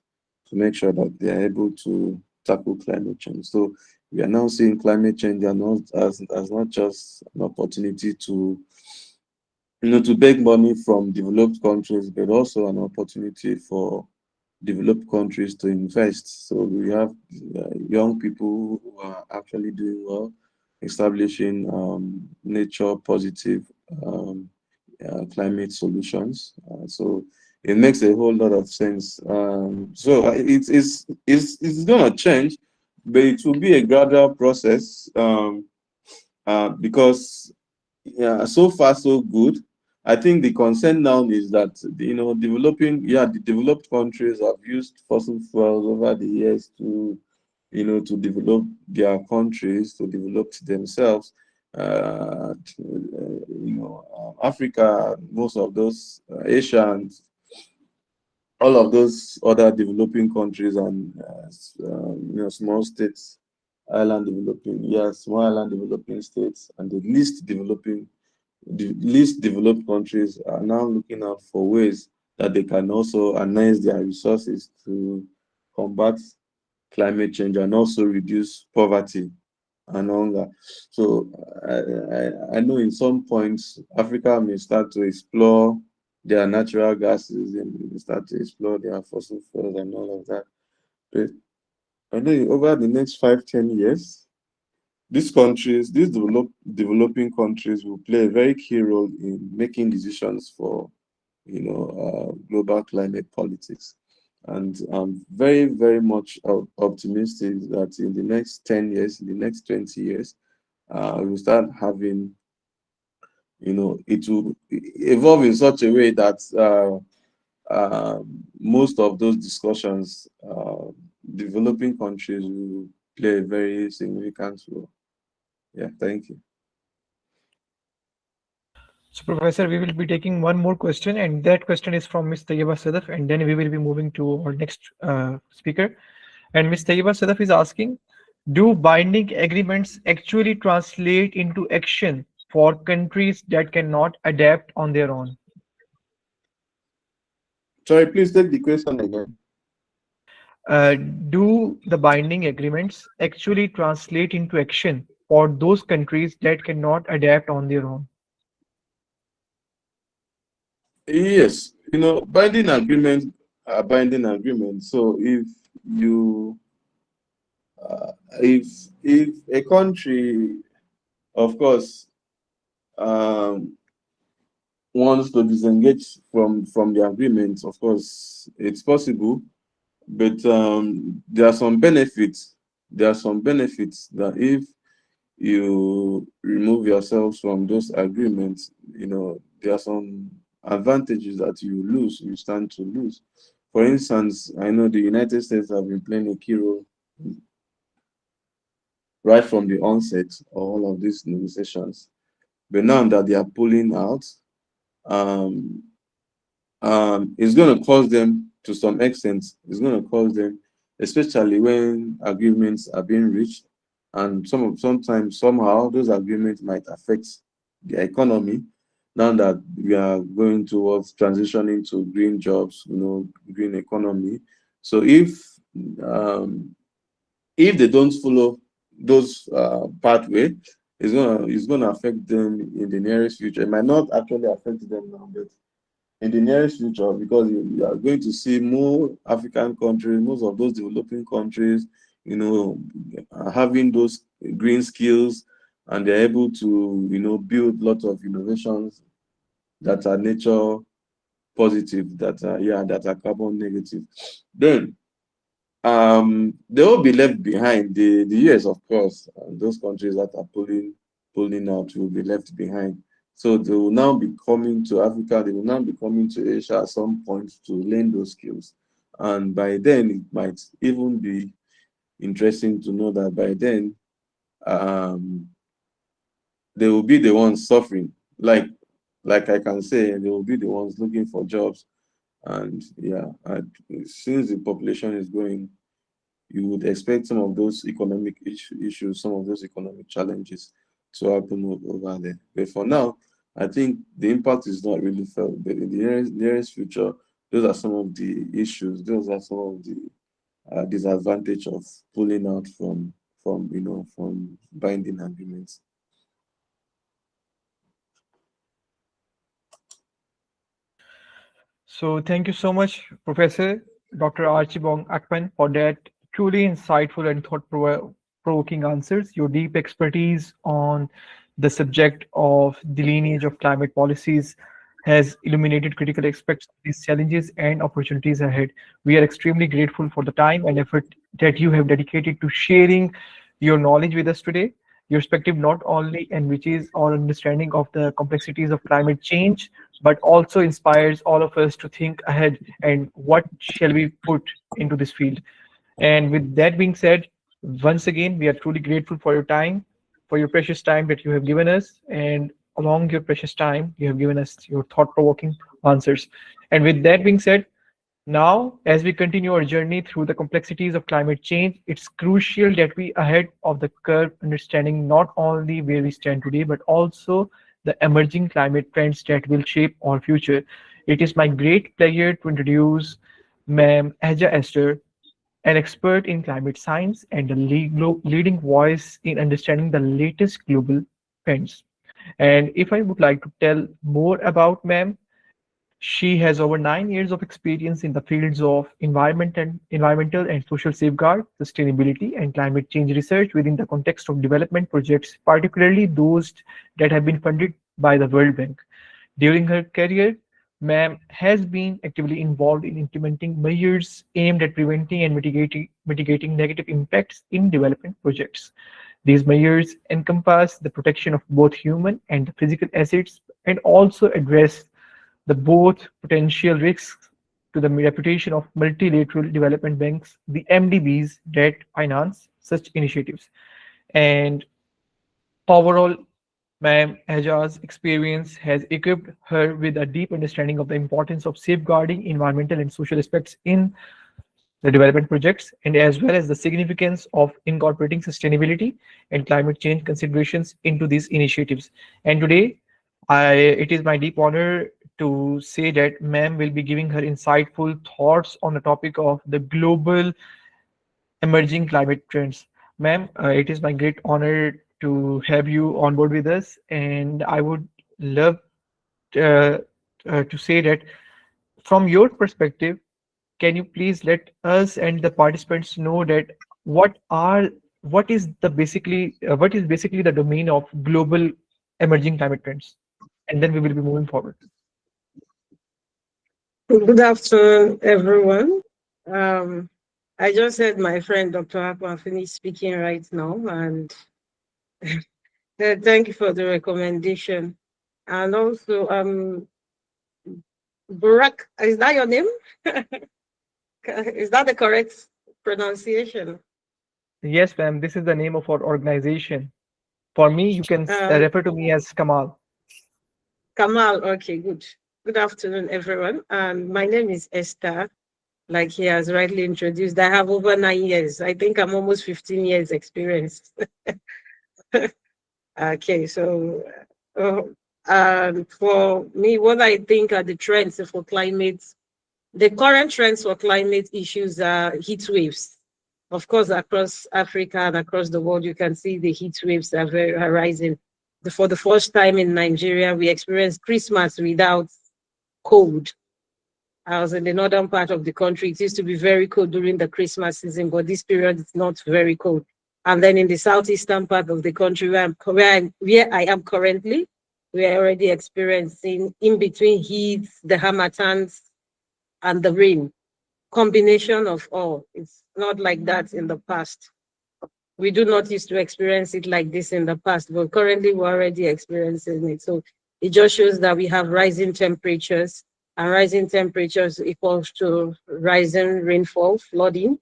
to make sure that they are able to tackle climate change. So we are now seeing climate change as not just an opportunity to beg money from developed countries, but also an opportunity for developed countries to invest. So we have young people who are actually doing well, establishing nature positive climate solutions. So it makes a whole lot of sense. So it's going to change, but it will be a gradual process because so far so good. I think the concern now is that the developed countries have used fossil fuels over the years to develop their countries, to develop themselves. Africa, most of those Asia, and all of those other developing countries and small states, small island developing states, and the least developed countries are now looking out for ways that they can also harness their resources to combat climate change and also reduce poverty and hunger. So I know in some points Africa may start to explore their natural gases and may start to explore their fossil fuels and all of that. But I know over the next 5-10 years, these developing countries will play a very key role in making decisions for, global climate politics. And I'm very, very much optimistic that in the next 10 years, in the next 20 years, we'll start having, it will evolve in such a way that most of those discussions, developing countries will play a very significant role. Yeah, thank you. So, Professor, we will be taking one more question, and that question is from Ms. Tayyiba Sadaf, and then we will be moving to our next speaker. And Ms. Tayyiba Sadaf is asking, do binding agreements actually translate into action for countries that cannot adapt on their own? Sorry, please take the question again. Do the binding agreements actually translate into action for those countries that cannot adapt on their own? Yes, binding agreements are binding agreements. So you, if a country, of course, wants to disengage from the agreement, of course, it's possible. But there are some benefits. There are some benefits that if you remove yourselves from those agreements, there are some advantages that you stand to lose. For instance, I know the United States have been playing a key role right from the onset of all of these negotiations. But now that they are pulling out, um, it's going to cause them to some extent. It's going to cause them, especially when agreements are being reached, and sometimes somehow those agreements might affect the economy. now that we are going towards transitioning to green jobs, green economy. So um, if they don't follow those pathway, it's gonna affect them in the nearest future. It might not actually affect them now, but in the nearest future, because you are going to see more African countries, most of those developing countries, having those green skills, and they're able to, build lots of innovations that are nature positive, that are carbon negative. Then they will be left behind. The US, of course, and those countries that are pulling out will be left behind. So they will now be coming to Africa, they will now be coming to Asia at some point to learn those skills. And by then, it might even be interesting to know that by then, um, they will be the ones suffering. Like I can say, they will be the ones looking for jobs. And yeah, since the population is growing, you would expect some of those economic issues, some of those economic challenges to happen over there. But for now, I think the impact is not really felt. But in the nearest future, those are some of the issues. Those are some of the disadvantage of pulling out from binding agreements. So thank you so much, Professor Dr. Archibong Akpan, for that truly insightful and thought-provoking answers. Your deep expertise on the subject of the lineage of climate policies has illuminated critical aspects of these challenges and opportunities ahead. We are extremely grateful for the time and effort that you have dedicated to sharing your knowledge with us today. Your perspective not only enriches our understanding of the complexities of climate change, but also inspires all of us to think ahead and what shall we put into this field. And with that being said, once again, we are truly grateful for your time, for your precious time that you have given us, and along your precious time, you have given us your thought-provoking answers. And with that being said, now, as we continue our journey through the complexities of climate change, it's crucial that we ahead of the curve, understanding not only where we stand today, but also the emerging climate trends that will shape our future. It is my great pleasure to introduce Ma'am Aja Esther, an expert in climate science and a leading voice in understanding the latest global trends. And if I would like to tell more about Ma'am, she has over 9 years of experience in the fields of environmental and social safeguard, sustainability, and climate change research within the context of development projects, particularly those that have been funded by the World Bank. During her career, Ma'am has been actively involved in implementing measures aimed at preventing and mitigating negative impacts in development projects. These measures encompass the protection of both human and the physical assets and also address the both potential risks to the reputation of multilateral development banks, the MDBs, that finance such initiatives. And overall, Ma'am Aja's experience has equipped her with a deep understanding of the importance of safeguarding environmental and social aspects in the development projects, and as well as the significance of incorporating sustainability and climate change considerations into these initiatives. And today, it is my deep honor to say that ma'am will be giving her insightful thoughts on the topic of the global emerging climate trends. Ma'am, it is my great honor to have you on board with us, and I would love uh, to say that from your perspective, can you please let us and the participants know that what are what is basically the domain of global emerging climate trends, and then we will be moving forward. Good afternoon, everyone. Um, I just heard my friend Dr. Akpan finish speaking right now, and thank you for the recommendation. And also, Buraaq, is that your name? Is that the correct pronunciation? Yes, ma'am, this is the name of our organization. For me, you can Um, refer to me as Kamal. Kamal, okay, good. Good afternoon, everyone. My name is Esther. Like he has rightly introduced, I have over 9 years. I think I'm almost 15 years experience. Okay, so And for me, what I think are the trends for climate, the current trends for climate issues are heat waves. Of course, across Africa and across the world, you can see the heat waves are rising. For the first time in Nigeria, we experienced Christmas without cold. I was in the northern part of the country. It used to be very cold during the Christmas season, but this period is not very cold. And then in the southeastern part of the country where I am currently, we are already experiencing in between heat, the harmattans, and the rain. Combination of all. It's not like that in the past. We do not used to experience it like this in the past, but currently we're already experiencing it. So it just shows that we have rising temperatures, and rising temperatures equals to rising rainfall, flooding,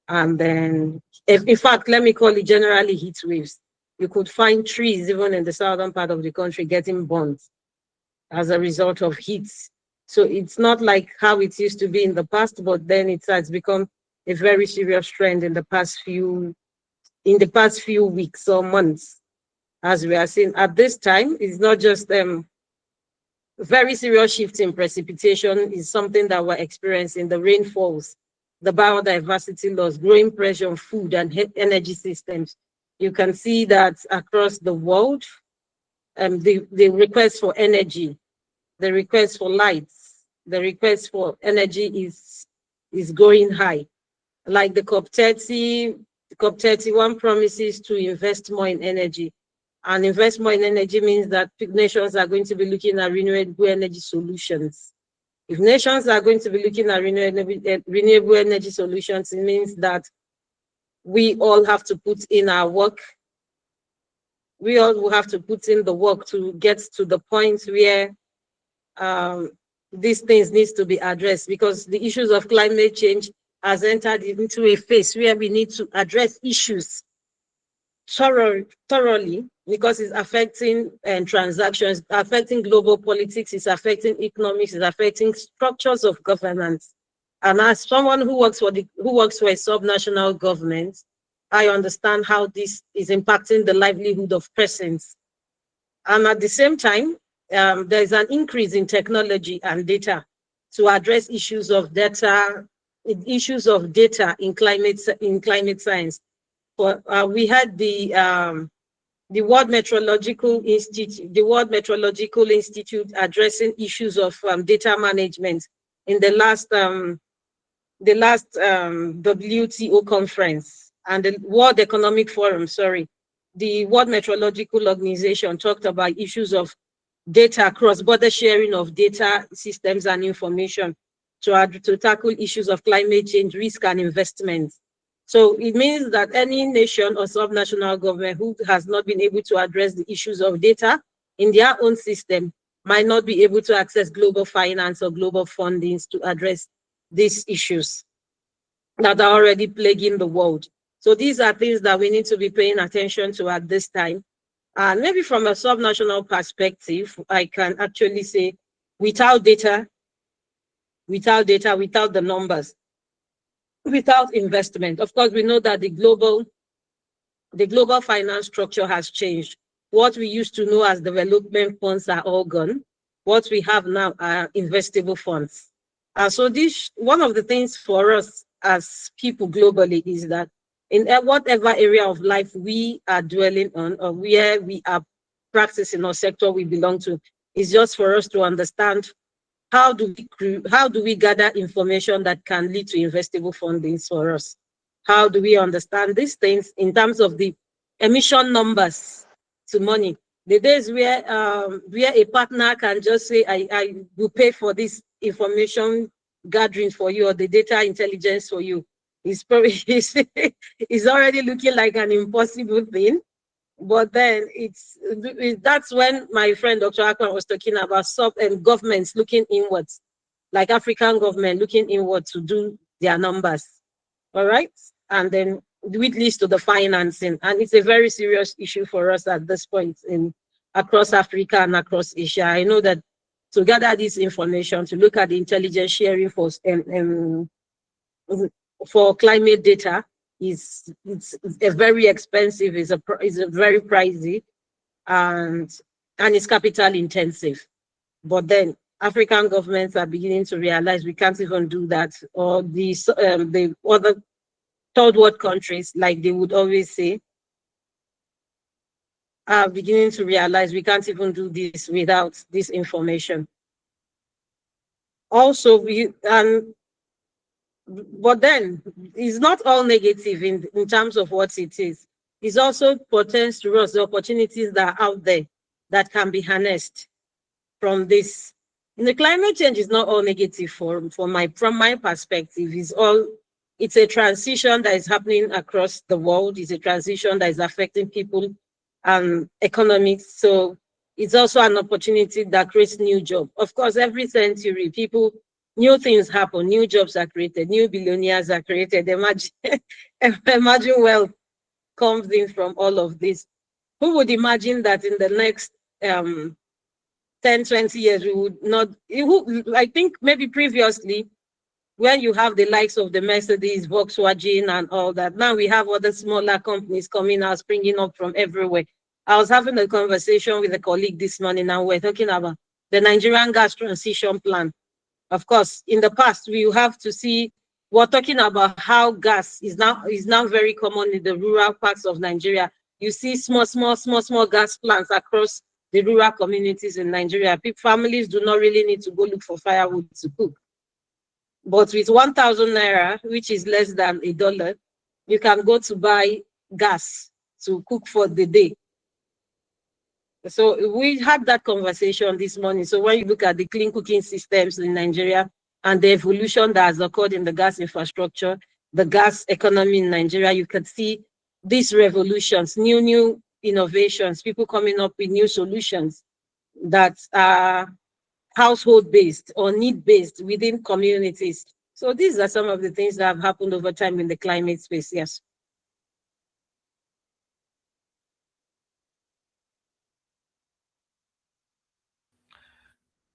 and then, in fact, let me call it generally heat waves. You could find trees even in the southern part of the country getting burnt as a result of heat. So it's not like how it used to be in the past, but then it has become a very serious trend in the past few weeks or months. As we are seeing at this time, it's not just very serious shift in precipitation is something that we're experiencing. The rainfalls, the biodiversity loss, growing pressure on food and energy systems. You can see that across the world, the request for energy, the request for lights, the request for energy is going high. Like the COP31 promises to invest more in energy. And invest more in energy means that nations are going to be looking at renewable energy solutions. If nations are going to be looking at renewable energy solutions, it means that we all have to put in our work. We all will have to put in the work to get to the point where these things needs to be addressed, because the issues of climate change has entered into a phase where we need to address issues thoroughly, because it's affecting transactions, affecting global politics, it's affecting economics, it's affecting structures of governance. And as someone who works for a subnational government, I understand how this is impacting the livelihood of persons. And at the same time, there is an increase in technology and data to address issues of data in climate science. We had the World Meteorological Institute addressing issues of data management in the last WTO conference, and the World Economic Forum, sorry. The World Meteorological Organization talked about issues of data, cross-border sharing of data systems and information to tackle issues of climate change, risk, and investment. So it means that any nation or subnational government who has not been able to address the issues of data in their own system might not be able to access global finance or global fundings to address these issues that are already plaguing the world. So these are things that we need to be paying attention to at this time. And maybe from a subnational perspective, I can actually say without data, without the numbers, without investment, of course, we know that the global finance structure has changed. What we used to know as development funds are all gone. What we have now are investable funds. So this, one of the things for us as people globally is that in whatever area of life we are dwelling on, or where we are practicing or sector we belong to, is just for us to understand how do we gather information that can lead to investable fundings for us? How do we understand these things in terms of the emission numbers to money? The days where a partner can just say, I will pay for this information gathering for you, or the data intelligence for you, is probably is already looking like an impossible thing. But then that's when my friend Dr. Akpan was talking about governments looking inwards, like African government looking inward to do their numbers. All right. And then which leads to the financing. And it's a very serious issue for us at this point across Africa and across Asia. I know that to gather this information, to look at the intelligence sharing for climate data it's a very expensive, is a very pricey, and and it's capital intensive. But then African governments are beginning to realize we can't even do that, or the other third world countries, like they would always say, are beginning to realize we can't even do this without this information. Also, but then it's not all negative in terms of what it is. It also portends to us the opportunities that are out there that can be harnessed from this. And the climate change is not all negative from my perspective. It's a transition that is happening across the world. It's a transition that is affecting people and economics. So it's also an opportunity that creates new jobs. Of course, every century, new things happen, new jobs are created, new billionaires are created. Imagine wealth comes in from all of this. Who would imagine that in the next 10, 20 years, we would not, I think maybe previously, when you have the likes of the Mercedes, Volkswagen, and all that, now we have other smaller companies coming out, springing up from everywhere. I was having a conversation with a colleague this morning, and we're talking about the Nigerian gas transition plan. Of course, in the past, we're talking about how gas is now very common in the rural parts of Nigeria. You see small gas plants across the rural communities in Nigeria. Families do not really need to go look for firewood to cook. But with 1,000 naira, which is less than $1, you can go to buy gas to cook for the day. So we had that conversation this morning. So when you look at the clean cooking systems in Nigeria and the evolution that has occurred in the gas infrastructure, the gas economy in Nigeria, you can see these revolutions, new innovations, people coming up with new solutions that are household-based or need-based within communities. So these are some of the things that have happened over time in the climate space, yes.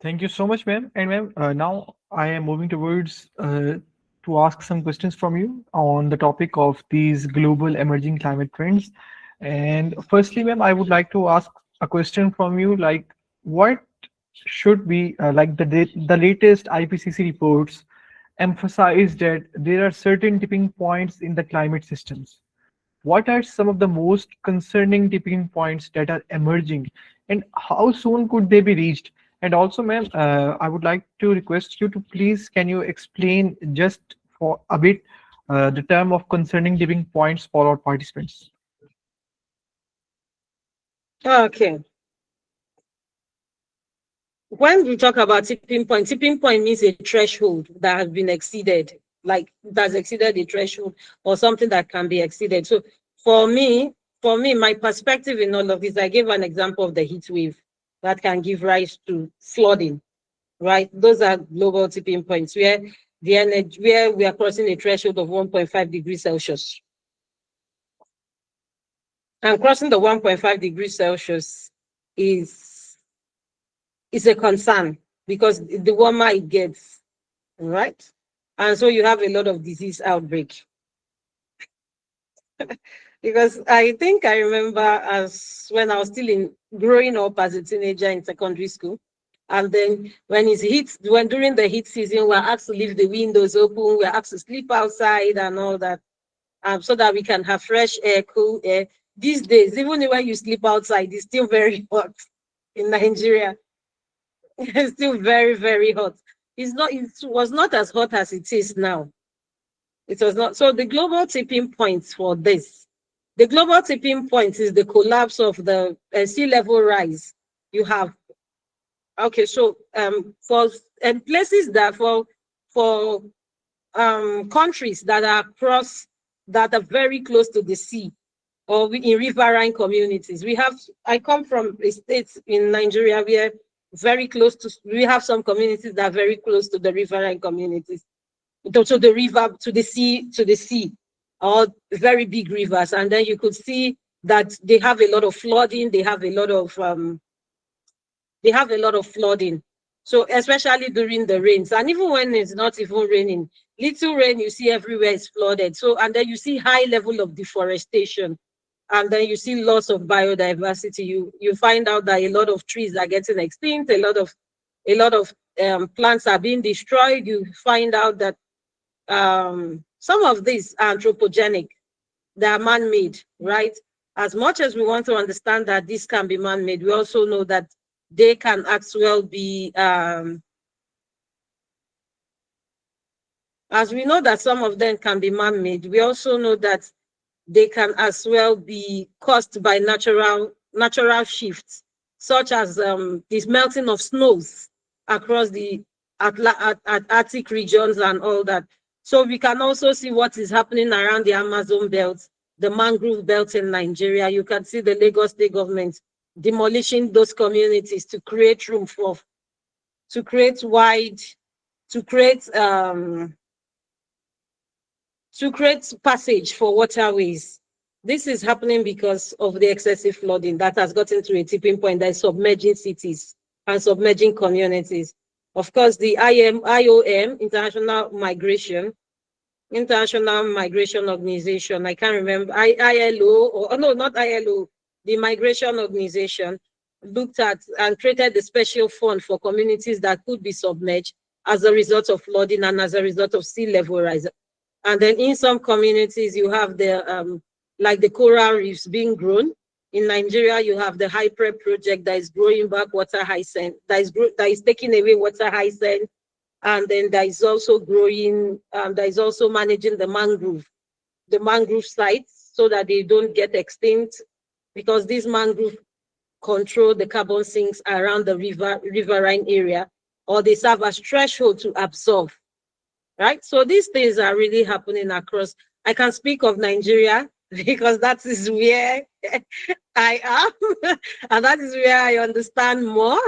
Thank you so much, ma'am. And ma'am, now I am moving towards to ask some questions from you on the topic of these global emerging climate trends. And firstly, ma'am, I would like to ask a question from you, like what should be like the latest IPCC reports emphasize that there are certain tipping points in the climate systems. What are some of the most concerning tipping points that are emerging, and how soon could they be reached? And also, ma'am, I would like to request you to please can you explain just for a bit the term of concerning tipping points for our participants? Okay. When we talk about tipping point means a threshold that has been exceeded, like it has exceeded the threshold or something that can be exceeded. So for me, my perspective in all of this, I gave an example of the heat wave that can give rise to flooding, right? Those are global tipping points where where we are crossing a threshold of 1.5 degrees Celsius. And crossing the 1.5 degrees Celsius is a concern because the warmer it gets, right? And so you have a lot of disease outbreak. Because I think I remember as when I was still growing up as a teenager in secondary school, and then when during the heat season, we're asked to leave the windows open, we're asked to sleep outside and all that, so that we can have fresh air, cool air. These days, even when you sleep outside, it's still very hot in Nigeria. It's still very, very hot. It was not as hot as it is now. It was not. So the global tipping points for this, the global tipping point is the collapse of the sea level rise. You have, okay, so for places that for countries that are very close to the sea or in riverine communities. I come from a state in Nigeria where we have some communities that are very close to the riverine communities, to the river, to the sea, or very big rivers. And then you could see that they have a lot of flooding, they have a lot of flooding. So especially during the rains, and even when it's not even raining, little rain you see everywhere is flooded. So, and then you see high level of deforestation. and then you see loss of biodiversity. You find out that a lot of trees are getting extinct, a lot of plants are being destroyed. You find out that some of these are anthropogenic, they are man-made, right? As much as we want to understand that this can be man-made, we also know that they can as well be, as we know that some of them can be man-made, we also know that they can as well be caused by natural shifts, such as this melting of snows across the Arctic regions and all that. So we can also see what is happening around the Amazon belt, the mangrove belt in Nigeria. You can see the Lagos state government demolishing those communities to create room for, to create passage for waterways. This is happening because of the excessive flooding that has gotten to a tipping point that is submerging cities and submerging communities. Of course, the IOM, International Migration Organization, I can't remember, ILO, or no, not ILO, the Migration Organization, looked at and created the special fund for communities that could be submerged as a result of flooding and as a result of sea level rise. And then in some communities, you have the like the coral reefs being grown. In Nigeria, you have the High Prep project that is growing back water hyacinth, that is taking away water hyacinth, and then that is also growing, that is also managing the mangrove sites so that they don't get extinct, because these mangrove control the carbon sinks around the riverine area, or they serve as threshold to absorb. Right? So these things are really happening across. I can speak of Nigeria because that is where I am, and that is where I understand more.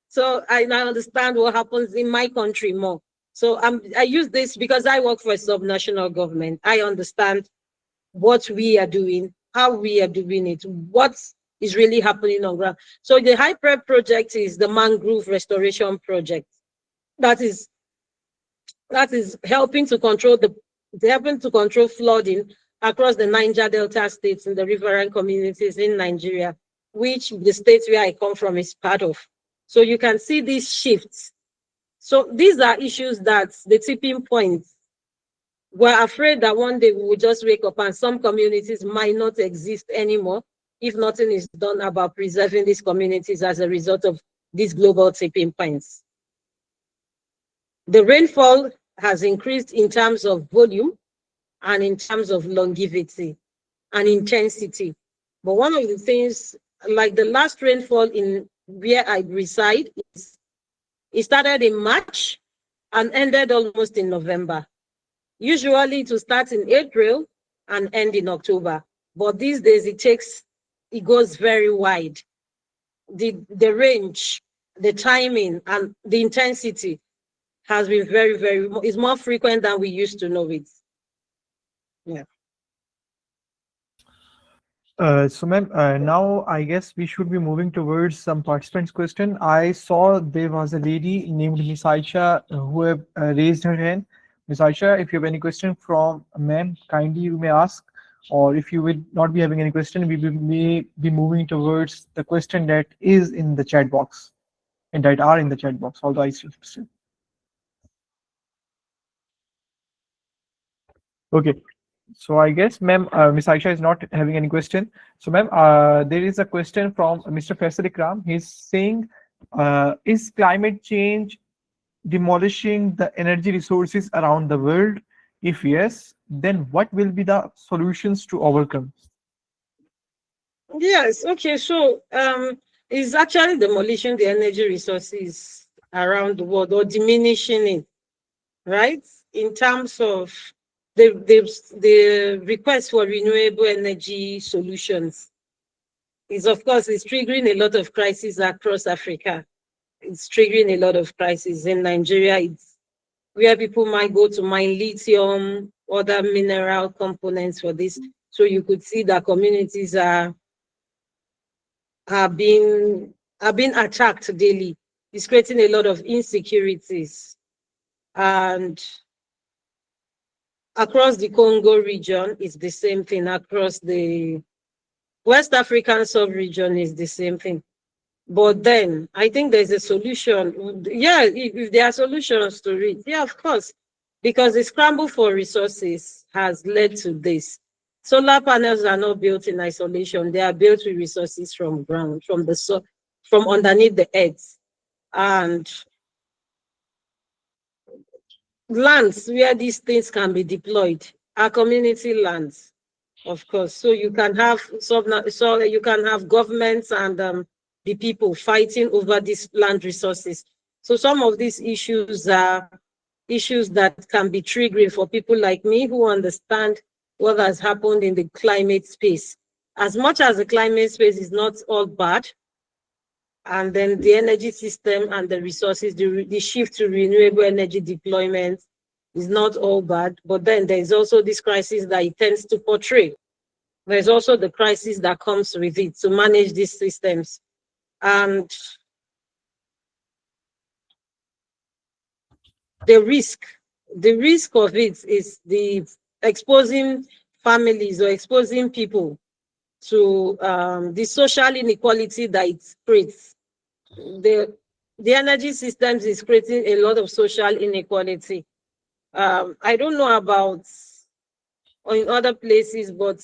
So I now understand what happens in my country more. So I use this because I work for a subnational government. I understand what we are doing, how we are doing it, what is really happening on ground. So the High Prep project is the mangrove restoration project. That is helping to control flooding across the Niger Delta states and the riverine communities in Nigeria, which the states where I come from is part of. So you can see these shifts. So these are issues that the tipping points, we're afraid that one day we will just wake up and some communities might not exist anymore if nothing is done about preserving these communities as a result of these global tipping points. The rainfall has increased in terms of volume and in terms of longevity and intensity. But one of the things, like the last rainfall in where I reside, it started in March and ended almost in November. Usually it will start in April and end in October. But these days it goes very wide. The range, the timing, and the intensity has been is more frequent than we used to know it. Yeah. So ma'am, now I guess we should be moving towards some participants' question. I saw there was a lady named Miss Aisha who have raised her hand. Miss Aisha, if you have any question from ma'am, kindly you may ask, or if you will not be having any question, we may be moving towards the question that is in the chat box and that are in the chat box, although I still. Okay. So I guess, ma'am, Miss Aisha is not having any question. So, ma'am, there is a question from Mr. Faisal Ikram. He's saying, is climate change demolishing the energy resources around the world? If yes, then what will be the solutions to overcome? Yes. Okay. So, it's actually demolishing the energy resources around the world or diminishing it, right? In terms of the request for renewable energy solutions is, of course, it's triggering a lot of crises across Africa. It's triggering a lot of crises in Nigeria. It's where people might go to mine lithium, other mineral components for this. So you could see that communities are being attacked daily. It's creating a lot of insecurities. And across the Congo region, it's the same thing. Across the West African sub-region is the same thing. But then I think there's a solution. Yeah, if there are solutions to it, yeah, of course. Because the scramble for resources has led to this. Solar panels are not built in isolation. They are built with resources from ground, from the soil, from underneath the earth. And lands where these things can be deployed are community lands, of course. So you can have you can have governments and the people fighting over these land resources. So some of these issues are issues that can be triggering for people like me who understand what has happened in the climate space. As much as the climate space is not all bad, and then the energy system and the resources, the shift to renewable energy deployment is not all bad, but then there's also this crisis that it tends to portray. There's also the crisis that comes with it to manage these systems. And the risk of it is the exposing families or exposing people to the social inequality that it creates. The energy systems is creating a lot of social inequality. I don't know about or in other places, but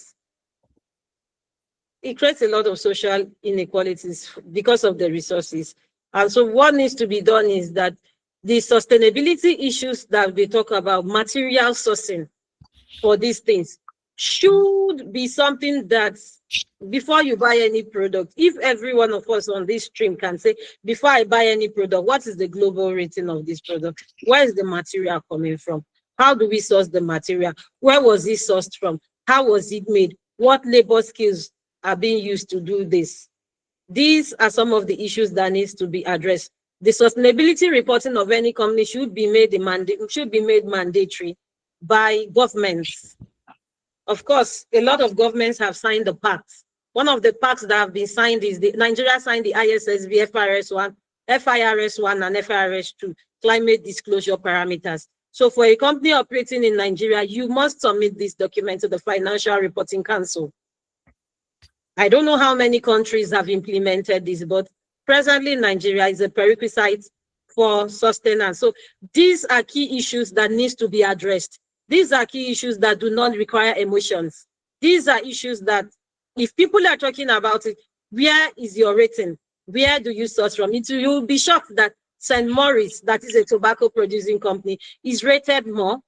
it creates a lot of social inequalities because of the resources. And so what needs to be done is that the sustainability issues that we talk about, material sourcing for these things, should be something that before you buy any product, if every one of us on this stream can say, before I buy any product, what is the global rating of this product? Where is the material coming from? How do we source the material? Where was it sourced from? How was it made? What labor skills are being used to do this? These are some of the issues that needs to be addressed. The sustainability reporting of any company should be made mandatory by governments. Of course, a lot of governments have signed the pacts. One of the pacts that have been signed is Nigeria signed the ISSB FIRS1 and FIRS2 climate disclosure parameters. So for a company operating in Nigeria, you must submit this document to the Financial Reporting Council. I don't know how many countries have implemented this, but presently Nigeria is a prerequisite for sustenance. So these are key issues that needs to be addressed. These are key issues that do not require emotions. These are issues that if people are talking about it, where is your rating? Where do you source from? You'll be shocked that St. Maurice, that is a tobacco producing company, is rated more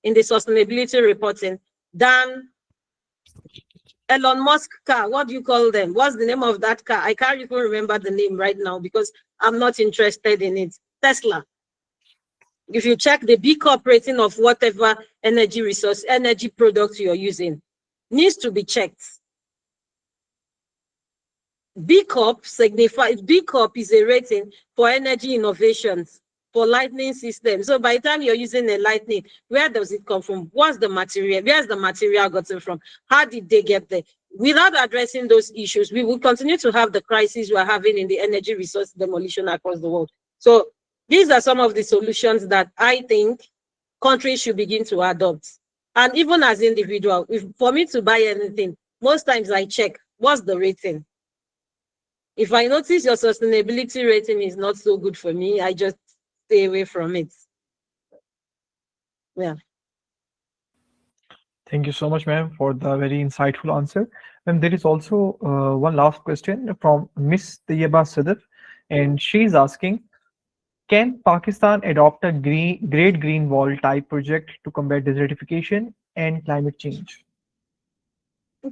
in the sustainability reporting than Elon Musk car. What do you call them? What's the name of that car? I can't even remember the name right now because I'm not interested in it. Tesla. If you check the B Corp rating of whatever energy resource, energy product you're using, needs to be checked. B Corp is a rating for energy innovations, for lightning systems. So by the time you're using a lightning, where does it come from? What's the material? Where's the material gotten from? How did they get there? Without addressing those issues, we will continue to have the crises we're having in the energy resource demolition across the world. So these are some of the solutions that I think countries should begin to adopt. And even as individual, for me to buy anything, most times I check, what's the rating? If I notice your sustainability rating is not so good for me, I just stay away from it. Yeah. Thank you so much, ma'am, for the very insightful answer. And there is also one last question from Miss Tayyaba Sadaf, and she's asking, can Pakistan adopt a Great Green Wall type project to combat desertification and climate change?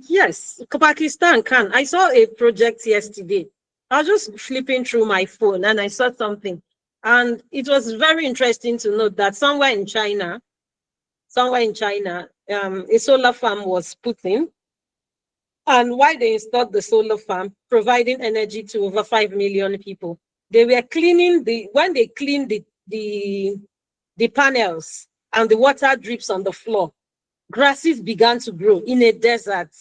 Yes, Pakistan can. I saw a project yesterday. I was just flipping through my phone and I saw something. And it was very interesting to note that somewhere in China, a solar farm was put in. And while they installed the solar farm, providing energy to over 5 million people, they were cleaning when they cleaned the panels and the water drips on the floor, grasses began to grow in a desert.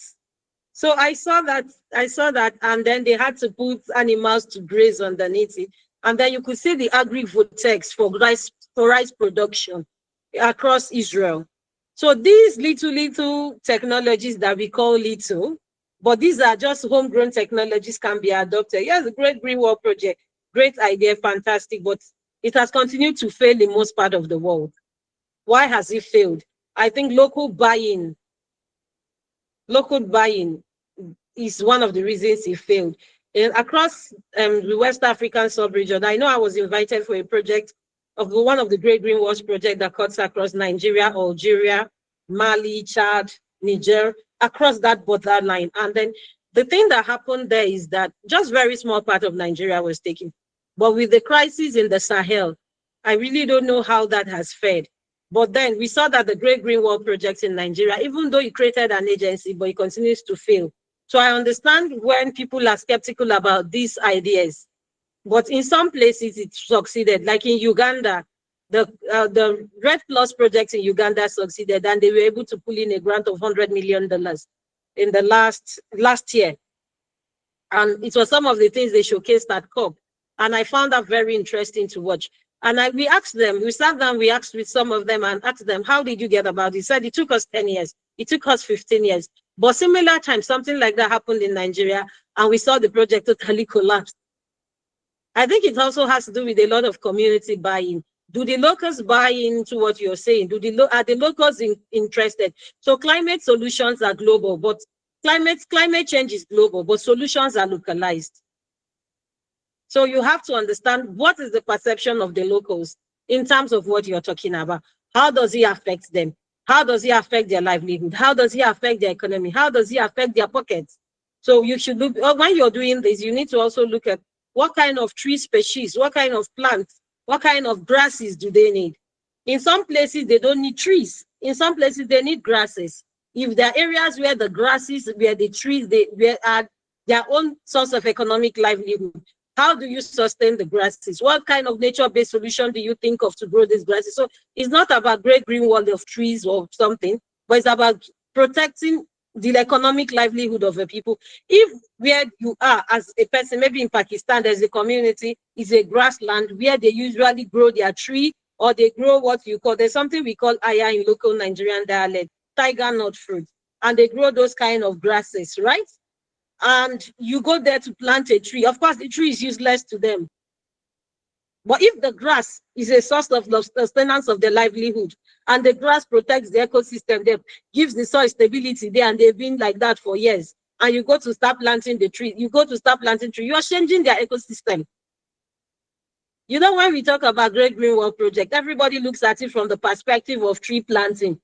So I saw that, and then they had to put animals to graze underneath it. And then you could see the agrivoltaics for rice production across Israel. So these little technologies that we call little But these are just homegrown technologies can be adopted. Yes, the Great Green Wall Project, great idea, fantastic, but it has continued to fail in most part of the world. Why has it failed? I think local buy-in is one of the reasons it failed. And across the West African sub-region, I know I was invited for a project of one of the Great Green Walls project that cuts across Nigeria, Algeria, Mali, Chad, Niger, across that borderline. And then the thing that happened there is that just very small part of Nigeria was taken. But with the crisis in the Sahel, I really don't know how that has fared. But then we saw that the Great Green Wall project in Nigeria, even though it created an agency, but it continues to fail. So I understand when people are skeptical about these ideas, but in some places it succeeded. Like in Uganda, the Red Plus project in Uganda succeeded, and they were able to pull in a grant of $100 million in the last year. And it was some of the things they showcased at COP. And I found that very interesting to watch. And we asked them, we sat down, we asked with some of them and asked them, how did you get about it? He said it took us 10 years. It took us 15 years. But similar time, something like that happened in Nigeria, and we saw the project totally collapse. I think it also has to do with a lot of community buy-in. Do the locals buy into what you're saying? Are the locals interested? So climate solutions are global, but climate change is global, but solutions are localized. So you have to understand what is the perception of the locals in terms of what you're talking about. How does it affect them? How does it affect their livelihood? How does it affect their economy? How does it affect their pockets? So you should look, when you're doing this, you need to also look at what kind of tree species, what kind of plants, what kind of grasses do they need? In some places, they don't need trees. In some places, they need grasses. If there are areas where the grasses, where the trees, they are their own source of economic livelihood, how do you sustain the grasses? What kind of nature-based solution do you think of to grow these grasses? So it's not about great green wall of trees or something, but it's about protecting the economic livelihood of the people. If where you are as a person, maybe in Pakistan, there's a community, is a grassland where they usually grow their tree, or they grow what you call, there's something we call aya in local Nigerian dialect, tiger nut fruit, and they grow those kind of grasses, right? And you go there to plant a tree. Of course, the tree is useless to them. But if the grass is a source of sustenance of their livelihood, and the grass protects the ecosystem, that gives the soil stability there, and they've been like that for years, and you go to start planting the tree, you are changing their ecosystem. You know, when we talk about Great Green Wall Project, everybody looks at it from the perspective of tree planting.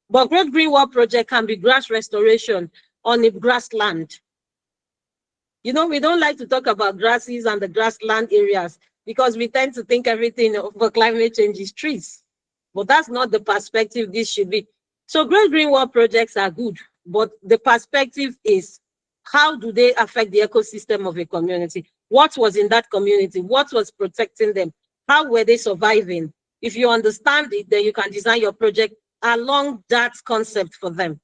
But Great Green Wall Project can be grass restoration on a grassland. You know, we don't like to talk about grasses and the grassland areas because we tend to think everything for climate change is trees. But that's not the perspective this should be. So Great Green Wall projects are good, but the perspective is how do they affect the ecosystem of a community? What was in that community? What was protecting them? How were they surviving? If you understand it, then you can design your project along that concept for them.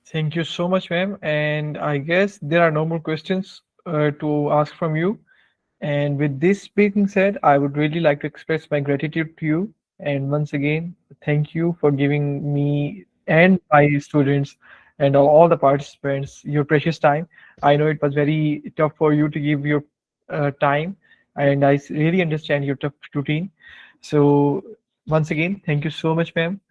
Thank you so much, ma'am. And I guess there are no more questions to ask from you. And with this being said, I would really like to express my gratitude to you. And once again, thank you for giving me and my students and all the participants your precious time. I know it was very tough for you to give your time, and I really understand your tough routine. So once again, thank you so much, ma'am.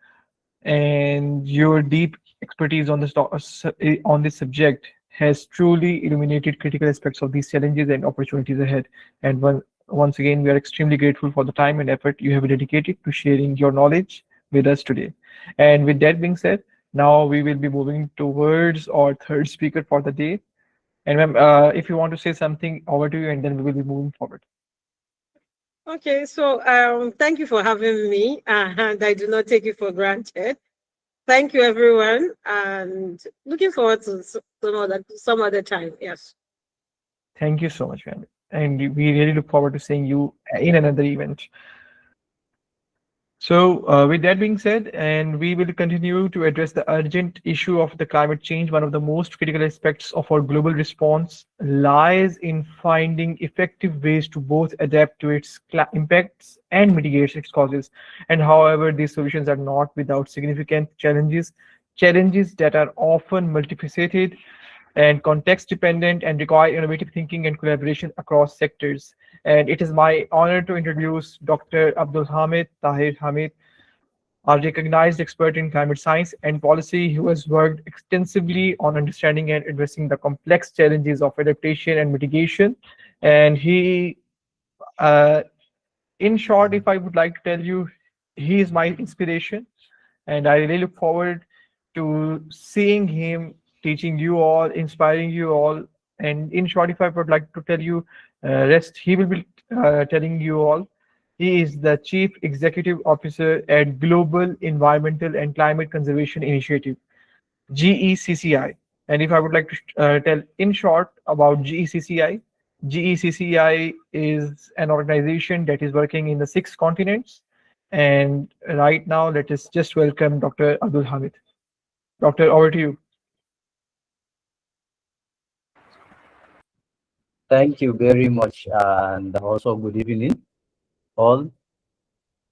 And your deep expertise on this subject has truly illuminated critical aspects of these challenges and opportunities ahead. And once again, we are extremely grateful for the time and effort you have dedicated to sharing your knowledge with us today. And with that being said, now we will be moving towards our third speaker for the day. And ma'am, if you want to say something, over to you, and then we will be moving forward. Okay, so thank you for having me, and I do not take it for granted. Thank you, everyone, and looking forward to some other time. Yes. Thank you so much, ma'am. And we really look forward to seeing you in another event. So with that being said, and we will continue to address the urgent issue of the climate change. One of the most critical aspects of our global response lies in finding effective ways to both adapt to its impacts and mitigate its causes. And however, these solutions are not without significant challenges. challenges that are often multifaceted and context dependent and require innovative thinking and collaboration across sectors. And it is my honor to introduce Dr. Abdul Hamid Tahir Hamid, a recognized expert in climate science and policy who has worked extensively on understanding and addressing the complex challenges of adaptation and mitigation. And uh, in short, if I would like to tell you, he is my inspiration, and I really look forward to seeing him teaching you all, inspiring you all. And in short, if I would like to tell you, rest, he will be telling you all. He is the Chief Executive Officer at Global Environmental and Climate Conservation Initiative, GECCI. And if I would like to tell in short about GECCI, GECCI is an organization that is working in the 6 continents. And right now, let us just welcome Dr. Abdul Hamid. Doctor, over to you. Thank you very much, and also good evening, all.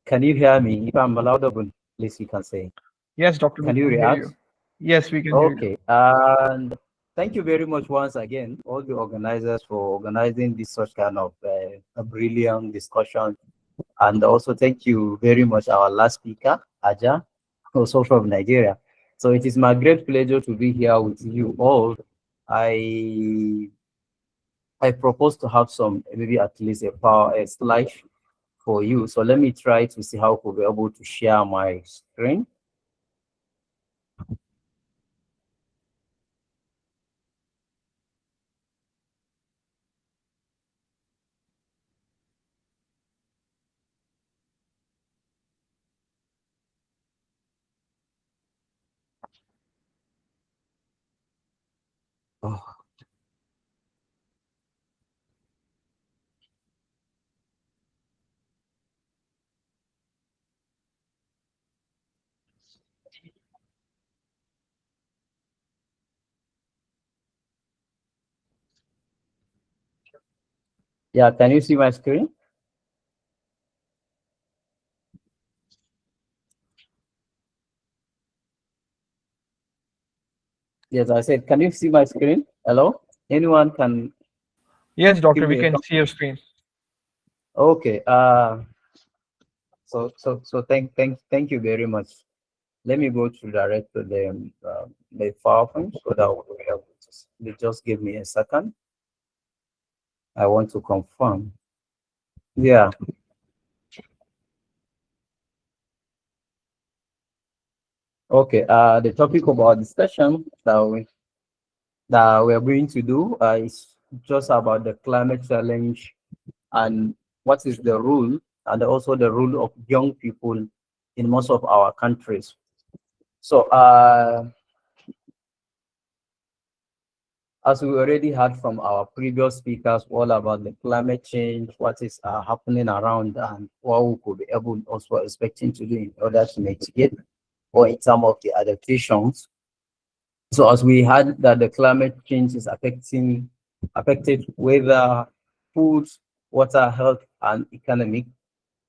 Can you hear me? If I'm audible, please you can say. Yes, Doctor, we Can you can hear react? you. Yes, we can hear you. Okay, and thank you very much once again, all the organizers for organizing this such kind of a brilliant discussion, and also thank you very much our last speaker, Aja, also from Nigeria. So it is my great pleasure to be here with you all. I propose to have some, maybe at least a slide for you. So let me try to see how we'll be able to share my screen. Oh. Yeah, can you see my screen? Yes, I said, can you see my screen? Hello? Anyone can Yes, give Doctor, we me a can thumb? see your screen. Okay. So thank you very much. Let me go to direct to the PowerPoint so that we'll be able to see. Just give me a second. I want to confirm. Yeah. Okay. The topic of our discussion that we are going to do is just about the climate challenge and what is the role and also the role of young people in most of our countries. So as we already heard from our previous speakers, all about the climate change, what is happening around and what we could be able also expecting to do in order to mitigate or in terms of the adaptations. So as we had that the climate change is affected weather, food, water, health, and economic.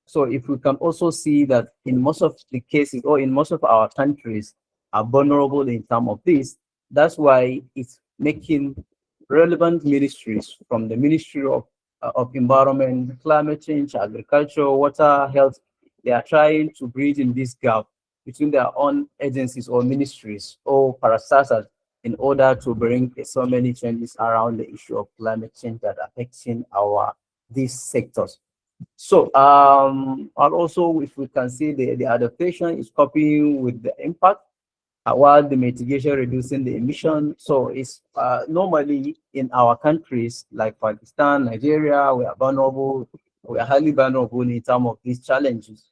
So if we can also see that in most of the cases or in most of our countries are vulnerable in terms of this, that's why it's making relevant ministries from the Ministry of Environment, Climate Change, Agriculture, Water, Health, they are trying to bridge in this gap between their own agencies or ministries or parastatals in order to bring so many changes around the issue of climate change that are affecting these sectors. So and also if we can see the adaptation is copying with the impact while the mitigation reducing the emission. So it's normally in our countries like Pakistan, Nigeria, we are highly vulnerable in terms of these challenges.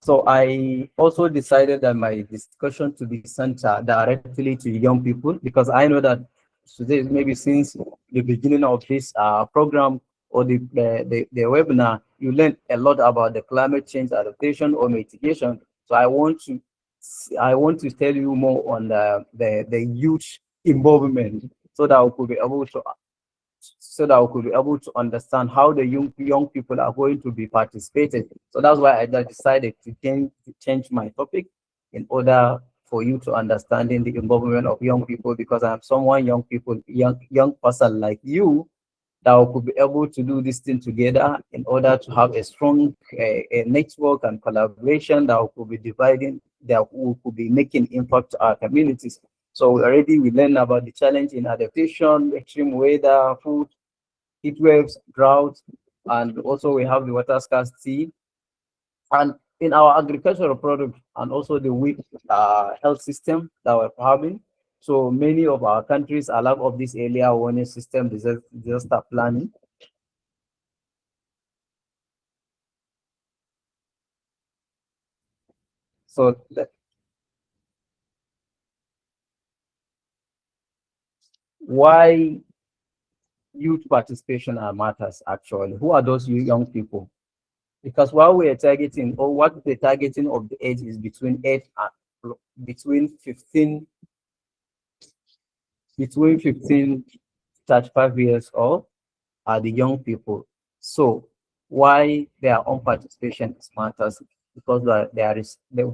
So I also decided that my discussion to be centered directly to young people because I know that today, maybe since the beginning of this program or the webinar, you learned a lot about the climate change adaptation or mitigation. So I want to tell you more on the youth involvement so that we could be able so that we could be able to understand how the young people are going to be participating. So that's why I decided to change my topic in order for you to understanding the involvement of young people, because I'm someone young person like you that we could be able to do this thing together in order to have a strong a network and collaboration that we could be dividing, that we could be making impact to our communities. So we learned about the challenge in adaptation, extreme weather, food, heat waves, drought, and also we have the water scarcity. And in our agricultural product and also the weak health system that we're having. So many of our countries are lack of this earlier warning system, disaster planning. So why youth participation matters actually? Who are those young people? Because while we are targeting, or what the targeting of the age is between 8 and between 15 to 35 years old are the young people. So why their own participation matters? Because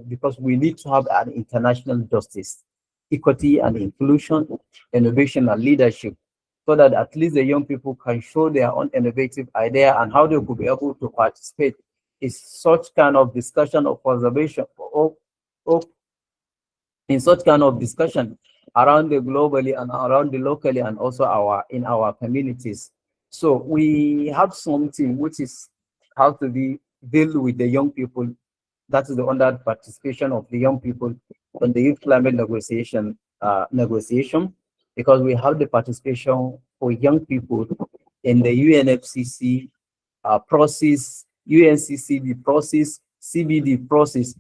because we need to have an international justice, equity and inclusion, innovation and leadership, so that at least the young people can show their own innovative idea and how they could be able to participate. Is such kind of discussion of observation or in such kind of discussion around the globally and around the locally and also in our communities. So we have something which is how to deal with the young people. That is the under participation of the young people on the youth climate negotiation, because we have the participation for young people in the UNFCCC process, UNCCD process, CBD process.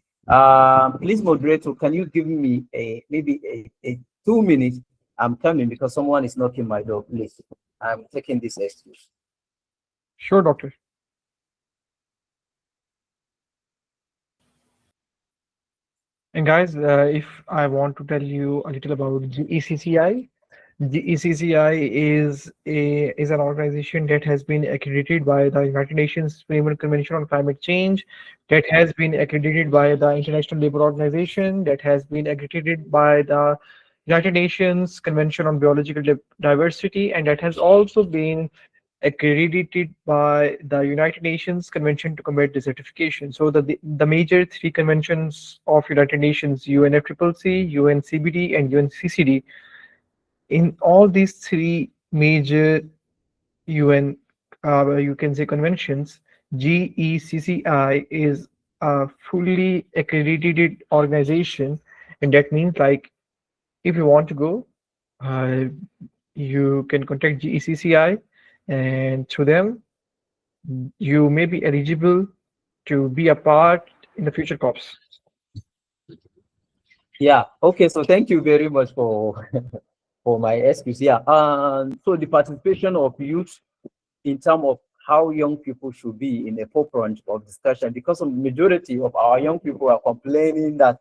Please, moderator, can you give me maybe a 2 minutes? I'm coming because someone is knocking my door, please. I'm taking this excuse. Sure, doctor. And guys, if I want to tell you a little about GECCI, GECCI is an organization that has been accredited by the United Nations Framework Convention on Climate Change, that has been accredited by the International Labour Organization, that has been accredited by the United Nations Convention on Biological Diversity, and that has also been accredited by the United Nations Convention to Combat Desertification. So the major three conventions of United Nations, UNFCCC, UNCBD, and UNCCD, in all these three major UN, you can say conventions, GECCI is a fully accredited organization, and that means like if you want to go, uh, you can contact GECCI, and through them you may be eligible to be a part in the future COPs. Yeah. Okay. So thank you very much for for my excuse. Yeah. So the participation of youth in terms of how young people should be in the forefront of discussion, because the majority of our young people are complaining that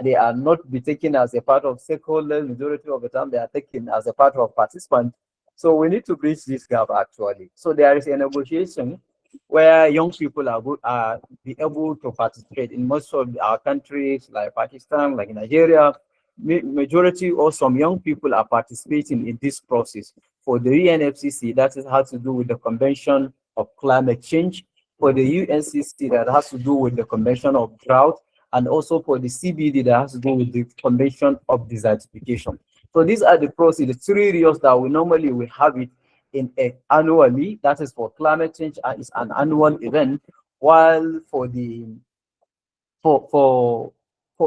they are not be taken as a part of stakeholders. Majority of the time, they are taken as a part of participants. So we need to bridge this gap actually. So there is a negotiation where young people are be able to participate in most of our countries, like Pakistan, like Nigeria. Majority or some young people are participating in this process. For the UNFCCC, that is has to do with the Convention of Climate Change. For the UNCC, that has to do with the Convention of Drought, and also for the CBD, that has to do with the Convention of Desertification. So these are the process, the 3 areas that we normally will have it in annually. That is for climate change, and it's an annual event. While for the for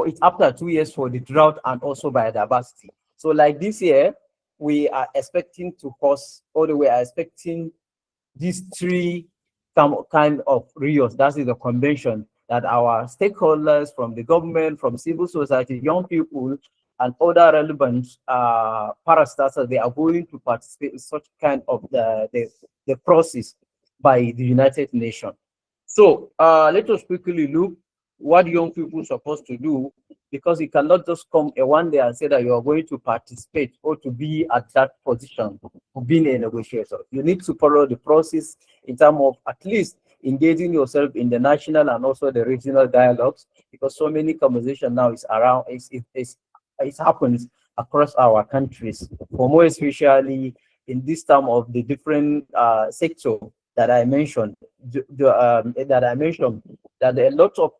it's after 2 years for the drought and also biodiversity. So like this year, we are expecting to host, or we are expecting these 3 kind of rios. That is the convention that our stakeholders from the government, from civil society, young people, and other relevant parastatals, they are going to participate in such kind of the process by the United Nations. So let us quickly look what young people are supposed to do because you cannot just come a one day and say that you are going to participate or to be at that position of being a negotiator. You need to follow the process in terms of at least engaging yourself in the national and also the regional dialogues, because so many conversation now is around, it happens across our countries, for more especially in this time of the different sector that I mentioned, that there are a lot of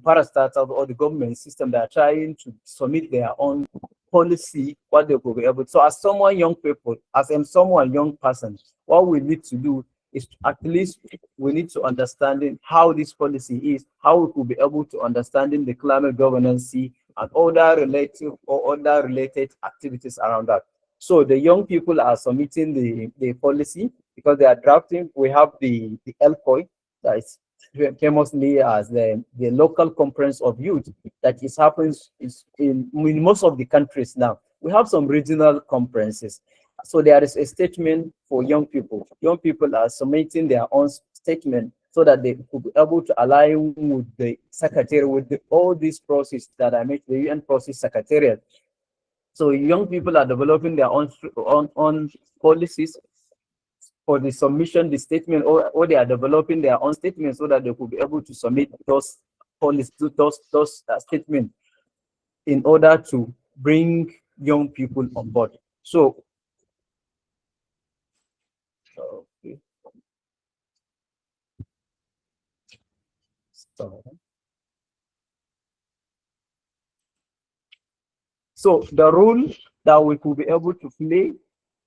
parastatals or the government system that are trying to submit their own policy, what they could be able to. So as someone young people, as I'm someone young person, what we need to do is at least we need to understanding how this policy is, how we could be able to understanding the climate governance and other relative or other related activities around that. So the young people are submitting the policy because they are drafting. We have the LCOI, that is famously as the local conference of youth, that is happens in most of the countries now. We have some regional conferences. So there is a statement for young people. Young people are submitting their own statement so that they could be able to align with the secretary, with all these process that I made, the UN process secretariat. So young people are developing their own policies for the submission, the statement, or they are developing their own statements so that they could be able to submit those policies, those statements in order to bring young people on board. So, okay. So the role that we could be able to play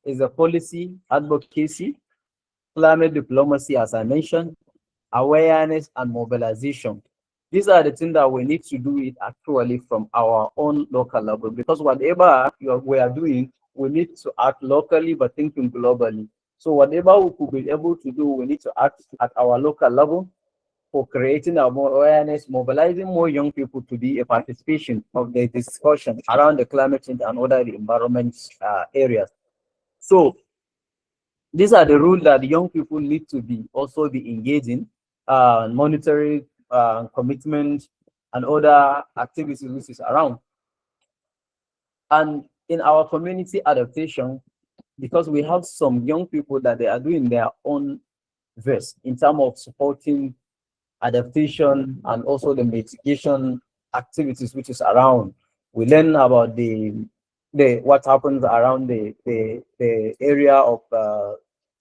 is a policy advocacy, climate diplomacy, as I mentioned, awareness and mobilization. These are the things that we need to do it actually from our own local level, because whatever we are doing, we need to act locally but thinking globally. So whatever we could be able to do, we need to act at our local level for creating a more awareness, mobilizing more young people to be a participation of the discussion around the climate change and other environment areas. So these are the rules that the young people need to be also be engaging, monitoring, commitment, and other activities which is around. And in our community adaptation, because we have some young people that they are doing their own verse in terms of supporting adaptation and also the mitigation activities which is around. We learn about the what happens around the area of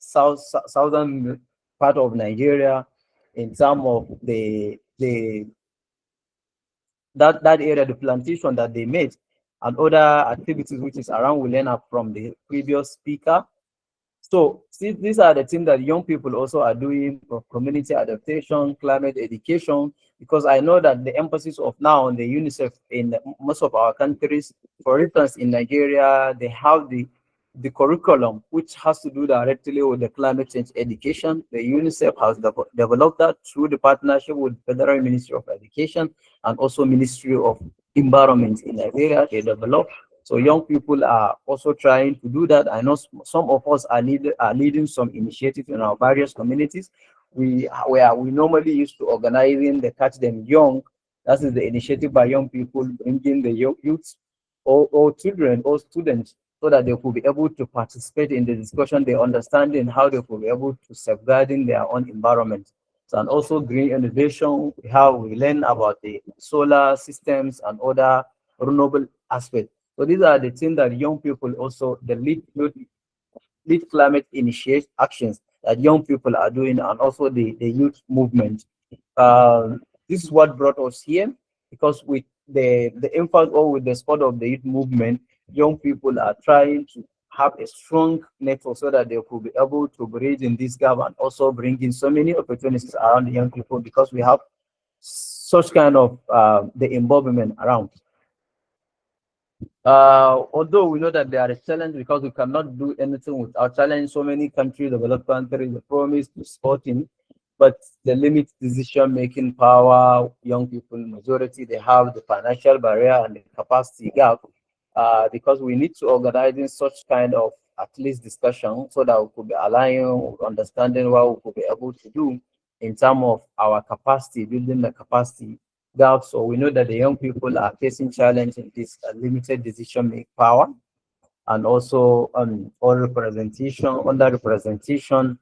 southern part of Nigeria in terms of that area, the plantation that they made, and other activities which is around. We learn up from the previous speaker. So these are the things that young people also are doing for community adaptation, climate education, because I know that the emphasis of now on the UNICEF in most of our countries, for instance, in Nigeria, they have the curriculum, which has to do directly with the climate change education. The UNICEF has developed that through the partnership with Federal Ministry of Education and also Ministry of Environment in Nigeria. They developed. So young people are also trying to do that. I know some of us are leading some initiatives in our various communities. We normally used to organizing the Catch Them Young. That is the initiative by young people bringing the youth or children or students so that they could be able to participate in the discussion, they understanding how they could be able to safeguarding their own environment. So, and also green innovation, how we learn about the solar systems and other renewable aspects. So these are the things that young people also, the lead climate initiate actions that young people are doing, and also the youth movement. This is what brought us here, because with the impact or with the support of the youth movement, young people are trying to have a strong network so that they could be able to bridge in this gap and also bring in so many opportunities around the young people, because we have such kind of the involvement around. Although we know that there are a challenge, because we cannot do anything without challenge. So many countries, developed countries, the promise to supporting, but the limit decision-making power, young people, majority, they have the financial barrier and the capacity gap, because we need to organize in such kind of at least discussion so that we could be aligning, understanding what we could be able to do in terms of our capacity, building the capacity gaps, or we know that the young people are facing challenge in this limited decision making power, and also all representation, under representation.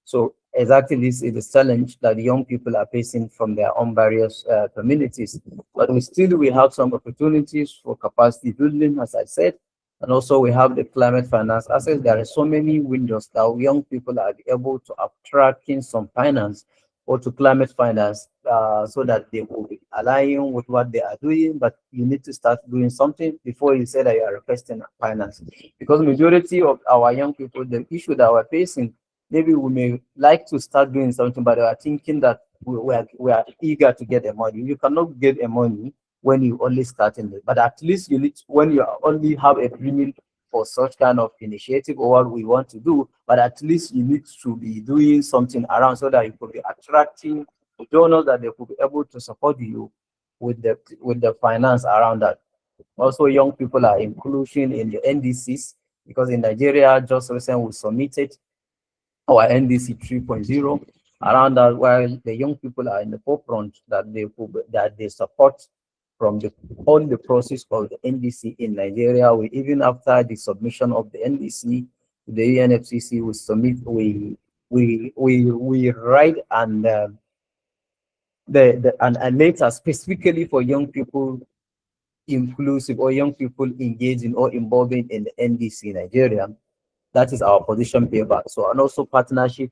So exactly this is the challenge that young people are facing from their own various communities. But we have some opportunities for capacity building, as I said, and also we have the climate finance assets. There are so many windows that young people are able to attract in some finance or to climate finance, so that they will be aligning with what they are doing. But you need to start doing something before you say that you are requesting finance, because majority of our young people, the issue that we're facing, maybe we may like to start doing something, but we are thinking that we are eager to get the money. You cannot get the money when you only starting it, but at least you need to, when you only have a dream for such kind of initiative or what we want to do, but at least you need to be doing something around so that you could be attracting donors that they could be able to support you with the finance around that. Also, young people are inclusion in the NDCs, because in Nigeria, just recently we submitted our NDC 3.0 around that, while the young people are in the forefront, that they support from the all the process of the NDC in Nigeria. We, even after the submission of the NDC to the UNFCCC, we submit we write and and a letter specifically for young people inclusive, or young people engaging or involving in the NDC Nigeria. That is our position paper. So, and also partnership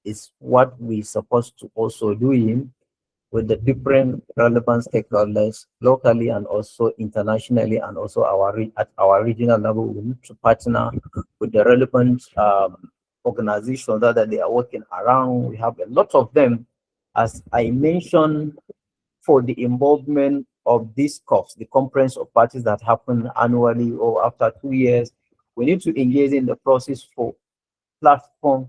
is what we supposed to also doing with the different relevant stakeholders locally and also internationally, and also at our regional level. We need to partner with the relevant organizations that they are working around. We have a lot of them, as I mentioned, for the involvement of these COPs, the conference of parties that happen annually or after 2 years. We need to engage in the process for platform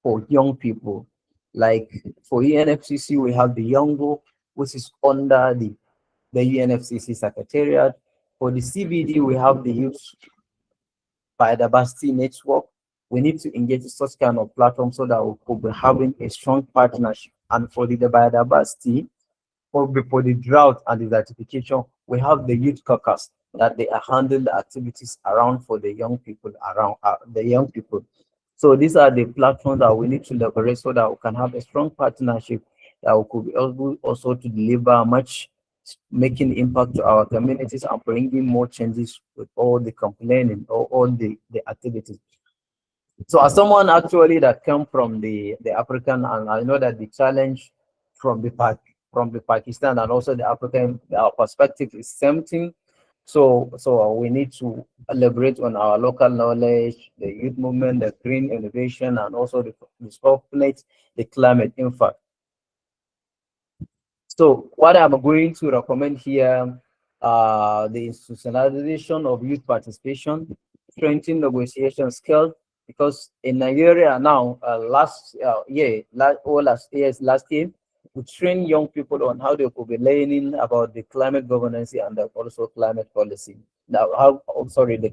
for young people. Like for UNFCCC, we have the Youngo, which is under the UNFCCC Secretariat. For the CBD, we have the Youth Biodiversity Network. We need to engage in such kind of platform so that we could be having a strong partnership. And for the biodiversity, for the drought and the desertification, we have the youth caucus that they are handling the activities around for the young people around the young people. So these are the platforms that we need to leverage so that we can have a strong partnership that we could be able also to deliver much, making impact to our communities and bringing more changes with all the complaining or all the activities. So as someone actually that came from the African, and I know that the challenge from the Pakistan and also the African perspective is same thing. So we need to elaborate on our local knowledge, the youth movement, the green innovation, and also the scope-net, the climate impact. So what I'm going to recommend here, the institutionalization of youth participation, strengthening negotiation skills, because in Nigeria now, last year, we train young people on how they could be learning about the climate governance and also climate policy. Now, the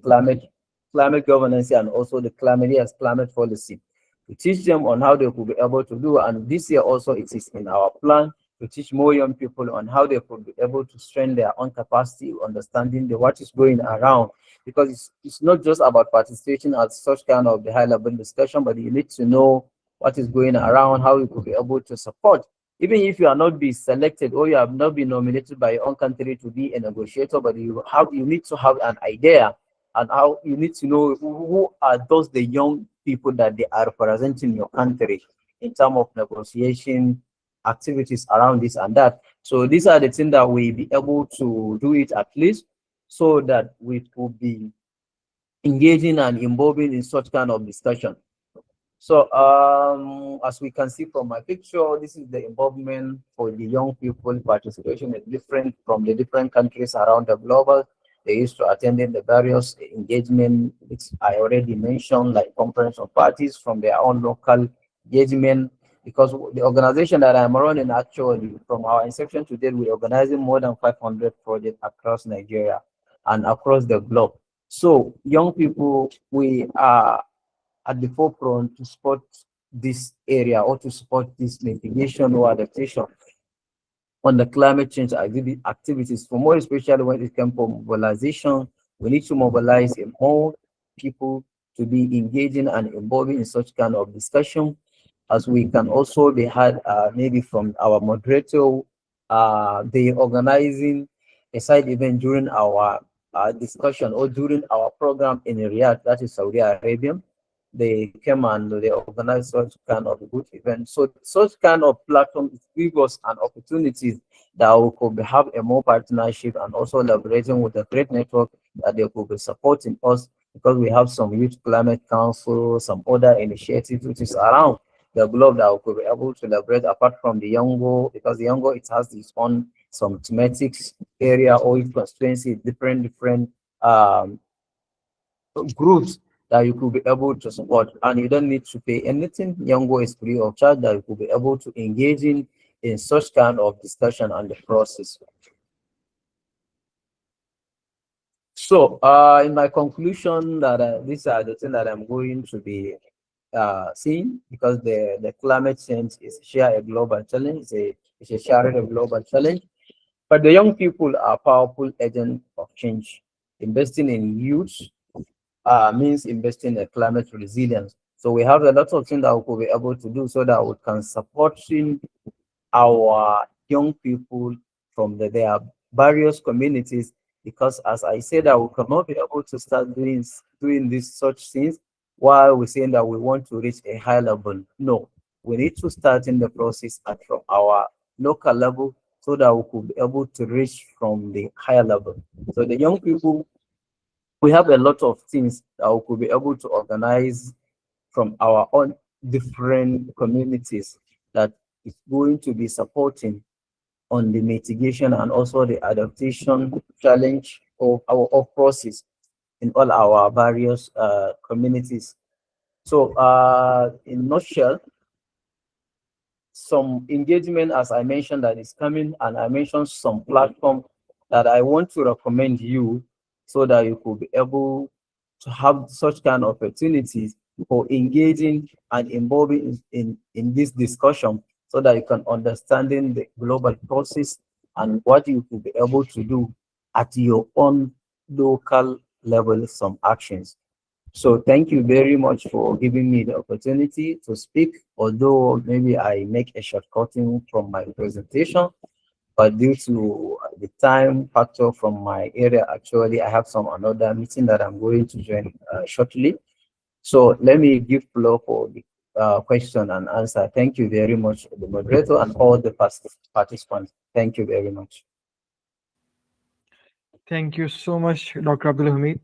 climate governance and also the climate policy. We teach them on how they could be able to do, and this year also it is in our plan to teach more young people on how they could be able to strengthen their own capacity, understanding what is going around, because it's not just about participation at such kind of the high level discussion, but you need to know what is going around, how you could be able to support. Even if you are not be selected or you have not been nominated by your own country to be a negotiator, but you need to have an idea, and how you need to know who are those the young people that they are representing your country in terms of negotiation activities around this and that. So these are the things that we be able to do it at least, so that we could be engaging and involving in such kind of discussion. So as we can see from my picture, this is the involvement for the young people. Participation is different from the different countries around the globe. They used to attending the various engagement, which I already mentioned, like conference of parties from their own local engagement. Because the organization that I'm running, actually, from our inception to date, we're organizing more than 500 projects across Nigeria and across the globe. So young people, we are at the forefront to support this area or to support this mitigation or adaptation. on the climate change activities. For more especially when it comes to mobilization, we need to mobilize more people to be engaging and involving in such kind of discussion, as we can also be had maybe from our moderator, they organizing a side event during our discussion or during our program in Riyadh, that is Saudi Arabia. They came and they organized such kind of good event. So such kind of platform give us an opportunity that we could have a more partnership and also leveraging with the great network that they could be supporting us, because we have some youth climate council, some other initiatives which is around the globe that we could be able to leverage apart from the Yongo, because the Yongo it has its own some thematics area or its constituency, different um, groups that you could be able to support, and you don't need to pay anything. Yongo is free of charge that you could be able to engage in such kind of discussion and the process. So, in my conclusion, that these are the things that I'm going to be seeing, because the climate change is share a global challenge. It's a shared a global challenge, but the young people are powerful agents of change. Investing in youth means investing in climate resilience. So we have a lot of things that we could be able to do so that we can support our young people from their various communities, because as I said, that we cannot be able to start doing these such things while we're saying that we want to reach a high level. No, we need to start in the process at from our local level so that we could be able to reach from the higher level. So the young people, we have a lot of things that we could be able to organize from our own different communities that is going to be supporting on the mitigation and also the adaptation challenge of our process in all our various communities. So in nutshell, some engagement, as I mentioned, that is coming, and I mentioned some platform that I want to recommend you so that you could be able to have such kind of opportunities for engaging and involving in this discussion, so that you can understanding the global process and what you could be able to do at your own local level, some actions. So thank you very much for giving me the opportunity to speak, although maybe I make a shortcutting from my presentation, but due to the time factor from my area, actually, I have some another meeting that I'm going to join shortly. So let me give floor for the question and answer. Thank you very much, the moderator and all the participants. Thank you very much. Thank you so much, Dr. Abdul Hamid.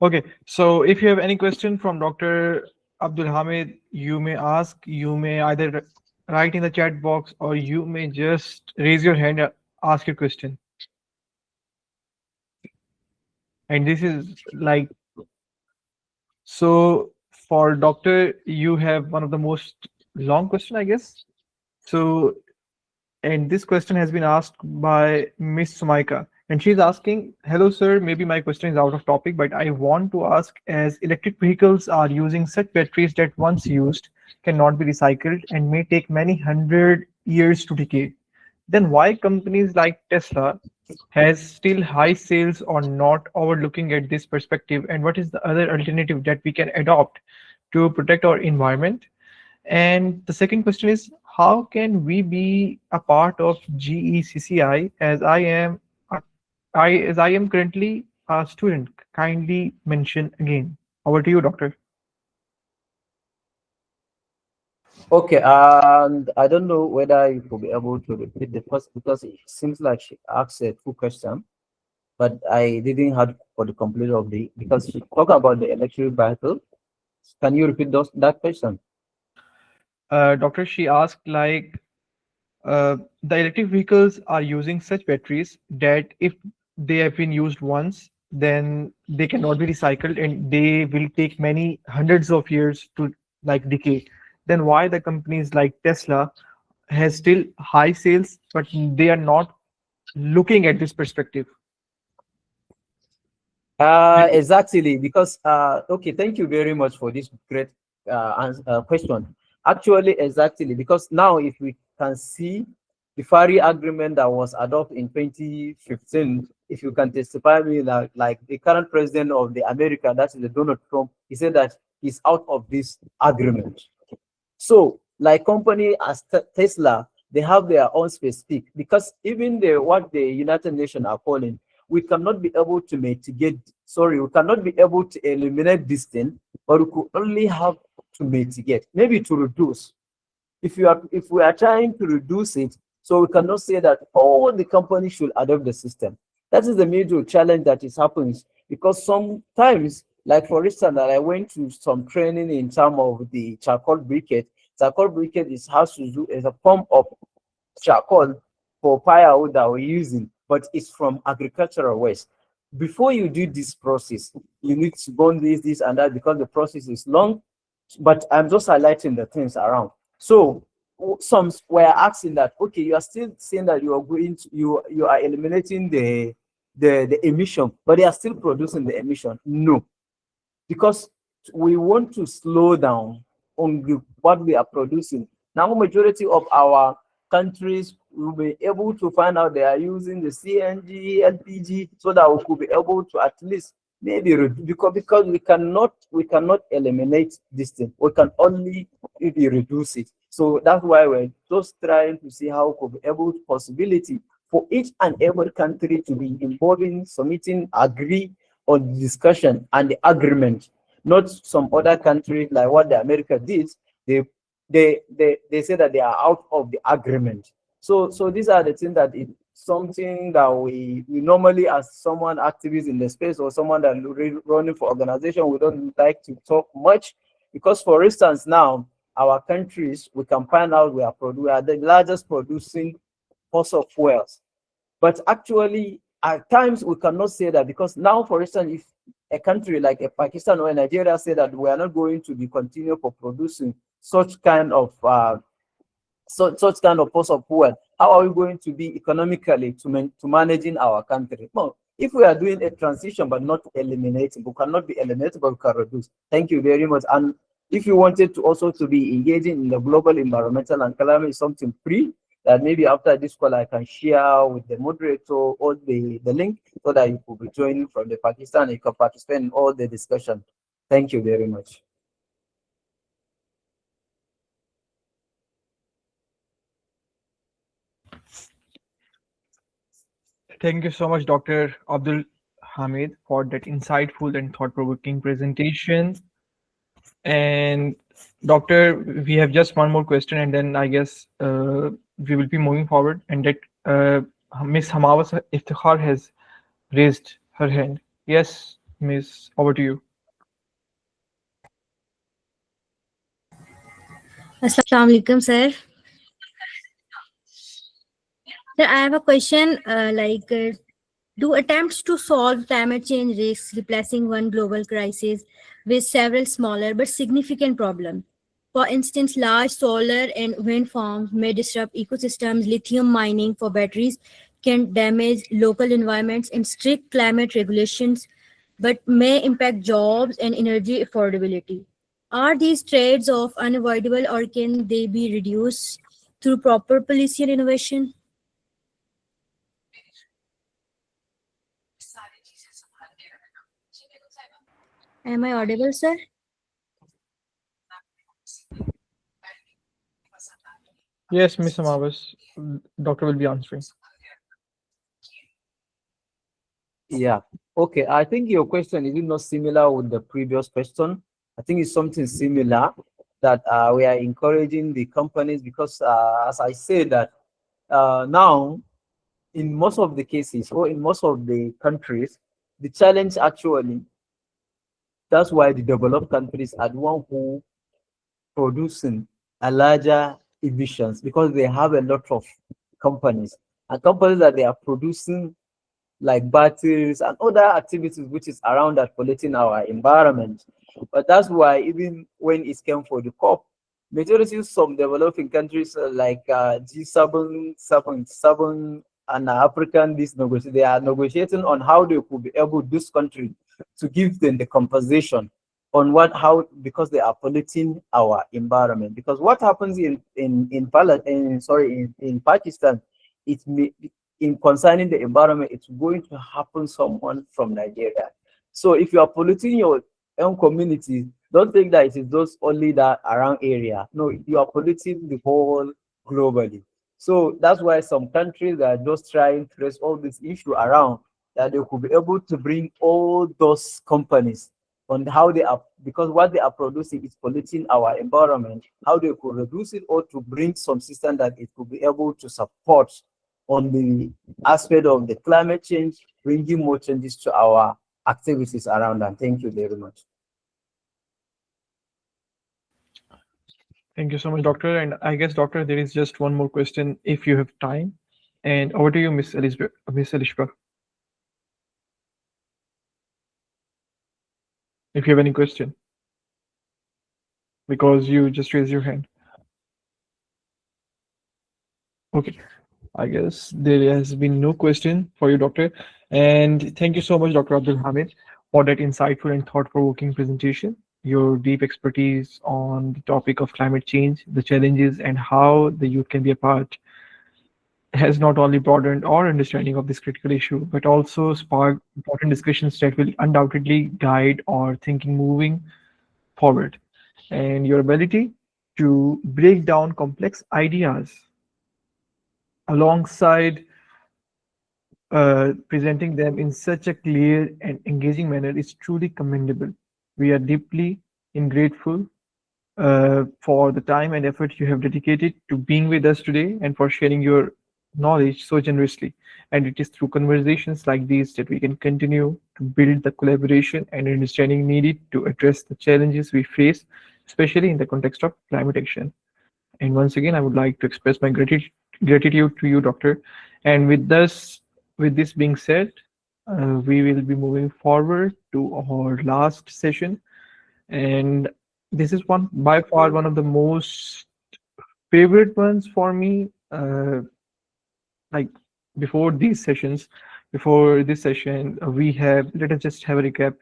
Okay, so if you have any question from Dr. Abdul Hamid, you may ask, you may either write in the chat box, or you may just raise your hand and ask your question. And this is like, so for doctor, you have one of the most long question, I guess. So, and this question has been asked by Miss Sumaika, and she's asking, hello, sir, maybe my question is out of topic, but I want to ask, as electric vehicles are using such batteries that once used cannot be recycled and may take many hundred years to decay, then why companies like Tesla has still high sales or not overlooking at this perspective, and what is the other alternative that we can adopt to protect our environment? And the second question is, how can we be a part of GECCI, as I am currently a student? Kindly mention again. Over to you, doctor. Okay, and I don't know whether you could be able to repeat the first, because it seems like she asked a two question, but I didn't have for the complete of the, because she talked about the electric vehicle. Can you repeat that question? Doctor, she asked like, the electric vehicles are using such batteries that if they have been used once, then they cannot be recycled and they will take many hundreds of years to like decay. Then why the companies like Tesla has still high sales, but they are not looking at this perspective? Exactly, because okay, thank you very much for this great question. Actually, exactly, because now if we can see the Fari agreement that was adopted in 2015, if you can testify me that like the current president of the America, that is the Donald Trump, he said that he's out of this agreement. So like company as Tesla, they have their own specific, because even what the United Nations are calling, we cannot be able to mitigate, we cannot be able to eliminate this thing, but we could only have to mitigate, maybe to reduce. If we are trying to reduce it, so we cannot say that all the companies should adopt the system. That is the major challenge that is happening, because sometimes, like for instance, that I went to some training in terms of the charcoal briquette. Charcoal briquette has to do as a form of charcoal for firewood that we're using, but it's from agricultural waste. Before you do this process, you need to burn this, and that, because the process is long. But I'm just highlighting the things around. So some were asking that, okay, you are still saying that you are going to, you are eliminating the emission, but they are still producing the emission. No, because we want to slow down on what we are producing. Now, majority of our countries will be able to find out they are using the CNG, LPG, so that we could be able to at least maybe because we cannot eliminate this thing. We can only maybe reduce it. So that's why we're just trying to see how we could be able to possibility for each and every country to be involved in submitting, agree on the discussion and the agreement. Not some other countries like what the America did. They say that they are out of the agreement. So these are the things that it's something that we normally, as someone activist in the space or someone that running for organization, we don't like to talk much, because for instance now our countries, we can find out we are the largest producing fossil fuels, but actually at times we cannot say that, because now for instance if a country like a Pakistan or Nigeria say that we are not going to be continue for producing such kind of fossil fuel, how are we going to be economically to managing our country? No, if we are doing a transition but not eliminating, we cannot be eliminated, but we can reduce. Thank you very much. And if you wanted to also to be engaging in the global environmental and climate, something free, that maybe after this call I can share with the moderator or the link, so that you could be joining from the Pakistan, you can participate in all the discussion. Thank you very much. Thank you so much, Dr. Abdul Hamid, for that insightful and thought-provoking presentation. And Doctor, we have just one more question, and then I guess we will be moving forward. And that Ms. Hamawas Iftikhar has raised her hand. Yes, Ms. Over to you. Assalamu alaikum, sir. Sir, I have a question. Do attempts to solve climate change risks replacing one global crisis with several smaller but significant problems? For instance, large solar and wind farms may disrupt ecosystems. Lithium mining for batteries can damage local environments, and strict climate regulations but may impact jobs and energy affordability. Are these trades-offs unavoidable, or can they be reduced through proper policy and innovation? Am I audible, sir? Yes, Ms. Hamawas, Doctor will be answering. Yeah. Okay. I think your question is not similar with the previous question. I think it's something similar, that we are encouraging the companies, because as I said that now in most of the cases or in most of the countries, the challenge actually, that's why the developed countries are the one who producing a larger emissions, because they have a lot of companies, and companies that they are producing like batteries and other activities which is around that polluting our environment. But that's why even when it came for the COP, majority of some developing countries like G7, 7, and African, they are negotiating on how they could be able, this country, to give them the compensation on how, because they are polluting our environment. Because what happens in Pakistan, it may, in concerning the environment, it's going to happen someone from Nigeria. So if you are polluting your own community, don't think that it is those only that around area. No, you are polluting the whole globally. So that's why some countries are just trying to raise all this issue around, that they could be able to bring all those companies on how they are, because what they are producing is polluting our environment, how they could reduce it, or to bring some system that it could be able to support on the aspect of the climate change, bringing more changes to our activities around. And thank you very much. Thank you so much, Doctor. And I guess, Doctor, there is just one more question if you have time. And over to you, Miss Elizabeth, Miss Elishba. If you have any question, because you just raised your hand. Okay, I guess there has been no question for you, Doctor. And thank you so much, Dr. Abdul Hamid, for that insightful and thought-provoking presentation. Your deep expertise on the topic of climate change, the challenges, and how the youth can be a part has not only broadened our understanding of this critical issue, but also sparked important discussions that will undoubtedly guide our thinking moving forward. And your ability to break down complex ideas alongside presenting them in such a clear and engaging manner is truly commendable. We are deeply grateful for the time and effort you have dedicated to being with us today and for sharing your knowledge so generously. And it is through conversations like these that we can continue to build the collaboration and understanding needed to address the challenges we face, especially in the context of climate action. And once again, I would like to express my gratitude to you, Doctor. And with this being said, we will be moving forward to our last session. And this is by far one of the most favorite ones for me. Like before this session, let us just have a recap.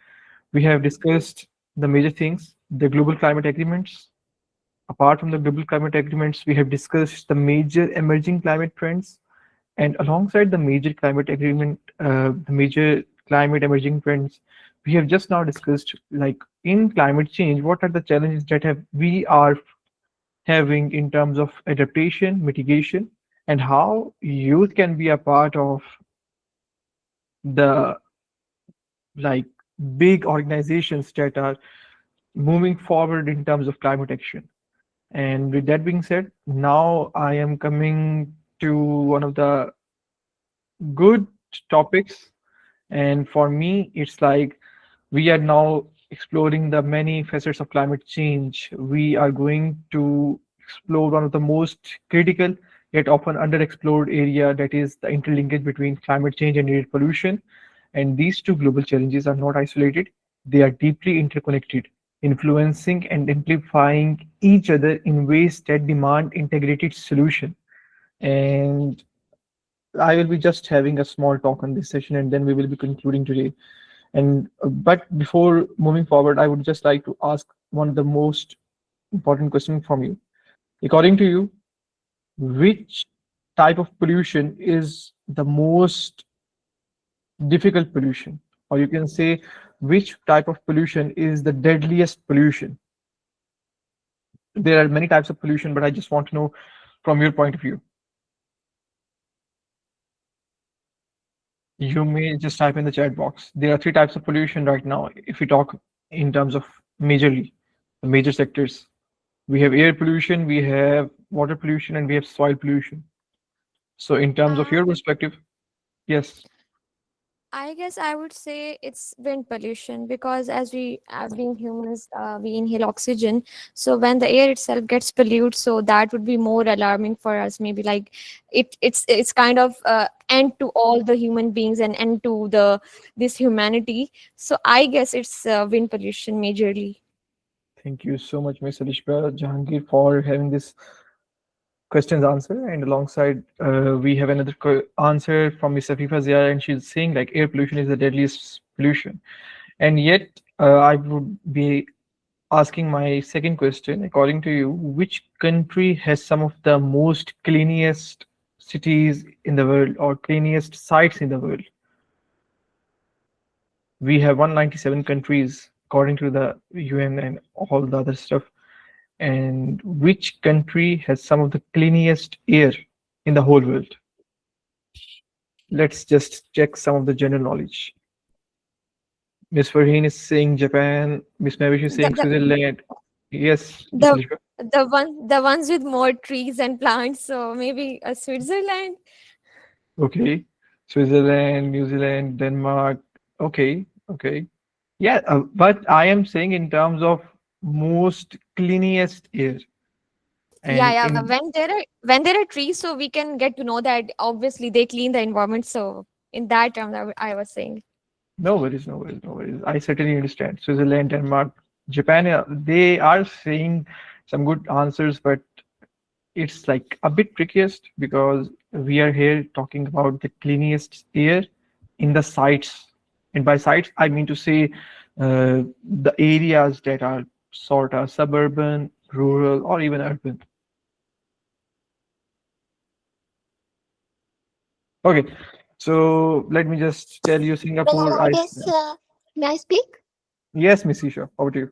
We have discussed the major things, the global climate agreements. Apart from the global climate agreements, we have discussed the major emerging climate trends, and alongside the major climate agreement, the major climate emerging trends, we have just now discussed, like in climate change, what are the challenges that we are having in terms of adaptation, mitigation, and how youth can be a part of the like big organizations that are moving forward in terms of climate action. And with that being said, now I am coming to one of the good topics. And for me, it's like we are now exploring the many facets of climate change. We are going to explore one of the most critical yet often underexplored area, that is the interlinkage between climate change and air pollution. And these two global challenges are not isolated, they are deeply interconnected, influencing and amplifying each other in ways that demand integrated solution. And I will be just having a small talk on this session, and then we will be concluding today. And but before moving forward, I would just like to ask one of the most important questions from you. According to you, which type of pollution is the most difficult pollution? Or you can say, which type of pollution is the deadliest pollution? There are many types of pollution, but I just want to know from your point of view. You may just type in the chat box. There are three types of pollution right now. If we talk in terms of majorly, the major sectors, we have air pollution, we have water pollution, and we have soil pollution. So in terms of your perspective, yes. I guess I would say it's wind pollution because as we, as being humans, we inhale oxygen. So when the air itself gets polluted, so that would be more alarming for us. Maybe like it's kind of end to all the human beings and end to this humanity. So I guess it's wind pollution majorly. Thank you so much, Ms. Alishba Jahangir, for having this questions answer. And alongside, we have another answer from Ms. Afifa Zia, and she's saying like air pollution is the deadliest pollution. And yet, I would be asking my second question. According to you, which country has some of the most cleanest cities in the world or cleanest sites in the world? We have 197 countries according to the UN and all the other stuff. And which country has some of the cleanest air in the whole world? Let's just check some of the general knowledge. Miss Farheen is saying Japan. Miss Mavish is The, saying the, Switzerland. Yes, Miss the, Alishka. the ones with more trees and plants. So maybe a Switzerland. Okay. Switzerland, New Zealand, Denmark. Okay, okay. Yeah, but I am saying in terms of most cleanest air. Yeah, And yeah. But in when there are trees, so we can get to know that obviously they clean the environment. So in that term, I was saying. no worries, no worries, no worries. I certainly understand. Switzerland, Denmark, Japan, they are saying some good answers, but it's like a bit trickiest because we are here talking about the cleanest air in the sites. And by sites, I mean to say the areas that are sort of suburban, rural, or even urban. Okay, so let me just tell you Well, Singapore, I guess, Iceland. may I speak? Yes, Miss Isha, over to you.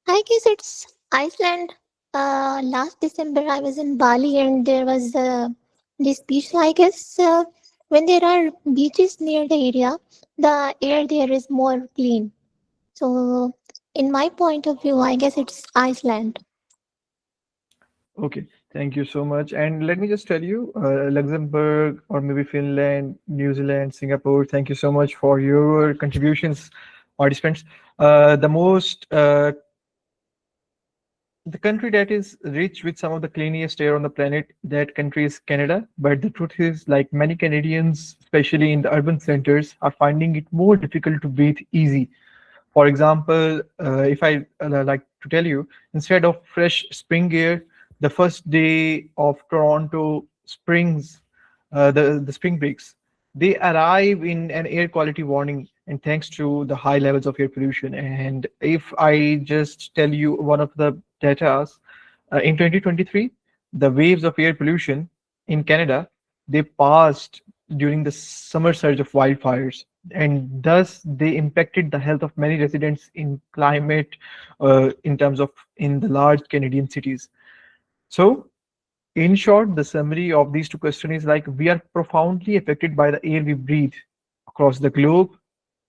I guess it's Iceland. Last December, I was in Bali and there was this beach. I guess when there are beaches near the area, the air there is more clean. So, in my point of view, I guess it's Iceland. Okay, thank you so much. And let me just tell you, Luxembourg or maybe Finland, New Zealand, Singapore, thank you so much for your contributions, participants. The most, the country that is rich with some of the cleanest air on the planet, that country is Canada. But the truth is, like many Canadians, especially in the urban centers, are finding it more difficult to breathe easy. For example, if I like to tell you, instead of fresh spring air, the first day of Toronto springs, the spring breaks, they arrive in an air quality warning, and thanks to the high levels of air pollution. And if I just tell you one of the data, in 2023, the waves of air pollution in Canada, they passed during the summer surge of wildfires, and thus they impacted the health of many residents in climate, in terms of in the large Canadian cities. So in short, the summary of these two questions is like we are profoundly affected by the air we breathe across the globe.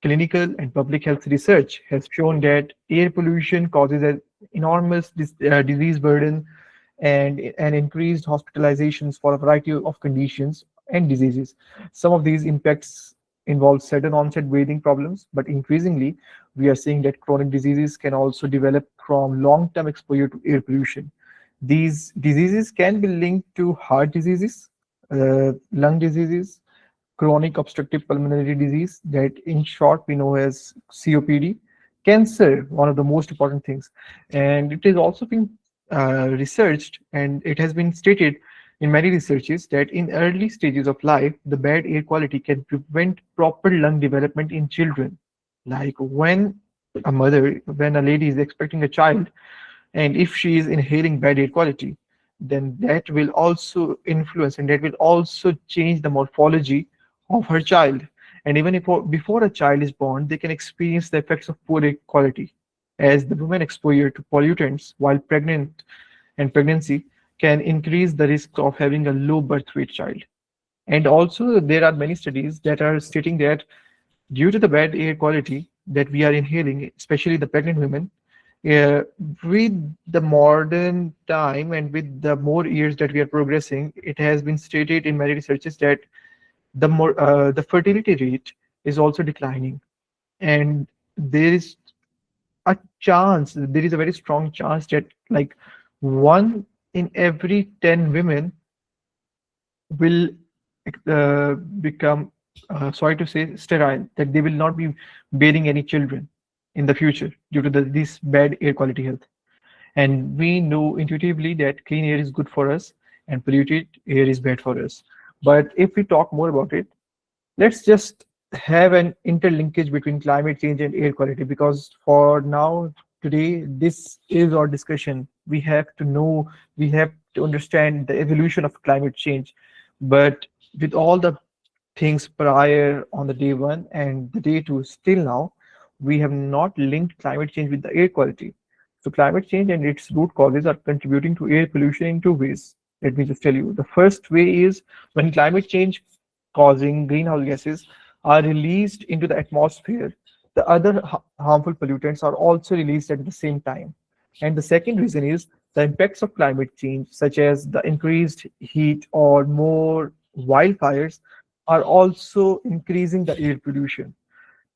Clinical and public health research has shown that air pollution causes an enormous disease burden and increased hospitalizations for a variety of conditions and diseases. Some of these impacts involve sudden onset breathing problems, but increasingly we are seeing that chronic diseases can also develop from long-term exposure to air pollution. These diseases can be linked to heart diseases, lung diseases, chronic obstructive pulmonary disease, that in short we know as COPD, cancer, one of the most important things. And it is also being researched, and it has been stated in many researches that in early stages of life, the bad air quality can prevent proper lung development in children. Like when a lady is expecting a child, and if she is inhaling bad air quality, then that will also influence and that will also change the morphology of her child. And even if before a child is born, they can experience the effects of poor air quality, as the women exposure to pollutants while pregnant and pregnancy can increase the risk of having a low birth weight child. And also, there are many studies that are stating that due to the bad air quality that we are inhaling, especially the pregnant women, uh, with the modern time and with the more years that we are progressing, it has been stated in many researches that the fertility rate is also declining, and there is there is a very strong chance that like 1 in every 10 women will become, sorry to say, sterile, that they will not be bearing any children in the future due to this bad air quality health. And we know intuitively that clean air is good for us and polluted air is bad for us. But if we talk more about it, let's just have an interlinkage between climate change and air quality, because for now today this is our discussion. We have to know, we have to understand the evolution of climate change. But with all the things prior on the day one and the day two still now, we have not linked climate change with the air quality. So climate change and its root causes are contributing to air pollution in two ways. Let me just tell you. The first way is when climate change causing greenhouse gases are released into the atmosphere, the other harmful pollutants are also released at the same time. And the second reason is the impacts of climate change, such as the increased heat or more wildfires, are also increasing the air pollution.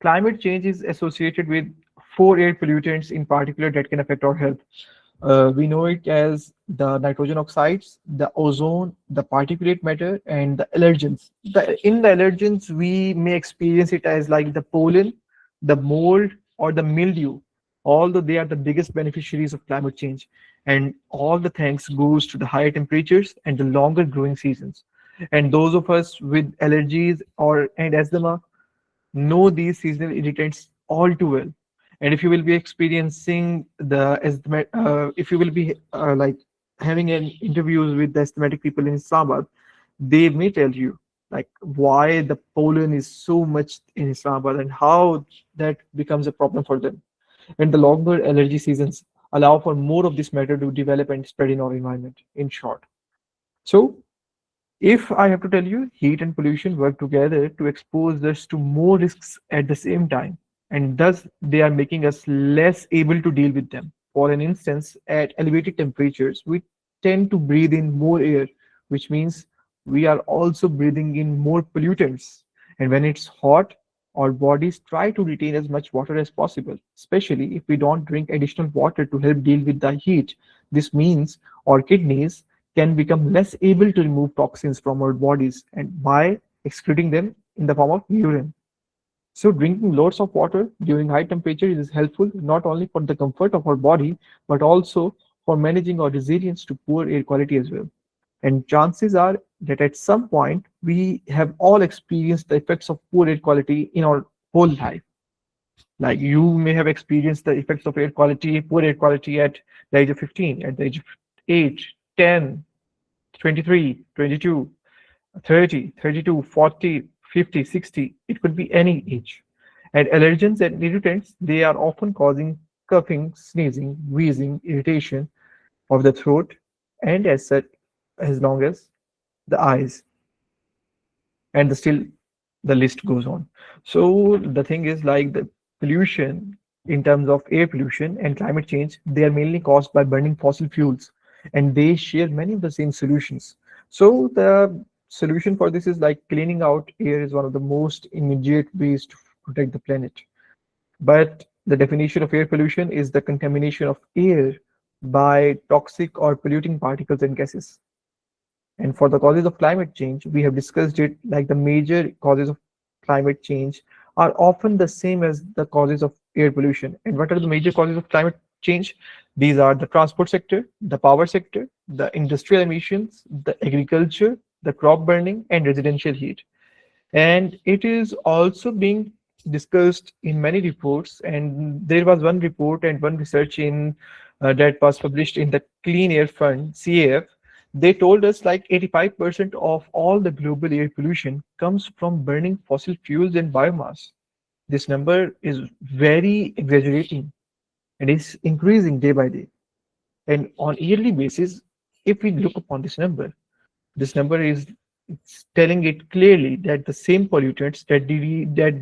Climate change is associated with four air pollutants in particular that can affect our health. We know it as the nitrogen oxides, the ozone, the particulate matter, and the allergens. In the allergens, we may experience it as like the pollen, the mold, or the mildew, although they are the biggest beneficiaries of climate change. And all the thanks goes to the higher temperatures and the longer growing seasons. And those of us with allergies or and asthma know these seasonal irritants all too well. And if you will be experiencing the asthma, if you will be like having an interviews with the asthmatic people in Islamabad, they may tell you like why the pollen is so much in Islamabad and how that becomes a problem for them. And the longer allergy seasons allow for more of this matter to develop and spread in our environment. In short, so if I have to tell you, heat and pollution work together to expose us to more risks at the same time, and thus they are making us less able to deal with them. For an instance, at elevated temperatures, we tend to breathe in more air, which means we are also breathing in more pollutants. And when it's hot, our bodies try to retain as much water as possible, especially if we don't drink additional water to help deal with the heat. This means our kidneys can become less able to remove toxins from our bodies and by excreting them in the form of urine. So drinking lots of water during high temperatures is helpful not only for the comfort of our body, but also for managing our resilience to poor air quality as well. And chances are that at some point we have all experienced the effects of poor air quality in our whole life. Like you may have experienced the effects of air quality, poor air quality at the age of 15, at the age of 8, 10, 23, 22, 30, 32, 40, 50, 60. It could be any age. And allergens and irritants, they are often causing coughing, sneezing, wheezing, irritation of the throat, and as such, as long as the eyes, and still the list goes on. So the thing is like the pollution in terms of air pollution and climate change, they are mainly caused by burning fossil fuels and they share many of the same solutions. So the solution for this is like cleaning out air is one of the most immediate ways to protect the planet. But the definition of air pollution is the contamination of air by toxic or polluting particles and gases. And for the causes of climate change, we have discussed it like the major causes of climate change are often the same as the causes of air pollution. And what are the major causes of climate change? These are the transport sector, the power sector, the industrial emissions, the agriculture, the crop burning, and residential heat. And it is also being discussed in many reports. And there was one report and one research in that was published in the Clean Air Fund, CAF. They told us like 85% of all the global air pollution comes from burning fossil fuels and biomass. This number is very exaggerating and is increasing day by day. And on yearly basis, if we look upon this number is it's telling it clearly that the same pollutants that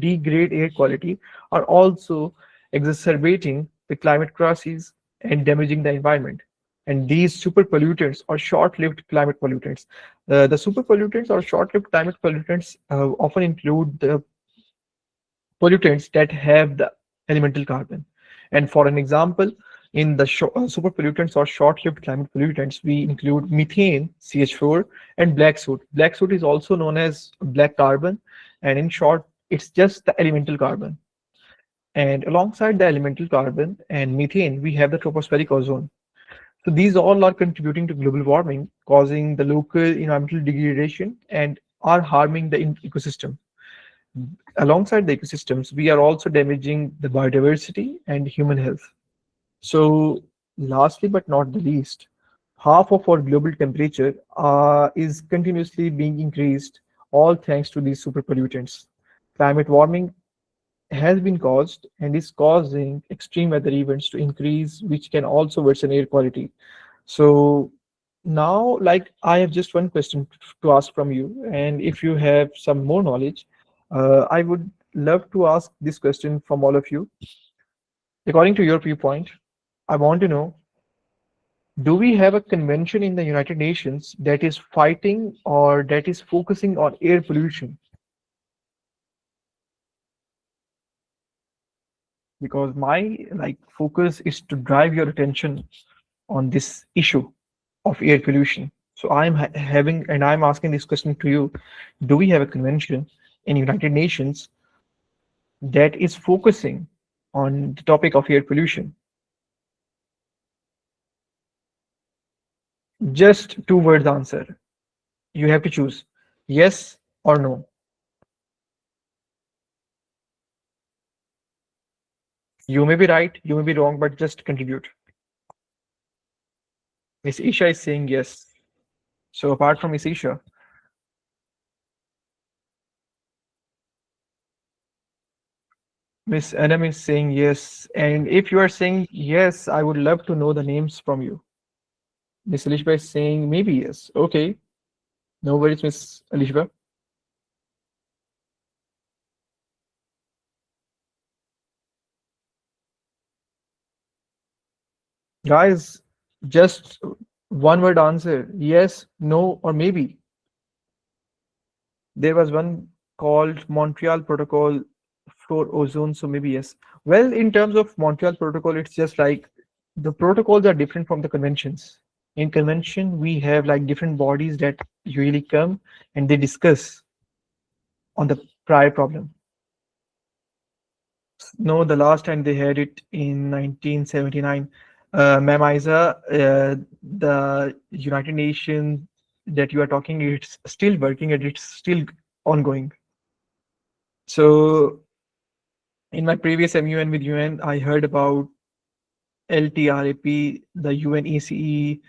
degrade air quality are also exacerbating the climate crisis and damaging the environment. And these super pollutants or short-lived climate pollutants. The super pollutants or short-lived climate pollutants often include the pollutants that have the elemental carbon. And for an example, in the super pollutants or short-lived climate pollutants, we include methane, CH4, and black soot. Black soot is also known as black carbon, and in short, it's just the elemental carbon. And alongside the elemental carbon and methane, we have the tropospheric ozone. So these all are contributing to global warming, causing the local environmental degradation and are harming the ecosystem. Alongside the ecosystems, we are also damaging the biodiversity and human health. So, lastly but not the least, half of our global temperature is continuously being increased, all thanks to these super pollutants. Climate warming has been caused and is causing extreme weather events to increase, which can also worsen air quality. So now, like, I have just one question to ask from you, and if you have some more knowledge, I would love to ask this question from all of you. According to your viewpoint, I want to know, do we have a convention in the United Nations that is fighting or that is focusing on air pollution? Because my like focus is to drive your attention on this issue of air pollution. So having and I'm asking this question to you: do we have a convention in United Nations that is focusing on the topic of air pollution? Just two words answer. You have to choose yes or no. You may be right, you may be wrong, but just contribute. Miss Isha is saying yes. So apart from Miss Isha, Miss Adam is saying yes. And if you are saying yes, I would love to know the names from you. Miss Elishba is saying maybe yes. Okay. No worries, Miss Elishba. Guys, just one word answer. Yes, no, or maybe. There was one called Montreal Protocol for ozone, so maybe yes. Well, in terms of Montreal Protocol, it's just like the protocols are different from the conventions. In convention, we have like different bodies that usually come and they discuss on the prior problem. No, the last time they had it in 1979. Ma'am Isa, the United Nations that you are talking, it's still working and it's still ongoing. So in my previous MUN with UN, I heard about LTRAP, the UNECE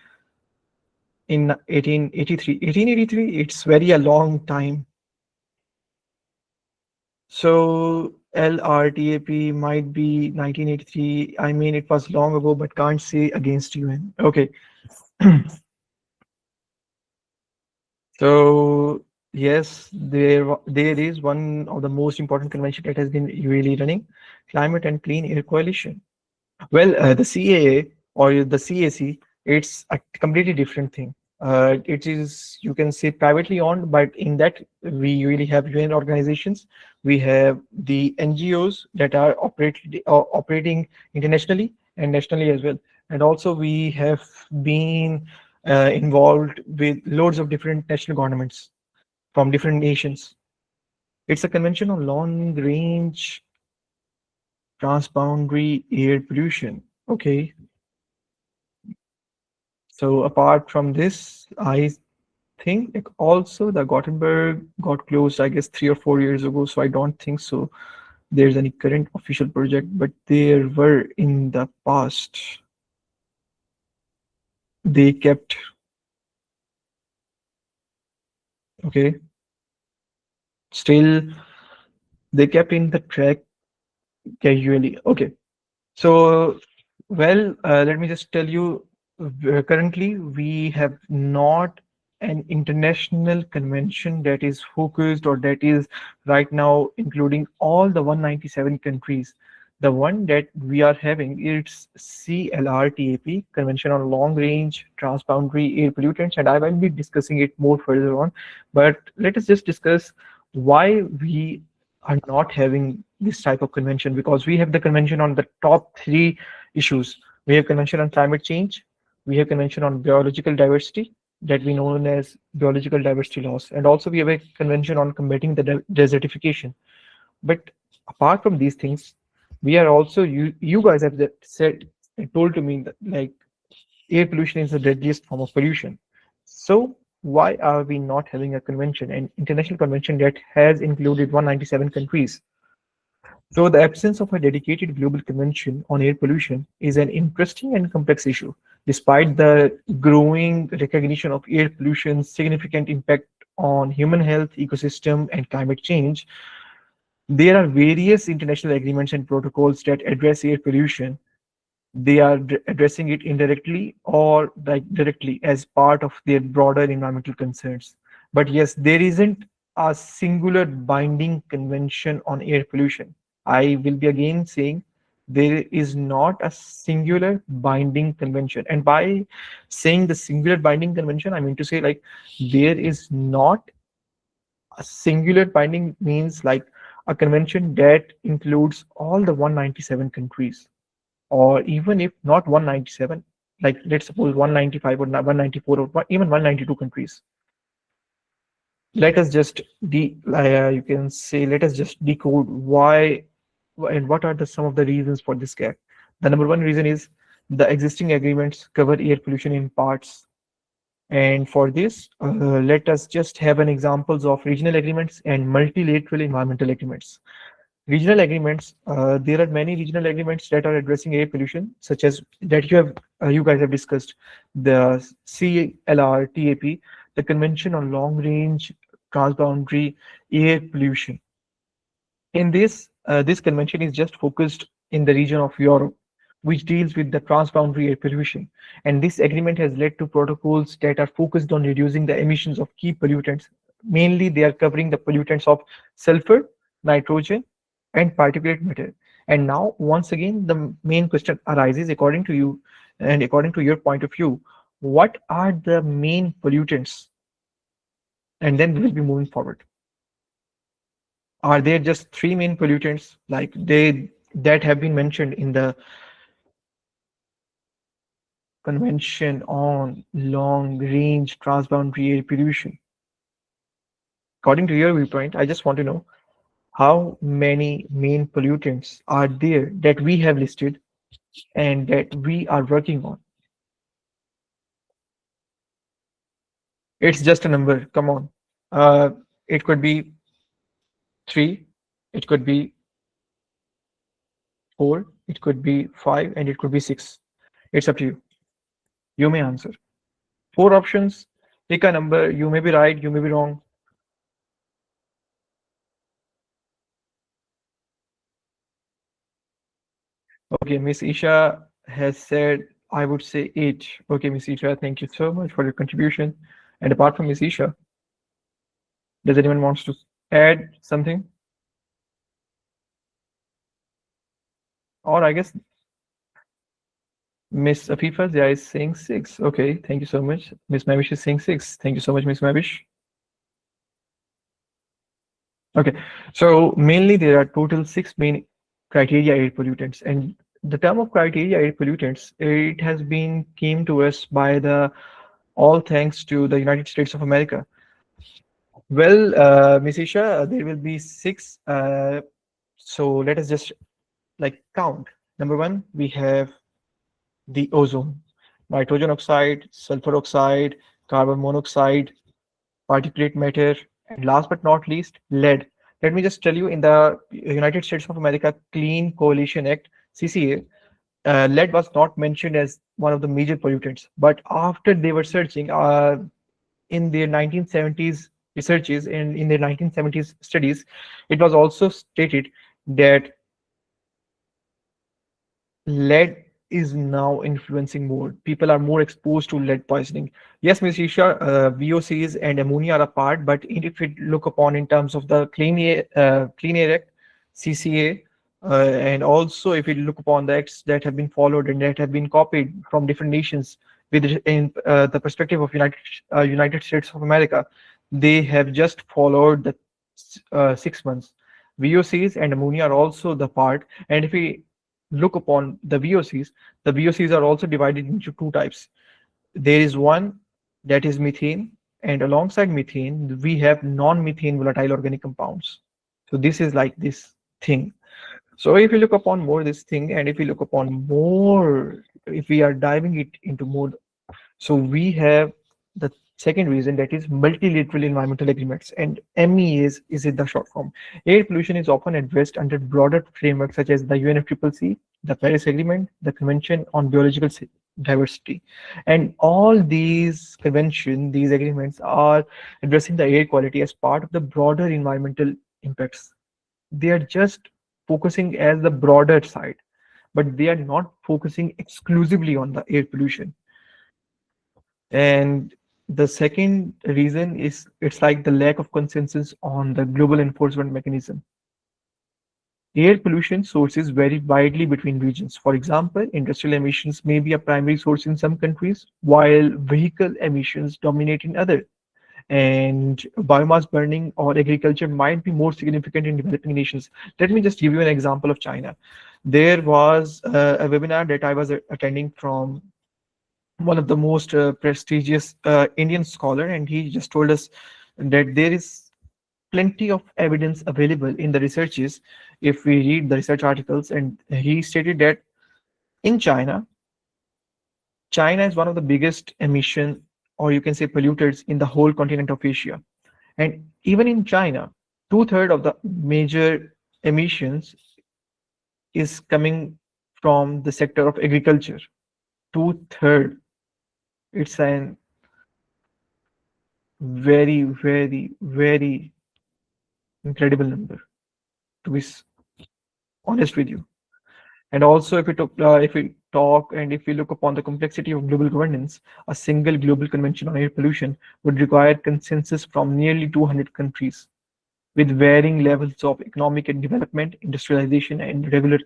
in 1883. 1883, it's very a long time. So LRTAP might be 1983. I mean, it was long ago, but can't say against UN. Okay. So yes, there is one of the most important convention that has been really running, Climate and Clean Air Coalition. Well, the CAA or the CAC, it's a completely different thing. It is, you can say, privately owned, but in that we really have UN organizations. We have the NGOs that are operating internationally and nationally as well. And also we have been involved with loads of different national governments from different nations. It's a convention on long range transboundary air pollution. Okay. So apart from this, I think like also the Gothenburg got closed, I guess 3 or 4 years ago. So I don't think so there's any current official project, but there were in the past. They kept, okay, still they kept in the track casually. Okay. So, well, let me just tell you, currently we have not an international convention that is focused or that is right now including all the 197 countries. The one that we are having is CLRTAP, Convention on Long Range Transboundary Air Pollutants, and I will be discussing it more further on. But let us just discuss why we are not having this type of convention, because we have the convention on the top three issues. We have convention on climate change, we have convention on biological diversity that we know as biological diversity loss, and also we have a convention on combating the desertification. But apart from these things, we are also, you guys have said and told to me that like air pollution is the deadliest form of pollution. So why are we not having a convention, an international convention that has included 197 countries? So the absence of a dedicated global convention on air pollution is an interesting and complex issue. Despite the growing recognition of air pollution's significant impact on human health, ecosystem, and climate change, there are various international agreements and protocols that address air pollution. They are addressing it indirectly or like directly as part of their broader environmental concerns. But yes, there isn't a singular binding convention on air pollution. I will be again saying there is not a singular binding convention. And by saying the singular binding convention, I mean to say like there is not a singular binding means like a convention that includes all the 197 countries, or even if not 197, like let's suppose 195 or 194 or even 192 countries. Let us just you can say let us just decode why and what are the some of the reasons for this gap. The number one reason is the existing agreements cover air pollution in parts, and for this let us just have an examples of regional agreements and multilateral environmental agreements. Regional agreements, there are many regional agreements that are addressing air pollution, such as that you guys have discussed, the CLRTAP, the Convention on Long Range Transboundary Air Pollution. In this convention is just focused in the region of Europe, which deals with the transboundary air pollution. And this agreement has led to protocols that are focused on reducing the emissions of key pollutants. Mainly, they are covering the pollutants of sulfur, nitrogen, and particulate matter. And now, once again, the main question arises according to you and according to your point of view, what are the main pollutants? And then we will be moving forward. Are there just three main pollutants like they that have been mentioned in the Convention on Long Range Transboundary Air Pollution? According to your viewpoint, I just want to know how many main pollutants are there that we have listed and that we are working on. It's just a number. Come on. It could be 3, it could be 4, it could be 5, and it could be 6. It's up to you. You may answer. 4 options. Pick a number. You may be right, you may be wrong. Okay, Miss Isha has said, I would say 8. Okay, Miss Isha, thank you so much for your contribution. And apart from Miss Isha, does anyone wants to add something? Or I guess Miss Afifa is saying 6. Okay, thank you so much. Miss Mavish is saying 6. Thank you so much, Miss Mavish. Okay, so mainly there are total 6 main criteria air pollutants, and the term of criteria air pollutants, it has been came to us by the all thanks to the United States of America. Well, Miss Isha, there will be 6. So let us just like count. Number 1, we have the ozone, nitrogen oxide, sulfur oxide, carbon monoxide, particulate matter, and last but not least, lead. Let me just tell you, in the United States of America Clean Coalition Act, CCA, lead was not mentioned as one of the major pollutants. But after they were searching in their 1970s researches and in their 1970s studies, it was also stated that lead is now influencing more. People are more exposed to lead poisoning. Yes, Ms. Isha, VOCs and ammonia are a part, but if we look upon in terms of the Clean Air Act, CCA, and also if we look upon the acts that have been followed and that have been copied from different nations in the perspective of United States of America, they have just followed the 6 months. VOCs and ammonia are also the part, and if we look upon the VOCs are also divided into 2 types. There is one that is methane, and alongside methane, we have non-methane volatile organic compounds. So this is like this thing. So if you look upon more this thing, and if we look upon more, if we are diving it into more, so we have the Second reason, that is multilateral environmental agreements, and MEAs is in the short form. Air pollution is often addressed under broader frameworks such as the UNFCCC, the Paris Agreement, the Convention on Biological Diversity, and all these conventions, these agreements are addressing the air quality as part of the broader environmental impacts. They are just focusing as the broader side, but they are not focusing exclusively on the air pollution. And the second reason is it's like the lack of consensus on the global enforcement mechanism. Air pollution sources vary widely between regions. For example, industrial emissions may be a primary source in some countries, while vehicle emissions dominate in others. And biomass burning or agriculture might be more significant in developing nations. Let me just give you an example of China. There was a webinar that I was attending from one of the most prestigious Indian scholar, and he just told us that there is plenty of evidence available in the researches if we read the research articles. And he stated that in China, China is one of the biggest emission, or you can say polluters, in the whole continent of Asia. And even in China, two-thirds of the major emissions is coming from the sector of agriculture. Two-thirds. It's an very, very, very incredible number, to be honest with you. And also, if we talk and if we look upon the complexity of global governance, a single global convention on air pollution would require consensus from nearly 200 countries, with varying levels of economic and development, industrialization, and regular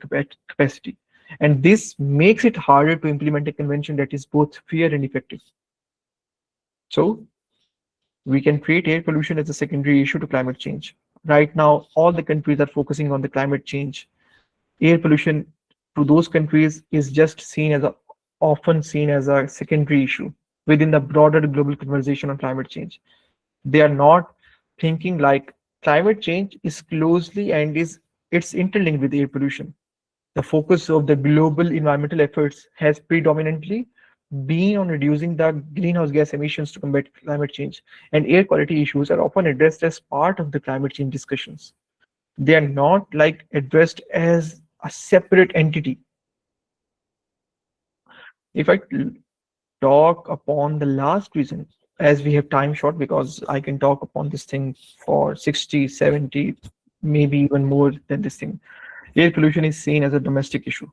capacity. And this makes it harder to implement a convention that is both fair and effective. So we can treat air pollution as a secondary issue to climate change. Right now, all the countries are focusing on the climate change. Air pollution to those countries is just often seen as a secondary issue within the broader global conversation on climate change. They are not thinking like climate change is closely and it's interlinked with air pollution. The focus of the global environmental efforts has predominantly been on reducing the greenhouse gas emissions to combat climate change, and air quality issues are often addressed as part of the climate change discussions. They are not like addressed as a separate entity. If I talk upon the last reason, as we have time short, because I can talk upon this thing for 60, 70, maybe even more than this thing. Air pollution is seen as a domestic issue.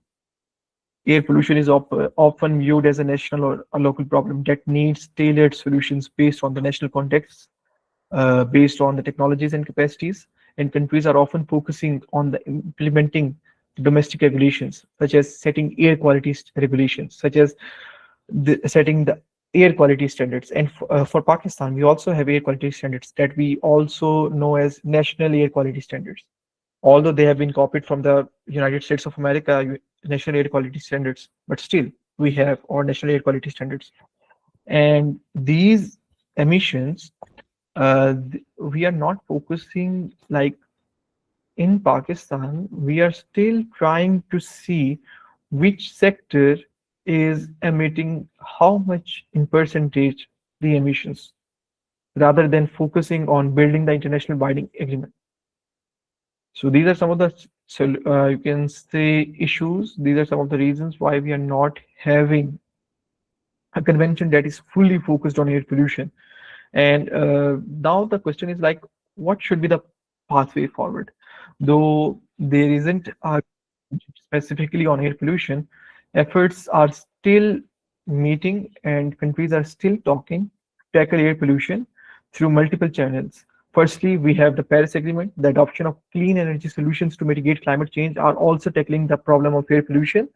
Air pollution is often viewed as a national or a local problem that needs tailored solutions based on the national context, based on the technologies and capacities. And countries are often focusing on the implementing domestic regulations, such as setting air quality regulations, such as setting the air quality standards. And for Pakistan, we also have air quality standards that we also know as national air quality standards. Although they have been copied from the United States of America national air quality standards, but still we have our national air quality standards. And these emissions, we are not focusing like in Pakistan, we are still trying to see which sector is emitting how much in percentage the emissions, rather than focusing on building the international binding agreement. So these are some of the, you can say, issues. These are some of the reasons why we are not having a convention that is fully focused on air pollution. And now the question is like, what should be the pathway forward? Though there isn't a specifically on air pollution, efforts are still meeting and countries are still talking to tackle air pollution through multiple channels. Firstly, we have the Paris Agreement. The adoption of clean energy solutions to mitigate climate change are also tackling the problem of air pollution.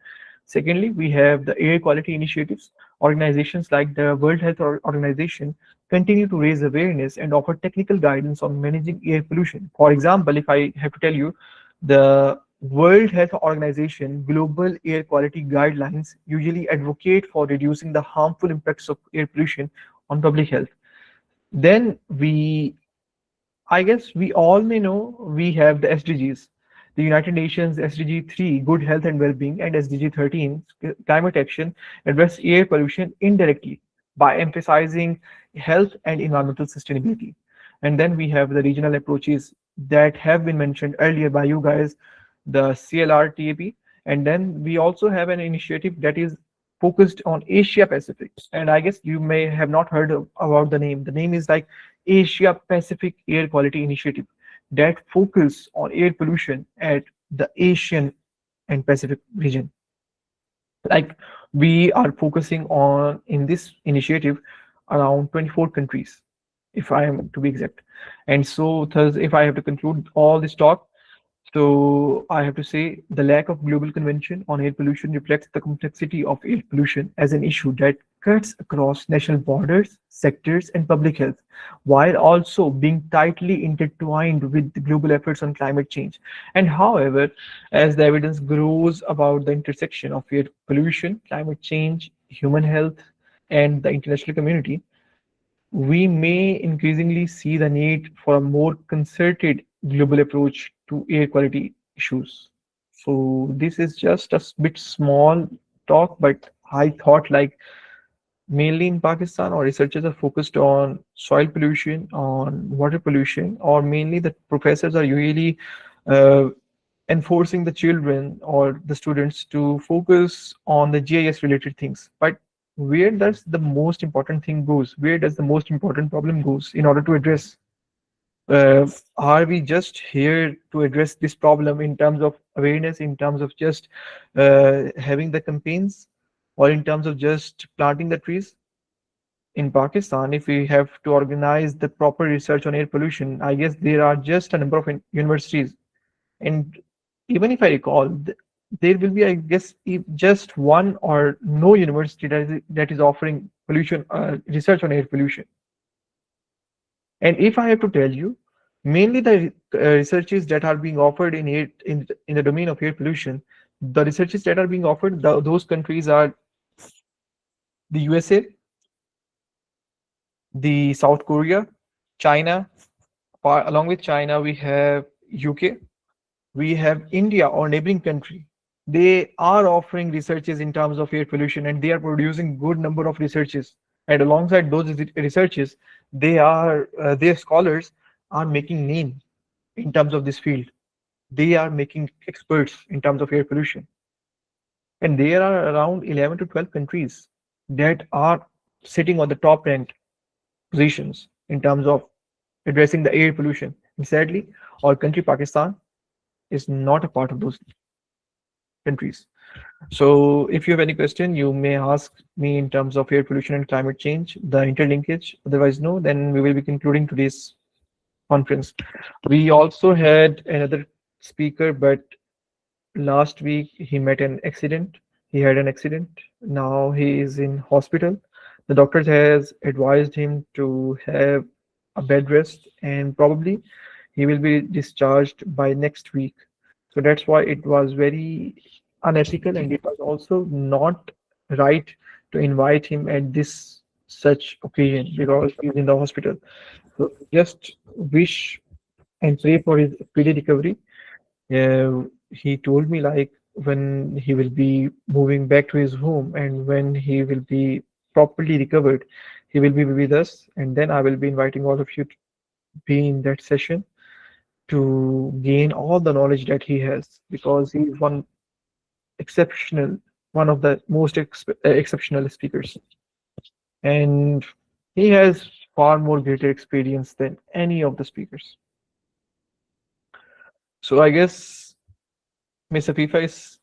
Secondly, we have the air quality initiatives. Organizations like the World Health Organization continue to raise awareness and offer technical guidance on managing air pollution. For example, if I have to tell you, the World Health Organization global air quality guidelines usually advocate for reducing the harmful impacts of air pollution on public health. Then I guess we all may know we have the SDGs. The United Nations SDG 3, Good Health and Well-being, and SDG 13, Climate Action, address air pollution indirectly by emphasizing health and environmental sustainability. And then we have the regional approaches that have been mentioned earlier by you guys, the CLR-TAP. And then we also have an initiative that is focused on Asia Pacific. And I guess you may have not heard about the name. The name is like Asia Pacific Air Quality Initiative, that focus on air pollution at the Asian and Pacific region. Like, we are focusing on in this initiative around 24 countries, if I am to be exact. And so thus, if I have to conclude all this talk, so I have to say the lack of global convention on air pollution reflects the complexity of air pollution as an issue that cuts across national borders, sectors, and public health, while also being tightly intertwined with the global efforts on climate change. And however, as the evidence grows about the intersection of air pollution, climate change, human health, and the international community, we may increasingly see the need for a more concerted global approach to air quality issues. So this is just a bit small talk, but I thought like mainly in Pakistan, our researchers are focused on soil pollution, on water pollution, or mainly the professors are usually uh, enforcing the children or the students to focus on the GIS related things. But where does the most important thing goes? Where does the most important problem goes in order to address? Are we just here to address this problem in terms of awareness, in terms of just having the campaigns, or in terms of just planting the trees? In Pakistan, if we have to organize the proper research on air pollution, I guess there are just a number of universities. And even if I recall, there will be, I guess, just one or no university that is offering pollution research on air pollution. And if I have to tell you, mainly the researches that are being offered in in the domain of air pollution, the researches that are being offered, those countries are the USA, the South Korea, China. Along with China, we have UK, we have India or neighboring country. They are offering researches in terms of air pollution, and they are producing good number of researches. And alongside those researches, their scholars are making name in terms of this field. They are making experts in terms of air pollution. And there are around 11 to 12 countries that are sitting on the top ranked positions in terms of addressing the air pollution. And sadly, our country, Pakistan, is not a part of those countries. So if you have any question, you may ask me in terms of air pollution and climate change, the interlinkage. Otherwise, no, then we will be concluding today's conference. We also had another speaker, but last week he met an accident. He had an accident. Now he is in hospital. The doctors has advised him to have a bed rest, and probably he will be discharged by next week. So that's why it was very unethical, and it was also not right to invite him at this such occasion because he's in the hospital. So just wish and pray for his speedy recovery. He told me like when he will be moving back to his home and when he will be properly recovered, he will be with us, and then I will be inviting all of you to be in that session to gain all the knowledge that he has, because he is one of the most exceptional speakers, and he has far more greater experience than any of the speakers. So I guess Ms. Afifa is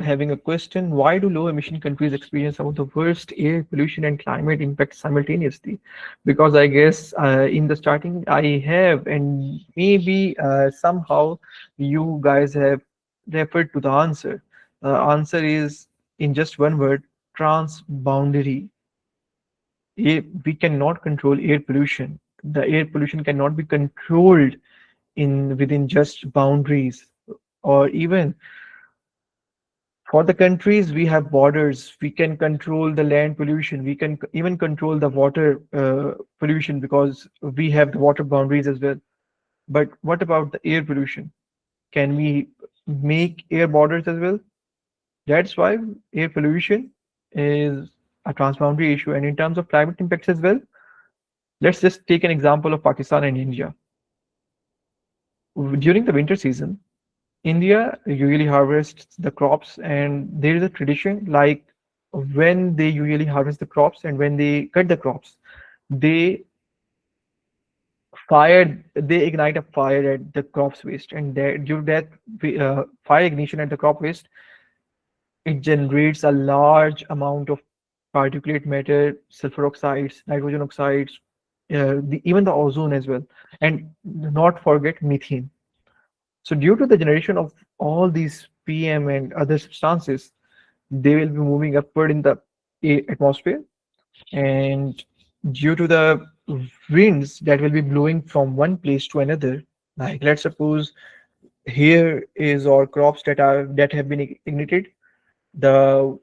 having a question. Why do low emission countries experience some of the worst air pollution and climate impacts simultaneously? Because I guess in the starting I have, and maybe somehow you guys have referred to the answer. The answer is in just one word: transboundary. We cannot control air pollution. The air pollution cannot be controlled within just boundaries, or even for the countries we have borders. We can control the land pollution, we can even control the water pollution because we have the water boundaries as well. But what about the air pollution? Can we make air borders as well? That's why air pollution is a transboundary issue. And in terms of climate impacts as well, Let's just take an example of Pakistan and India. During the winter season, India usually harvests the crops, and there is a tradition like when they usually harvest the crops and when they cut the crops, they they ignite a fire at the crops waste, and due to that fire ignition at the crop waste, it generates a large amount of particulate matter, sulfur oxides, nitrogen oxides, even the ozone as well, and not forget methane. So due to the generation of all these PM and other substances, they will be moving upward in the atmosphere, and due to the winds that will be blowing from one place to another, like let's suppose here is our crops that have been ignited, the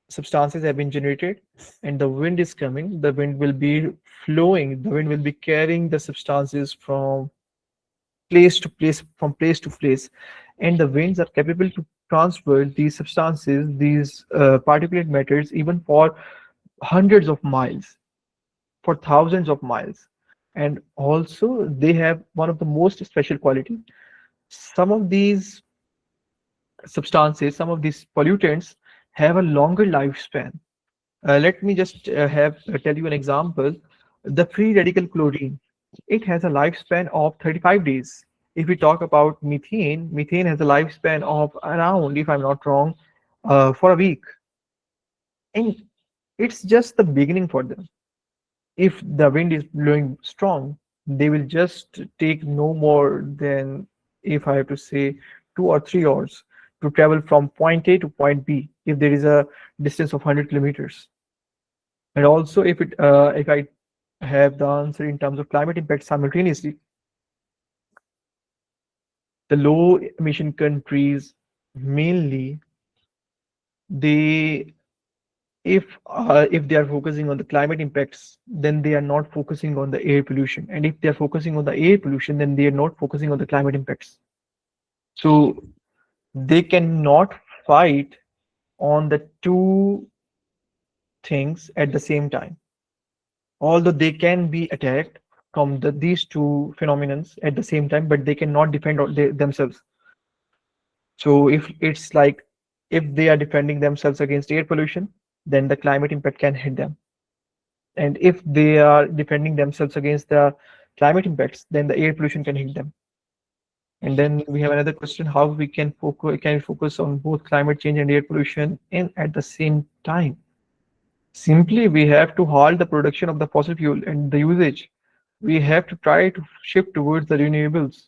substances have been generated, and the wind is coming. The wind will be flowing, the wind will be carrying the substances from place to place, from place to place, and the winds are capable to transfer these substances, these particulate matters, even for hundreds of miles, for thousands of miles. And also they have one of the most special quality. Some of these substances, some of these pollutants have a longer lifespan. Let me just tell you an example. The free radical chlorine, it has a lifespan of 35 days. If we talk about methane, methane has a lifespan of around, if I'm not wrong, for a week. And it's just the beginning for them. If the wind is blowing strong, they will just take no more than, if I have to say, 2 or 3 hours to travel from point A to point B if there is a distance of 100 kilometers. And also, if I have the answer in terms of climate impact simultaneously, the low emission countries mainly, they if they are focusing on the climate impacts, then they are not focusing on the air pollution, and if they are focusing on the air pollution, then they are not focusing on the climate impacts. So they cannot fight on the two things at the same time, although they can be attacked from these two phenomena at the same time, but they cannot defend themselves. So if it's like, if they are defending themselves against air pollution, then the climate impact can hit them. And if they are defending themselves against the climate impacts, then the air pollution can hit them. And then we have another question: how we can focus on both climate change and air pollution in at the same time? Simply, we have to halt the production of the fossil fuel and the usage. We have to try to shift towards the renewables.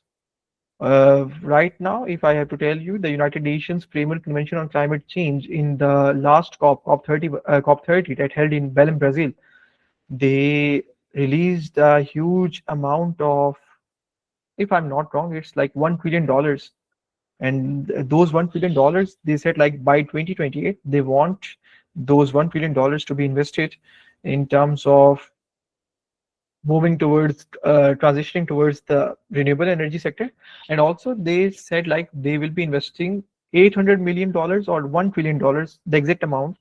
Right now, if I have to tell you, the United Nations Framework Convention on Climate Change in the last COP30 that held in Belém, Brazil, they released a huge amount of, if I'm not wrong, it's like $1 trillion. And those $1 trillion, they said like by 2028, they want those $1 trillion to be invested in terms of moving towards transitioning towards the renewable energy sector. And also they said like they will be investing $800 million or $1 trillion, the exact amount,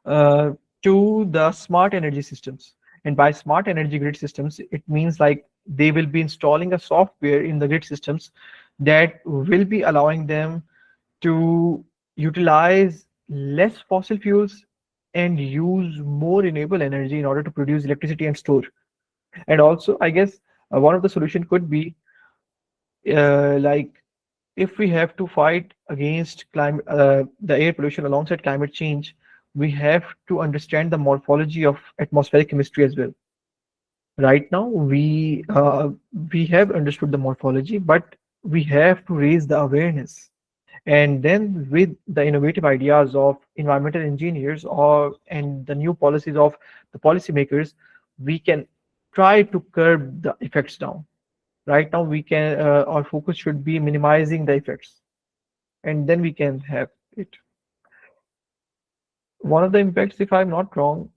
uh, to the smart energy systems. And by smart energy grid systems, it means like they will be installing a software in the grid systems that will be allowing them to utilize less fossil fuels and use more renewable energy in order to produce electricity and store. And also, I guess one of the solution could be like, if we have to fight against the air pollution alongside climate change, we have to understand the morphology of atmospheric chemistry as well. Right now, we have understood the morphology, but we have to raise the awareness. And then with the innovative ideas of environmental engineers or and the new policies of the policymakers, we can try to curb the effects down. Right now, we can our focus should be minimizing the effects, and then we can have it. One of the impacts, if I'm not wrong,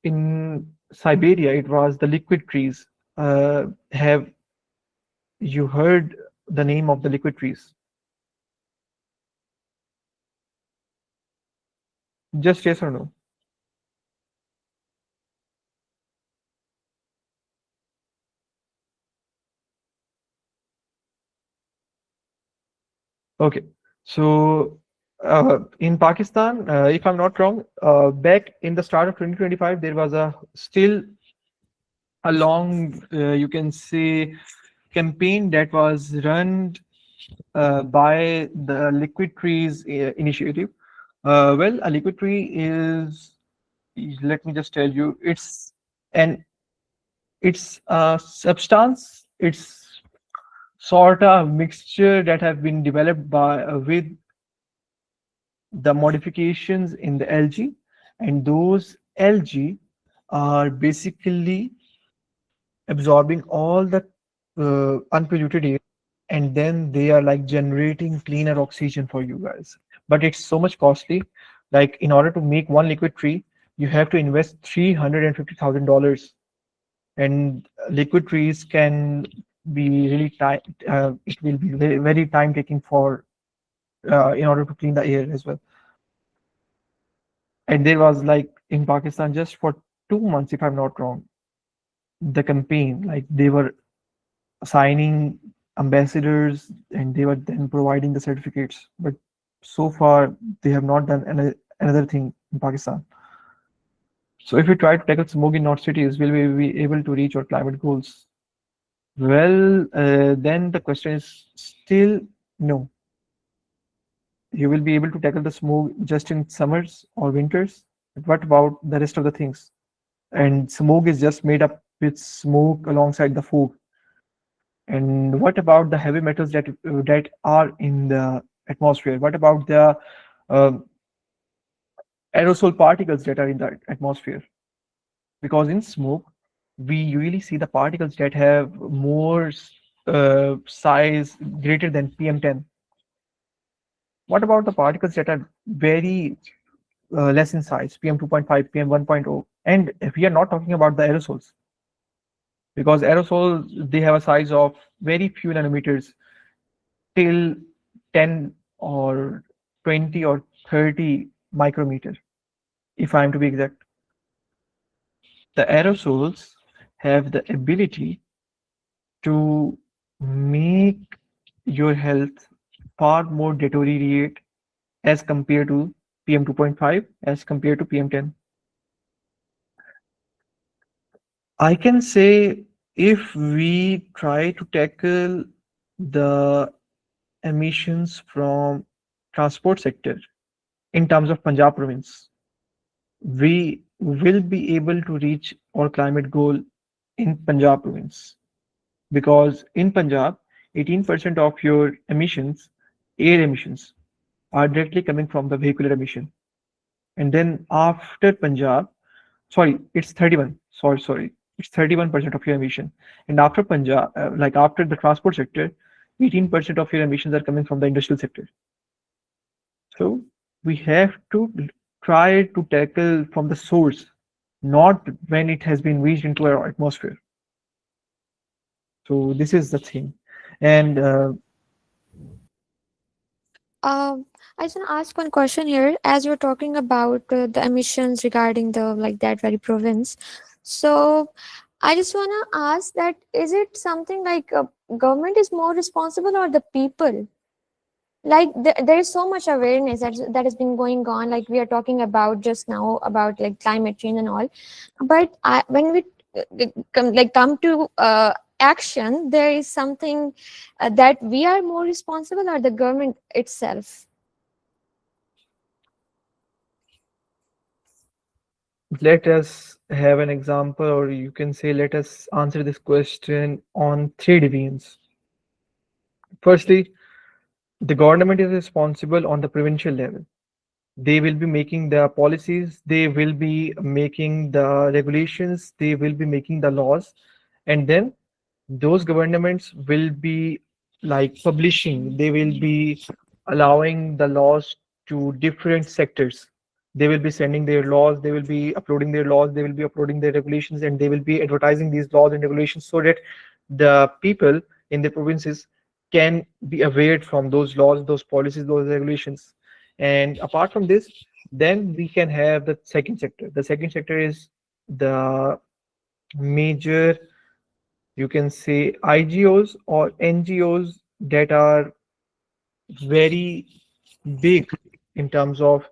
in Siberia, it was the liquid trees. Have you heard the name of the liquid trees? Just yes or no? Okay, so in Pakistan, if I'm not wrong, back in the start of 2025, there was a still a long, you can say, campaign that was run by the Liquid Trees initiative. Well, a liquid tree is, let me just tell you, an it's a substance. It's sort of mixture that have been developed by with the modifications in the algae, and those algae are basically absorbing all the unpolluted air, and then they are like generating cleaner oxygen for you guys. But it's so much costly. Like in order to make one liquid tree, you have to invest $350,000, and liquid trees can be really time. It will be very, very time taking for in order to clean the air as well. And there was like in Pakistan just for 2 months, if I'm not wrong, the campaign, like they were assigning ambassadors and they were then providing the certificates. But so far, they have not done another thing in Pakistan. So if we try to tackle smoke in North cities, will we be able to reach our climate goals? Well, then the question is still no. You will be able to tackle the smoke just in summers or winters. But what about the rest of the things? And smoke is just made up with smoke alongside the fog. And what about the heavy metals that are in the atmosphere? What about the um aerosol particles that are in the atmosphere? Because in smoke, we usually see the particles that have more size greater than PM10. What about the particles that are very less in size, PM2.5, PM1.0? And if we are not talking about the aerosols, because aerosols, they have a size of very few nanometers till 10 or 20 or 30 micrometer, if I am to be exact. The aerosols have the ability to make your health far more deteriorate as compared to PM2.5, as compared to PM10. I can say if we try to tackle the emissions from transport sector in terms of Punjab province, we will be able to reach our climate goal in Punjab province, because in Punjab, 18% of your emissions, air emissions, are directly coming from the vehicular emission. And then after Punjab, sorry, it's 31. Sorry, it's 31% of your emission. And after Punjab, like after the transport sector, 18% of your emissions are coming from the industrial sector. So we have to try to tackle from the source, not when it has been reached into our atmosphere. So this is the thing. And I just want to ask one question here. As you're talking about the emissions regarding the like that very province, so I just want to ask that is it something like government is more responsible or the people? Like there is so much awareness that has been going on. Like we are talking about just now about like climate change and all, but when we come to action, there is something that we are more responsible or the government itself. let us have an example, or you can say, let us answer this question on three divisions. Firstly, the government is responsible on the provincial level. They will be making the policies, they will be making the regulations, they will be making the laws, and then those governments will be like publishing, they will be allowing the laws to different sectors. They will be sending their laws, they will be uploading their laws, they will be uploading their regulations, and they will be advertising these laws and regulations so that the people in the provinces can be aware from those laws, those policies, those regulations. And apart from this, then we can have the second sector. The second sector is the major, you can say, IGOs or NGOs that are very big in terms of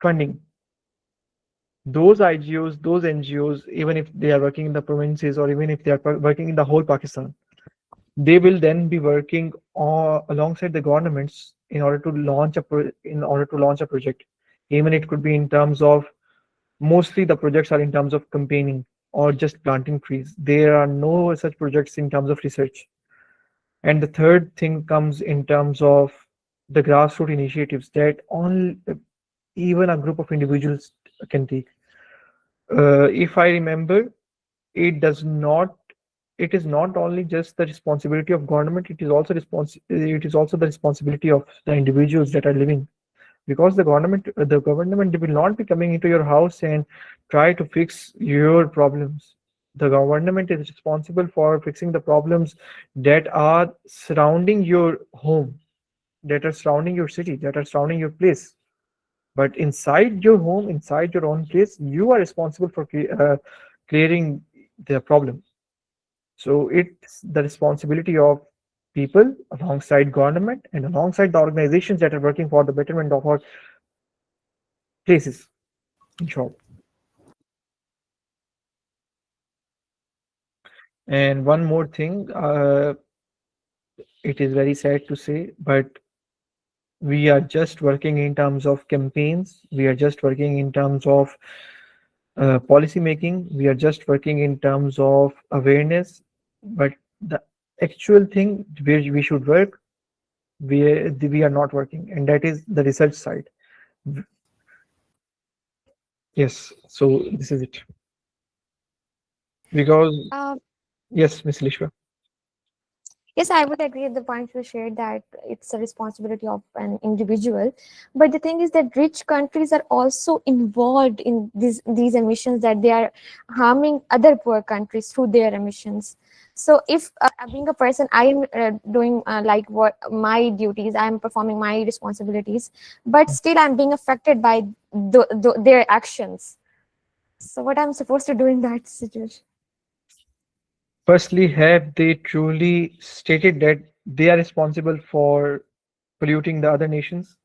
funding. Those IGOs, those NGOs, even if they are working in the provinces or even if they are working in the whole Pakistan, they will then be working alongside the governments in order to launch a project. Even it could be in terms of, mostly the projects are in terms of campaigning or just planting trees. There are no such projects in terms of research. And the third thing comes in terms of the grassroots initiatives that only even a group of individuals can take. If I remember, it does not. It is not only just the responsibility of government. It is also the responsibility of the individuals that are living, because the government will not be coming into your house and try to fix your problems. The government is responsible for fixing the problems that are surrounding your home, that are surrounding your city, that are surrounding your place. But inside your home, inside your own place, you are responsible for clearing the problem. So it's the responsibility of people alongside government and alongside the organizations that are working for the betterment of our places, in short. And one more thing, it is very sad to say, but we are just working in terms of campaigns. We are just working in terms of policy making. We are just working in terms of awareness. But the actual thing where we should work, we are not working, and that is the research side. Yes, so this is it. Because Um, yes, Miss Lishwa. Yes, I would agree with the point you shared that it's a responsibility of an individual. But the thing is that rich countries are also involved in these emissions, that they are harming other poor countries through their emissions. So if being a person, I am doing like what my duties, I am performing my responsibilities, but still I'm being affected by their actions. So what I'm supposed to do in that situation? Firstly, have they truly stated that they are responsible for polluting the other nations?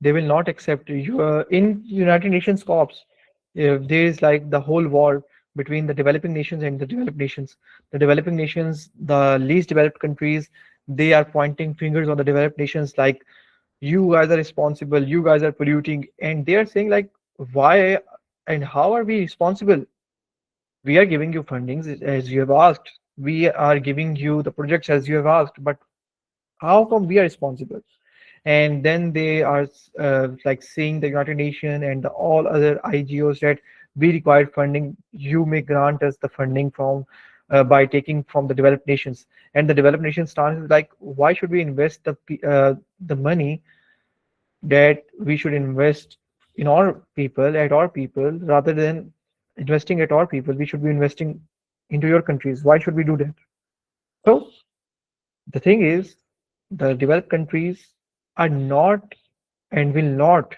They will not accept you. In United Nations corps, there is like the whole war between the developing nations and the developed nations. The developing nations, the least developed countries, they are pointing fingers on the developed nations like, you guys are responsible, you guys are polluting, and they are saying like, why and how are we responsible? We are giving you fundings as you have asked. We are giving you the projects as you have asked, but how come we are responsible? And then they are like saying the United Nations and all other IGOs that we require funding. You may grant us the funding from by taking from the developed nations. And the developed nations stance is like, why should we invest the money that we should invest in our people, at our people, rather than investing at our people? We should be investing into your countries. Why should we do that? So the thing is, the developed countries are not and will not,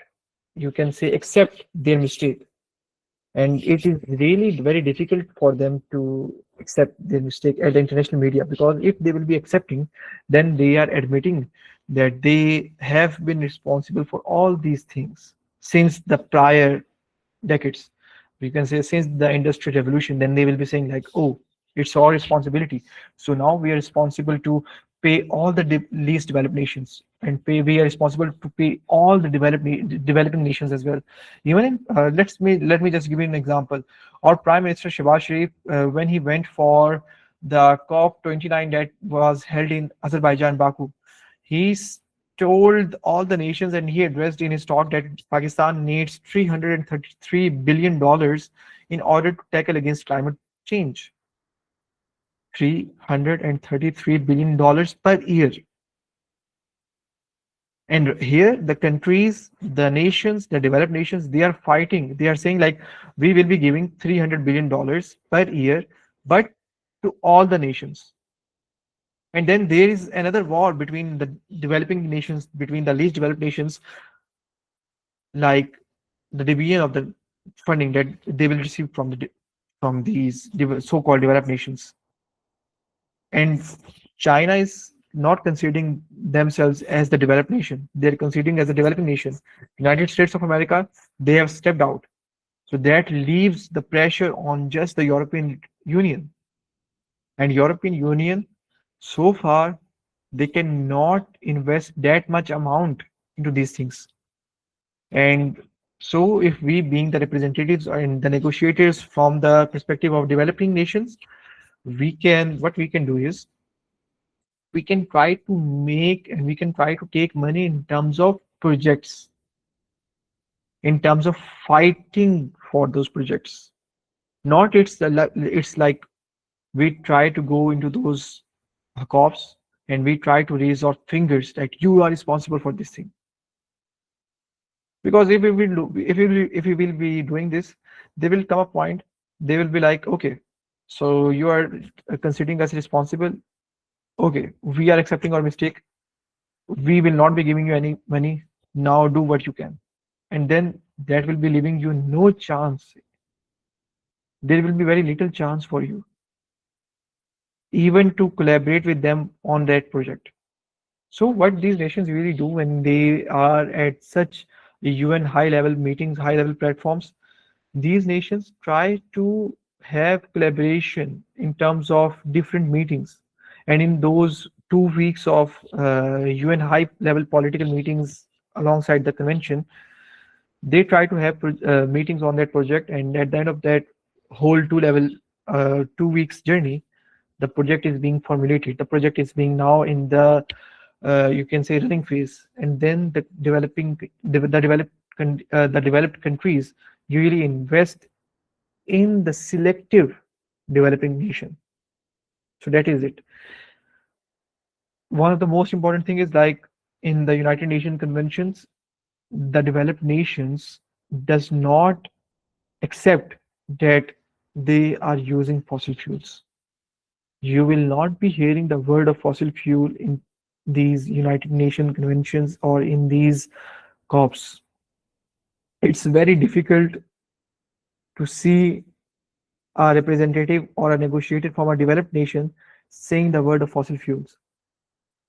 you can say, accept their mistake. And it is really very difficult for them to accept their mistake at the international media, because if they will be accepting, then they are admitting that they have been responsible for all these things since the prior decades. We can say since the industrial revolution. Then they will be saying like, oh, it's our responsibility, so now we are responsible to pay all the least developed nations, and we are responsible to pay all the developing nations as well. Even in, let me just give you an example. Our Prime Minister Shehbaz Sharif, when he went for the COP29 that was held in Azerbaijan, Baku, he told all the nations, and he addressed in his talk, that Pakistan needs $333 billion in order to tackle against climate change. $333 billion per year. And here the countries, the nations, the developed nations, they are fighting. They are saying like, we will be giving $300 billion per year, but to all the nations. And then there is another war between the developing nations, between the least developed nations, like the division of the funding that they will receive from these so-called developed nations. And China is not considering themselves as the developed nation. They're considering as a developing nation. United States of America, they have stepped out. So that leaves the pressure on just the European Union. And European Union, so far, they cannot invest that much amount into these things. And so if we being the representatives and the negotiators from the perspective of developing nations, what we can do is we can try to make and we can try to take money in terms of projects, in terms of fighting for those projects. Not it's like we try to go into those cops and we try to raise our fingers that you are responsible for this thing. Because if we will be doing this, there will come a point they will be like, okay, so you are considering us responsible. Okay, we are accepting our mistake. We will not be giving you any money. Now do what you can. And then that will be leaving you no chance. There will be very little chance for you even to collaborate with them on that project. So what these nations really do when they are at such UN high level meetings, high level platforms, these nations try to have collaboration in terms of different meetings. And in those 2 weeks of UN high level political meetings alongside the convention, they try to have meetings on that project. And at the end of that whole 2 weeks journey, the project is being formulated. The project is being now in the you can say running phase, and then the developed countries usually invest in the selective developing nation. So that is it. One of the most important thing is like in the United Nations conventions, the developed nations does not accept that they are using fossil fuels. You will not be hearing the word of fossil fuel in these United Nations conventions or in these COPs. It's very difficult to see a representative or a negotiator from a developed nation saying the word of fossil fuels.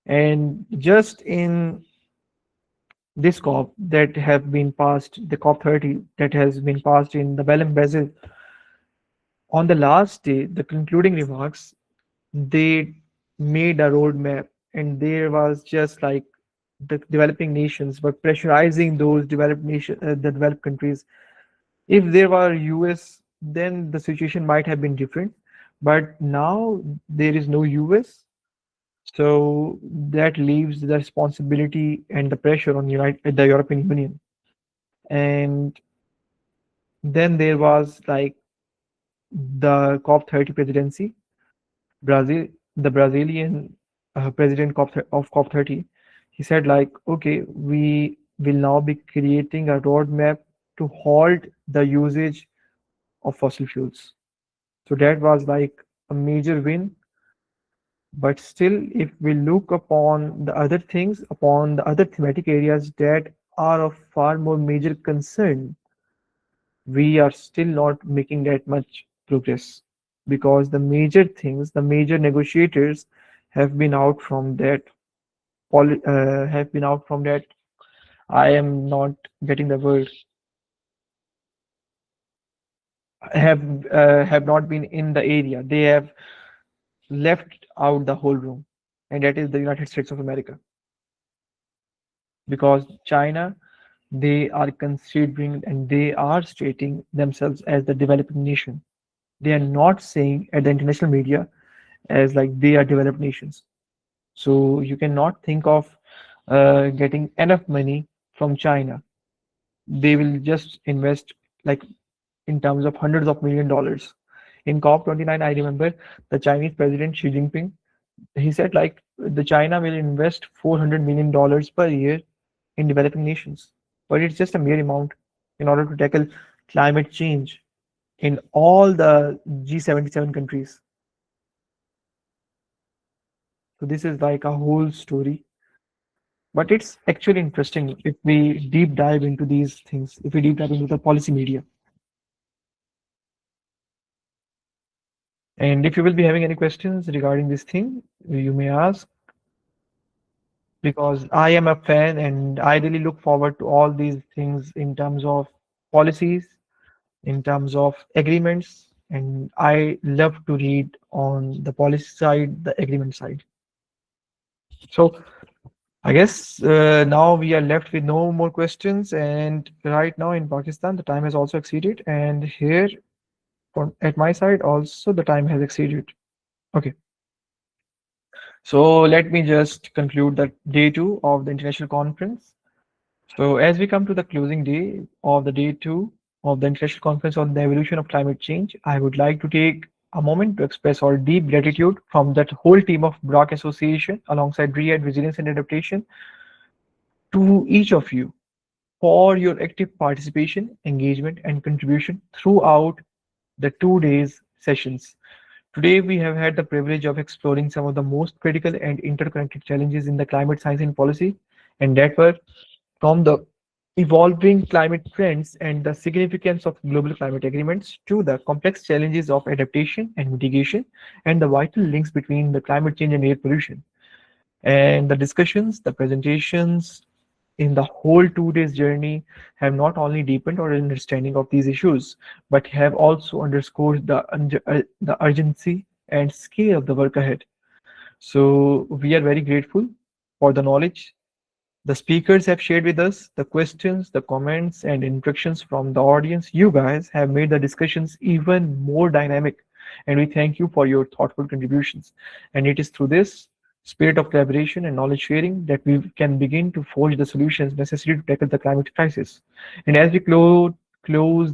And just in this COP that have been passed, the COP 30 that has been passed in the Belém, Brazil, on the last day, the concluding remarks, they made a roadmap, and there was just like the developing nations were pressurizing those the developed countries. If there were US, then the situation might have been different. But now there is no US, so that leaves the responsibility and the pressure on the European Union. And then there was like the COP 30 presidency. Brazil, the Brazilian president of COP 30, he said like, okay, we will now be creating a roadmap to halt the usage of fossil fuels. So that was like a major win. But still, if we look upon the other things, upon the other thematic areas that are of far more major concern, we are still not making that much progress, because the major things, the major negotiators have been out from that. Have been out from that. I am not getting the word. Have not been in the area. They have left out the whole room, and that is the United States of America. Because China, they are considering and they are stating themselves as the developing nation. They are not saying at the international media as like they are developed nations. So you cannot think of getting enough money from China. They will just invest like in terms of hundreds of $1 million. In COP29, I remember the Chinese president Xi Jinping, he said like the China will invest $400 million per year in developing nations, but it's just a mere amount in order to tackle climate change in all the G77 countries. So this is like a whole story. But it's actually interesting if we deep dive into these things, if we deep dive into the policy media. And if you will be having any questions regarding this thing, you may ask. because I am a fan and I really look forward to all these things in terms of policies, in terms of agreements, and I love to read on the policy side, the agreement side. So I guess now we are left with no more questions, and right now in Pakistan the time has also exceeded, and here at my side also the time has exceeded. Okay, so let me just conclude the day two of the international conference. So as we come to the closing day of the day two of the International Conference on the Evolution of Climate Change, I would like to take a moment to express our deep gratitude from that whole team of Buraaq Association alongside READ, Resilience and Adaptation to each of you for your active participation, engagement and contribution throughout the 2 days sessions. Today, we have had the privilege of exploring some of the most critical and interconnected challenges in the climate science and policy, and that were from the evolving climate trends and the significance of global climate agreements to the complex challenges of adaptation and mitigation and the vital links between the climate change and air pollution. And the discussions, the presentations in the whole 2 days journey have not only deepened our understanding of these issues, but have also underscored the urgency and scale of the work ahead. So we are very grateful for the knowledge the speakers have shared with us, the questions, the comments, and interactions from the audience. You guys have made the discussions even more dynamic, and we thank you for your thoughtful contributions. And it is through this spirit of collaboration and knowledge sharing that we can begin to forge the solutions necessary to tackle the climate crisis. And as we close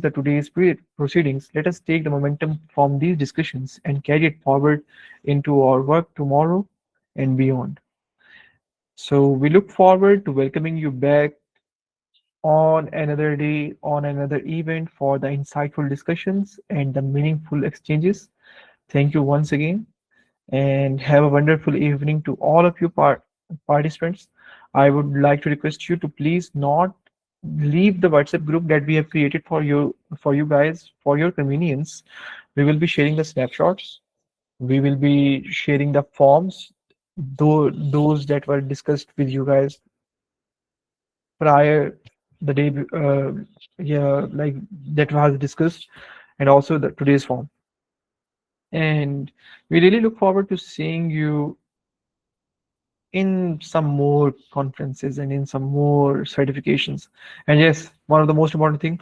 the today's proceedings, let us take the momentum from these discussions and carry it forward into our work tomorrow and beyond. So we look forward to welcoming you back on another day, on another event for the insightful discussions and the meaningful exchanges. Thank you once again and have a wonderful evening to all of you participants. I would like to request you to please not leave the WhatsApp group that we have created for you guys for your convenience. We will be sharing the snapshots. We will be sharing the forms, those that were discussed with you guys prior the day yeah, like that was discussed, and also the today's form. And we really look forward to seeing you in some more conferences and in some more certifications. And yes, one of the most important thing,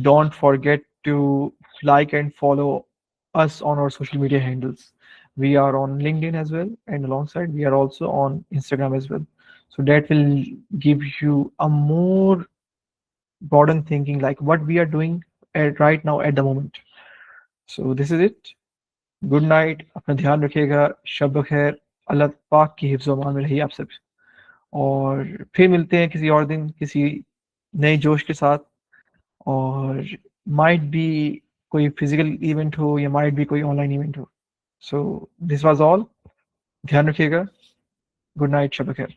don't forget to like and follow us on our social media handles. We are on LinkedIn as well, and alongside we are also on Instagram as well. So that will give you a more broadened thinking like what we are doing right now at the moment. So this is it. Good night, अपना ध्यान रखिएगा, शब बखैर, अल्लाह पाक की हिफ्ज़ व अमान में रहिए आप सब, और फिर मिलते हैं किसी और दिन किसी नए जोश के साथ, और माइट बी कोई फिजिकल इवेंट हो या माइट बी कोई ऑनलाइन इवेंट हो. सो दिस वाज ऑल. ध्यान रखिएगा. गुड नाइट, शब बखैर.